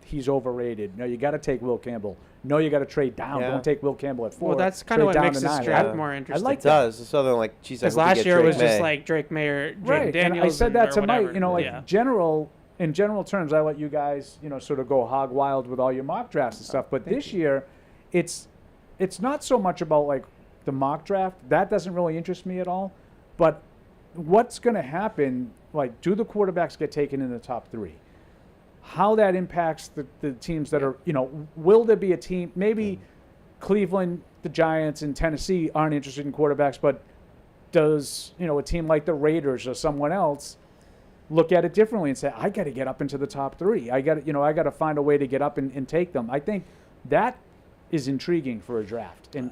he's overrated. No, you got to take Will Campbell. No, you got to trade down. Yeah. Don't take Will Campbell at 4. Well, that's kind of Trade what down makes to this 9. draft more interesting. I like It that. does. It's something like, geez, I Because hope we last get year it Drake was just May. like Drake Mayer, Jaden Right, Daniels. and I said that or to whatever. Mike. Like Yeah. in general terms, I let you guys, sort of go hog wild with all your mock drafts and stuff. But this year, it's not so much about like the mock draft. That doesn't really interest me at all. But what's going to happen? Like, do the quarterbacks get taken in the top 3? How that impacts the teams that are, will there be a team? Maybe Cleveland, the Giants, and Tennessee aren't interested in quarterbacks, but does a team like the Raiders or someone else look at it differently and say, I got to get up into the top 3. I got to find a way to get up and take them. I think that is intriguing for a draft. And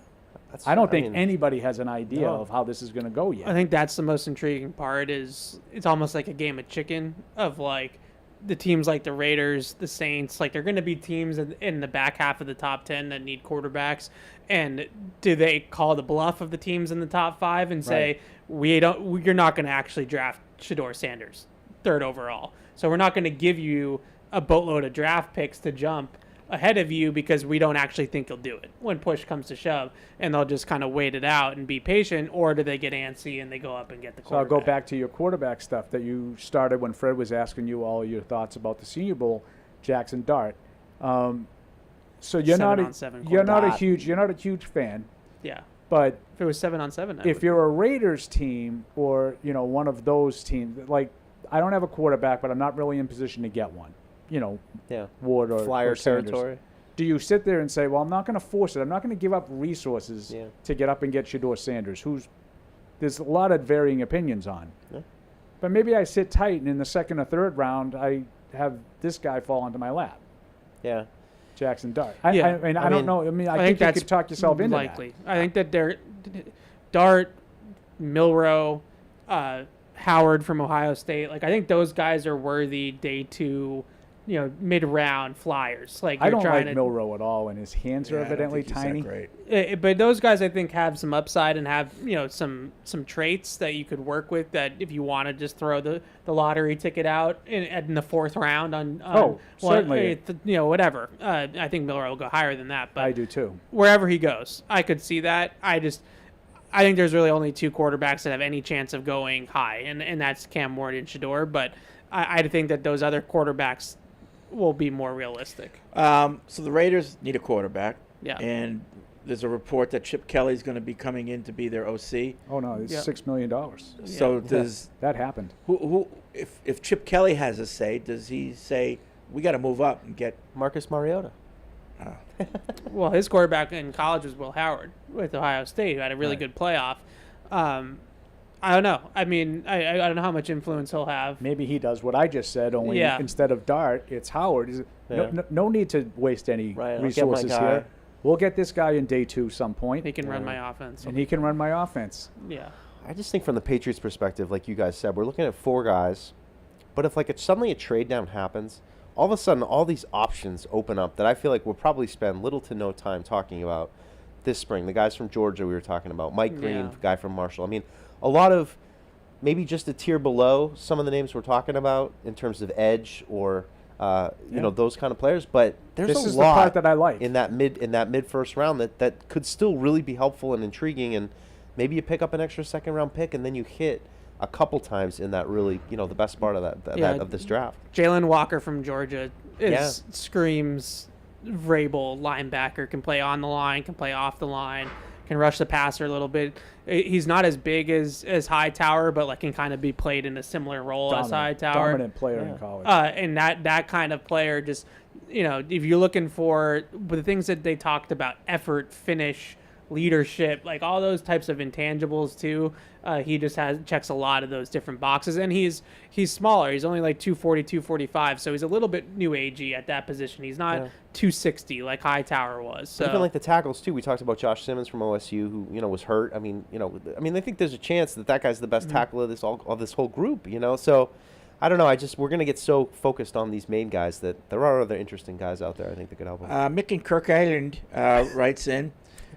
I don't think anybody has an idea of how this is going to go yet. I think that's the most intriguing part. Is it's almost like a game of chicken of like the teams like the Raiders, the Saints. Like they're going to be teams in the back half of the top 10 that need quarterbacks. And do they call the bluff of the teams in the top 5 and say you're not going to actually draft Shedeur Sanders 3rd overall, so we're not going to give you a boatload of draft picks to jump ahead of you because we don't actually think you'll do it when push comes to shove, and they'll just kind of wait it out and be patient, or do they get antsy and they go up and get the So I'll quarterback? go back to your quarterback stuff that you started when Fred was asking you all your thoughts about the Senior Bowl, Jackson Dart. So you're not a 7-on-7 you're not a huge fan. Yeah. But if it was 7-on-7, if you're a Raiders team or one of those teams, like I don't have a quarterback, but I'm not really in position to get one. Ward or Flyer or Sanders. territory. Do you sit there and say, well, I'm not going to force it. I'm not going to give up resources to get up and get Shedeur Sanders, there's a lot of varying opinions on. Yeah. But maybe I sit tight, and in the 2nd or 3rd round, I have this guy fall into my lap. Yeah. Jackson Dart. Yeah. I don't know. I mean, I think you could talk yourself into likely. I think that Dart, Milroe, Howard from Ohio State. Like I think those guys are worthy day 2, mid-round flyers. Like I you're don't trying like to, Milroe at all, and his hands are evidently tiny. But those guys, I think, have some upside and have some traits that you could work with. That if you want to just throw the lottery ticket out in the 4th round on certainly, whatever. I think Milroe will go higher than that. But I do too. Wherever he goes, I could see that. I think there's really only 2 quarterbacks that have any chance of going high, and that's Cam Ward and Shedeur. But I think that those other quarterbacks will be more realistic. So the Raiders need a quarterback. Yeah. And there's a report that Chip Kelly's going to be coming in to be their OC. Oh no, it's $6 million. So does that happened? Who if Chip Kelly has a say, does he say we got to move up and get Marcus Mariota? Well, his quarterback in college was Will Howard with Ohio State, who had a really good playoff. I don't know. I mean, I don't know how much influence he'll have. Maybe he does what I just said, only instead of Dart, it's Howard. No need to waste any resources here. We'll get this guy in day 2 some point. He can run my offense. And he can run my offense. Yeah. I just think from the Patriots' perspective, like you guys said, we're looking at 4 guys. But if suddenly a trade down happens, all of a sudden all these options open up that I feel like we'll probably spend little to no time talking about this spring. The guys from Georgia we were talking about, Mike Green, guy from Marshall. I mean, a lot of maybe just a tier below some of the names we're talking about in terms of edge or those kind of players. But there's this a is lot the part that I like in that mid first round that could still really be helpful and intriguing. And maybe you pick up an extra 2nd round pick and then you hit a couple times in that really the best part of that of this draft. Jalen Walker from Georgia screams Vrabel linebacker, can play on the line, can play off the line, can rush the passer a little bit. He's not as big as Hightower, but like can kind of be played in a similar role as Hightower. Dominant player in college. And that kind of player just, if you're looking for the things that they talked about, effort, finish, leadership, like all those types of intangibles too. He just checks a lot of those different boxes, and he's smaller. He's only like 240, 245, so he's a little bit new agey at that position. He's not 260 like Hightower was. So even like the tackles too. We talked about Josh Simmons from OSU, who was hurt. I think there's a chance that guy's the best tackle of this whole group. So I don't know. We're gonna get so focused on these main guys that there are other interesting guys out there. I think that could help them. Mick in Kirk Island writes in.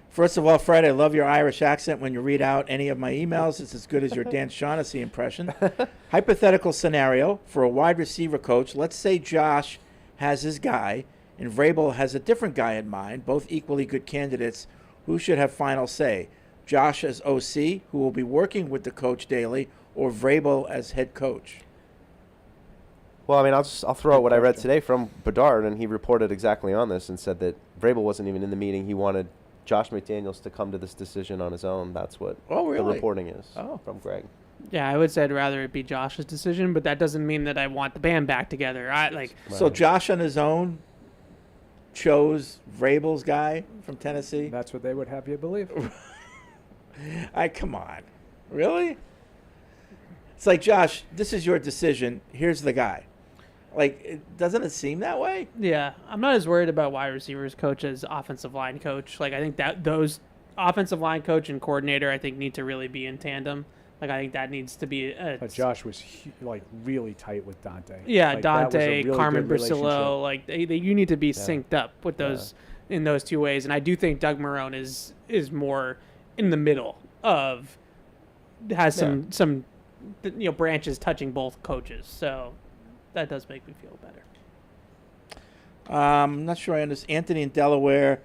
First of all, Fred, I love your Irish accent when you read out any of my emails. It's as good as your Dan Shaughnessy impression. Hypothetical scenario for a wide receiver coach. Let's say Josh has his guy and Vrabel has a different guy in mind, both equally good candidates. Who should have final say? Josh as OC, who will be working with the coach daily, or Vrabel as head coach? Well, I'll throw out what I read today from Bedard, and he reported exactly on this and said that Vrabel wasn't even in the meeting. He wanted Josh McDaniels to come to this decision on his own. That's what the reporting is from Greg. Yeah, I would say I'd rather it be Josh's decision, but that doesn't mean that I want the band back together. So Josh on his own chose Vrabel's guy from Tennessee? That's what they would have you believe. Come on. Really? It's like, Josh, this is your decision. Here's the guy. Doesn't it seem that way? Yeah, I'm not as worried about wide receivers coach as offensive line coach. I think that those offensive line coach and coordinator, I think, need to really be in tandem. I think that needs to be. But Josh was really tight with Dante. Yeah, Dante, really Carmen Bracillo, you need to be synced up with those in those two ways. And I do think Doug Marrone is more in the middle of some branches touching both coaches. So that does make me feel better. I'm not sure I understand. Anthony in Delaware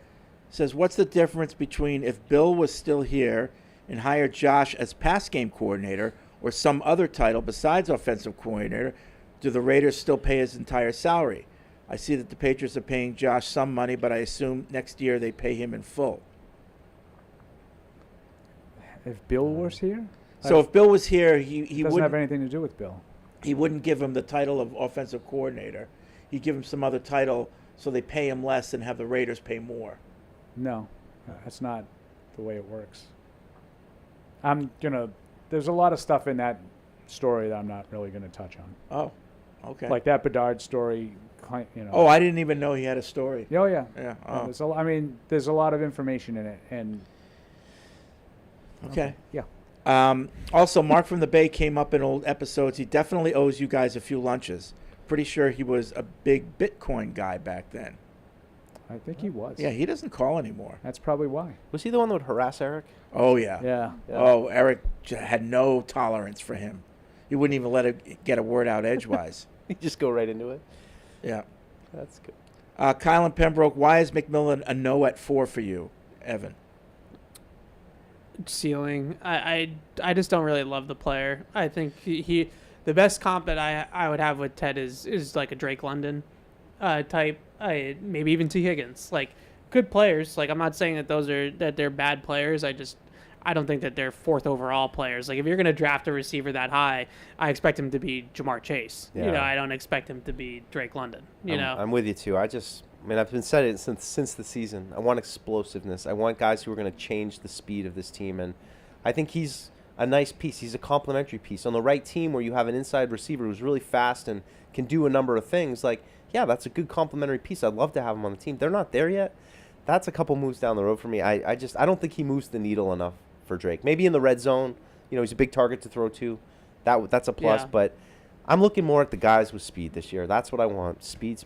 says, what's the difference between if Bill was still here and hired Josh as pass game coordinator or some other title besides offensive coordinator? Do the Raiders still pay his entire salary? I see that the Patriots are paying Josh some money, but I assume next year they pay him in full. If Bill was here? So if Bill was here, he doesn't have anything to do with Bill. He wouldn't give him the title of offensive coordinator. He'd give him some other title so they pay him less and have the Raiders pay more. No, that's not the way it works. There's a lot of stuff in that story that I'm not really going to touch on. Oh, okay. Like that Bedard story, Oh, I didn't even know he had a story. Oh, yeah. Yeah. There's a lot of information in it. And okay. Yeah. Also, Mark from the Bay came up in old episodes. He definitely owes you guys a few lunches. Pretty sure he was a big Bitcoin guy back then. I think he was. Yeah, he doesn't call anymore. That's probably why. Was he the one that would harass Eric? Oh, yeah. Yeah. Oh, Eric had no tolerance for him. He wouldn't even let him get a word out edgewise. He'd just go right into it. Yeah. That's good. Kyle and Pembroke, why is McMillan a no at 4 for you, Evan? Ceiling. I just don't really love the player. I think he the best comp that I would have with Ted is like a Drake London type. Maybe even T. Higgins. Good players. I'm not saying that they're bad players. I don't think that they're 4th overall players. If you're going to draft a receiver that high, I expect him to be Jamar Chase. Yeah. I don't expect him to be Drake London. I'm with you too. I've been said it since the season. I want explosiveness. I want guys who are going to change the speed of this team, and I think he's a nice piece. He's a complementary piece on the right team where you have an inside receiver who's really fast and can do a number of things. That's a good complementary piece. I'd love to have him on the team. They're not there yet. That's a couple moves down the road for me. I don't think he moves the needle enough for Drake. Maybe in the red zone, he's a big target to throw to. That's a plus, but I'm looking more at the guys with speed this year. That's what I want. Speed.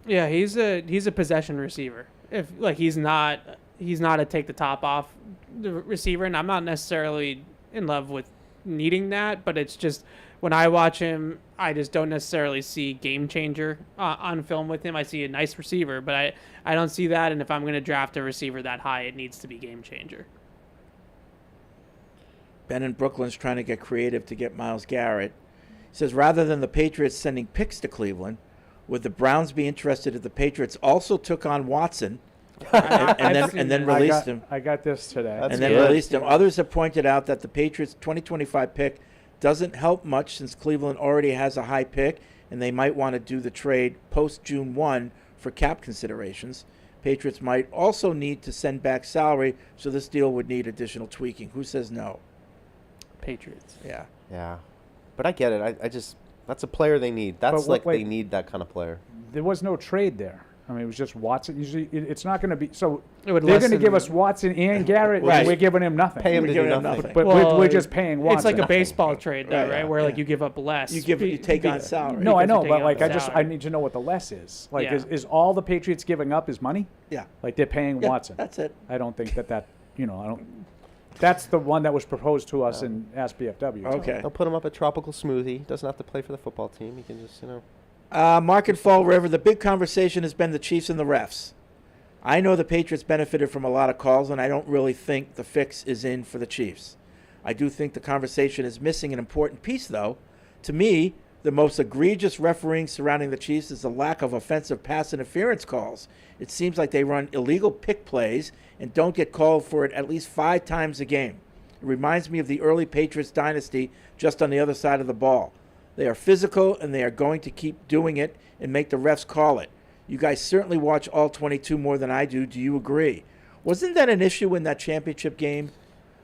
Yeah, he's a possession receiver. If he's not a take the top off the receiver, and I'm not necessarily in love with needing that, but it's just when I watch him, I just don't necessarily see game changer on film with him. I see a nice receiver, but I don't see that, and if I'm going to draft a receiver that high, it needs to be game changer. Ben in Brooklyn's trying to get creative to get Myles Garrett. He says, rather than the Patriots sending picks to Cleveland, Would the Browns be interested if the Patriots also took on Watson and then released him? I got this today. Released him. Others have pointed out that the Patriots' 2025 pick doesn't help much since Cleveland already has a high pick, and they might want to do the trade post-June 1 for cap considerations. Patriots might also need to send back salary, so this deal would need additional tweaking. Who says no? Patriots. Yeah. Yeah. But I get it. I just that's a player they need. That's they need that kind of player. There was no trade there. I mean, it was just Watson. Usually, it's not going to be. So It would they're going to lessen- give us Watson and Garrett, Right. and we're giving him nothing. Pay him We're to do giving him nothing. But Well, we're just paying Watson. It's like a baseball trade, though, Right, right? Where like you give up less. You take on salary. No, I Because know, you're but taking like out the I salary. need to know what the less is. Like, Yeah. is all the Patriots giving up is money? Yeah. Like they're paying Yeah, Watson. that's it. I don't think that I don't. That's the one that was proposed to us in SBFW. Okay. They'll put him up at Tropical Smoothie. Doesn't have to play for the football team. He can just Mark and Fall River, the big conversation has been the Chiefs and the refs. I know the Patriots benefited from a lot of calls, and I don't really think the fix is in for the Chiefs. I do think the conversation is missing an important piece, though. To me, the most egregious refereeing surrounding the Chiefs is the lack of offensive pass interference calls. It seems like they run illegal pick plays and don't get called for it at least 5 times a game. It reminds me of the early Patriots dynasty just on the other side of the ball. They are physical, and they are going to keep doing it and make the refs call it. You guys certainly watch all 22 more than I do. Do you agree? Wasn't that an issue in that championship game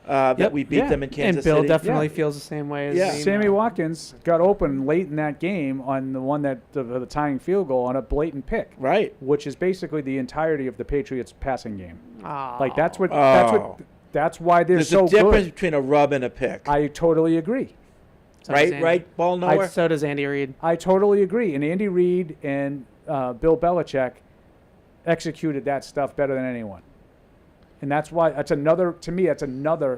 that we beat them in Kansas Bill City? definitely feels the same way as me. Sammy Watkins got open late in that game on the one that the tying field goal on a blatant pick. Right. Which is basically the entirety of the Patriots passing game. Oh. Like that's why they're There's so a difference good. between a rub and a pick. I totally agree. So does Andy. Right, ball knower? So does Andy Reid. I totally agree. And Andy Reid and Bill Belichick executed that stuff better than anyone. And that's why that's another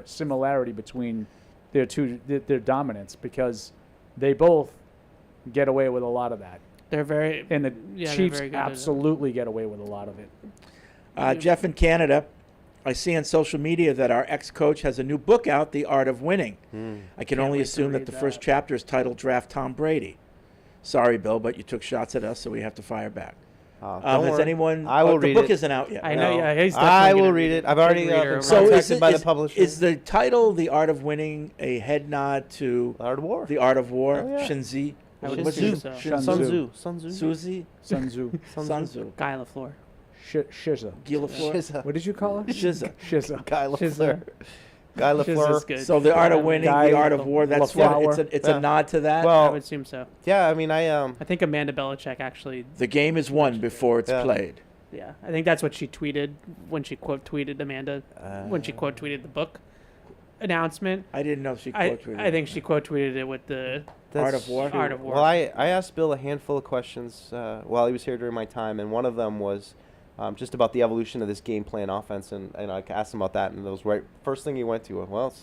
similarity between their dominance, because they both get away with a lot of that. They're very And the they're Chiefs very good at it. absolutely get away with a lot of it. Jeff in Canada, I see on social media that our ex-coach has a new book out, The Art of Winning. I can only assume that the first chapter is titled Draft Tom Brady. Sorry, Bill, but you took shots at us, so we have to fire back. Has anyone? I will read the book it. isn't out yet. I know. Yeah, he's I definitely will gonna read be it. I've a already big reader been of So contacted by the publisher. Is the title "The Art of Winning" a head nod to Art of War? The Art of War? Oh, yeah. Shinzi. I would What's assume his- so. Shinzu. Sun Tzu. Suzy. Sun Tzu. Sun Tzu. Guy LaFleur. Shizza. Guy LaFleur. Shizza. What did you call her? Shizza. Shizza. Guy Shizza. LaFleur. Guy Shizza's LaFleur. good. So the Art of Winning, Guy the Art of War. That's LaFleur. what it's Yeah. a nod to that. I Well, would assume so. yeah. I mean, I think Amanda Belichick actually. the game is won before it's Yeah. played. Yeah, I think that's what she tweeted when she quote tweeted Amanda when she quote tweeted the book announcement. I didn't know she I quote tweeted. I think she quote tweeted it with the Art of War. Art of War. Well, I asked Bill a handful of questions while he was here during my time, and one of them was just about the evolution of this game plan offense, and I asked him about that, and it was right first thing he went to. Well, it's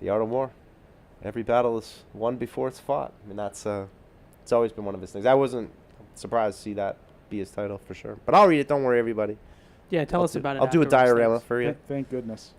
the Art of War. Every battle is won before it's fought. I mean, that's it's always been one of his things. I wasn't surprised to see that be his title for sure. But I'll read it. Don't worry, everybody. Yeah, tell us about it. I'll do a afterwards, diorama thanks. for you. Thank goodness.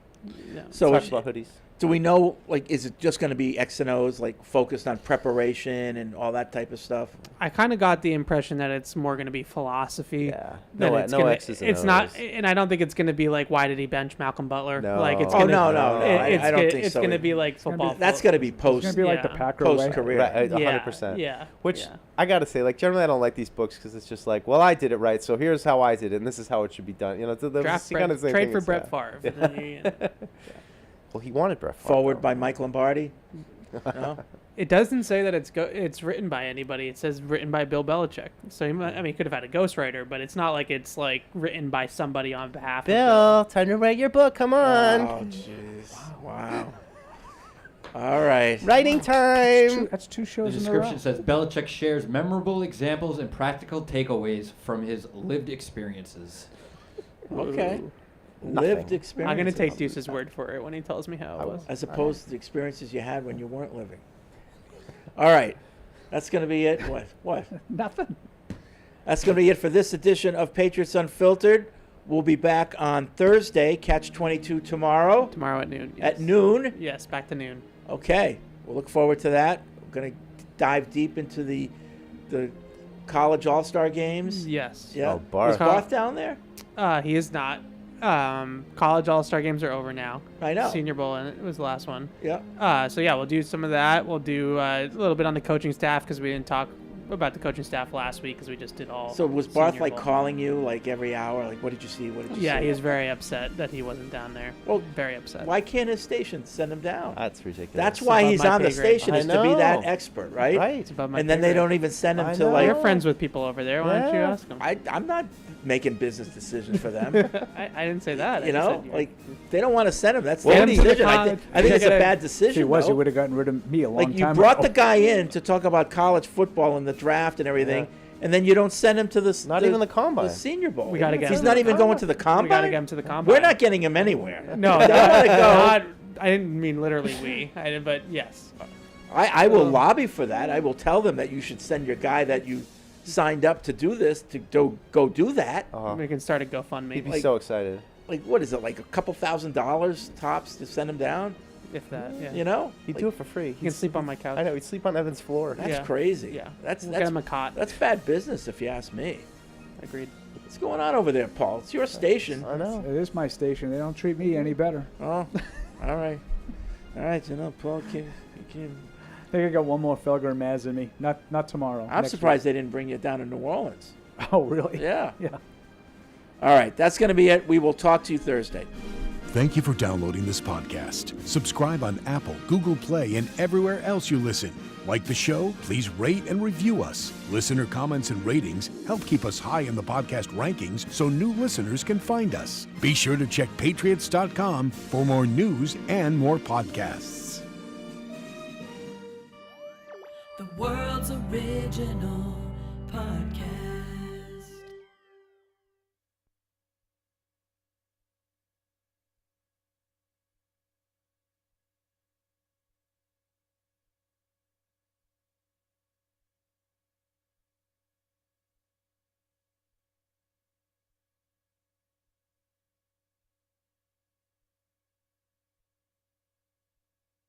Yeah. So Talks is- about hoodies. do we know, like, is it just going to be X and O's, like, focused on preparation and all that type of stuff? I kind of got the impression that it's more going to be philosophy. Yeah. than No, it's no gonna, X's and It's not, O's. and I don't think it's going to be like, why did he bench Malcolm Butler? No. Like it's Oh, gonna, no, it's I don't gonna, think it's so going to either. be like football. That's going to be post. It's going to be like the Yeah. Packer Post way. career. Right, Yeah, 100%. yeah, Which yeah. I gotta say, like, generally I don't like these books because it's just like, well, I did it right, so here's how I did it, and this is how it should be done. You know, Draft kind of trade for Brett Favre. Yeah. And then you- Well, he wanted Brett Favre. Forward by Mike Lombardi. No? It doesn't say that it's written by anybody. It says written by Bill Belichick. So he could have had a ghostwriter, but it's not like it's like written by somebody on behalf of Bill, time to write your book. Come on. Oh, jeez. Wow. All right. Writing time. That's two The shows in a row. description says Belichick shares memorable examples and practical takeaways from his lived experiences. Okay. Nothing. Lived experience. I'm gonna take Deuce's word for it when he tells me how it was. As opposed to the experiences you had when you weren't living. All right. That's going to be it. What? Nothing. That's going to be it for this edition of Patriots Unfiltered. We'll be back on Thursday. Catch 22 tomorrow. Tomorrow at noon. At noon? Yes, back to noon. Okay. We'll look forward to that. We're going to dive deep into the college all-star games? Yes. Yeah. Oh, Barth. Was Barth down there? He is not. College all-star games are over now. I know. Senior Bowl, and it was the last one. Yeah. So yeah, we'll do some of that. We'll do a little bit on the coaching staff because we didn't talk about the coaching staff last week because we just did all. So was Barth Senior like Bowl. calling you like every hour? Like, what did you see? What did you see? Yeah, he was very upset that he wasn't down there. Well, very upset. Why can't his station send him down? That's ridiculous. That's It's why above he's my on the pay grade. station, I is to be that know. expert, right? Right. It's above my And then pay they grade. don't even send him I to know. like. You're friends with people over there. Why don't you Yeah. ask them? I'm not making business decisions for them. I didn't say that. I You just know, said like they don't want to send him. That's Well, their what do you- decision. I think it's a bad decision. If he was, he though. would have gotten rid of me a long Like you time brought ago. the guy in to talk about college football and the draft and everything, and then you don't send him to Not even the combine. the Senior Bowl. We gotta get He's him not to the even going to the combine. We gotta get him to the combine. We're not getting him anywhere. No, They want to go. not- I didn't mean literally we. I did, but yes. I will lobby for that. I will tell them that you should send your guy that you signed up to do this to go do that. We can start a GoFundMe. He'd be so excited. Like what is it? Like a couple $1,000 tops to send him down? If that, yeah. You know, He'd do it for free. He can sleep on my couch. I know. He'd sleep on Evan's floor. That's Yeah. crazy. Yeah. That's We'll get him a cot. That's bad business, if you ask me. Agreed. What's going on over there, Paul? It's your station. I know. It is my station. They don't treat me any better. Oh, all right. All right, you know, Paul can. I think I got one more Felger and Maz in me. Not tomorrow. I'm next surprised they didn't bring you down to New Orleans. week. Oh, really? Yeah. Yeah. All right, that's going to be it. We will talk to you Thursday. Thank you for downloading this podcast. Subscribe on Apple, Google Play, and everywhere else you listen. Like the show? Please rate and review us. Listener comments and ratings help keep us high in the podcast rankings so new listeners can find us. Be sure to check Patriots.com for more news and more podcasts. The world's original podcast.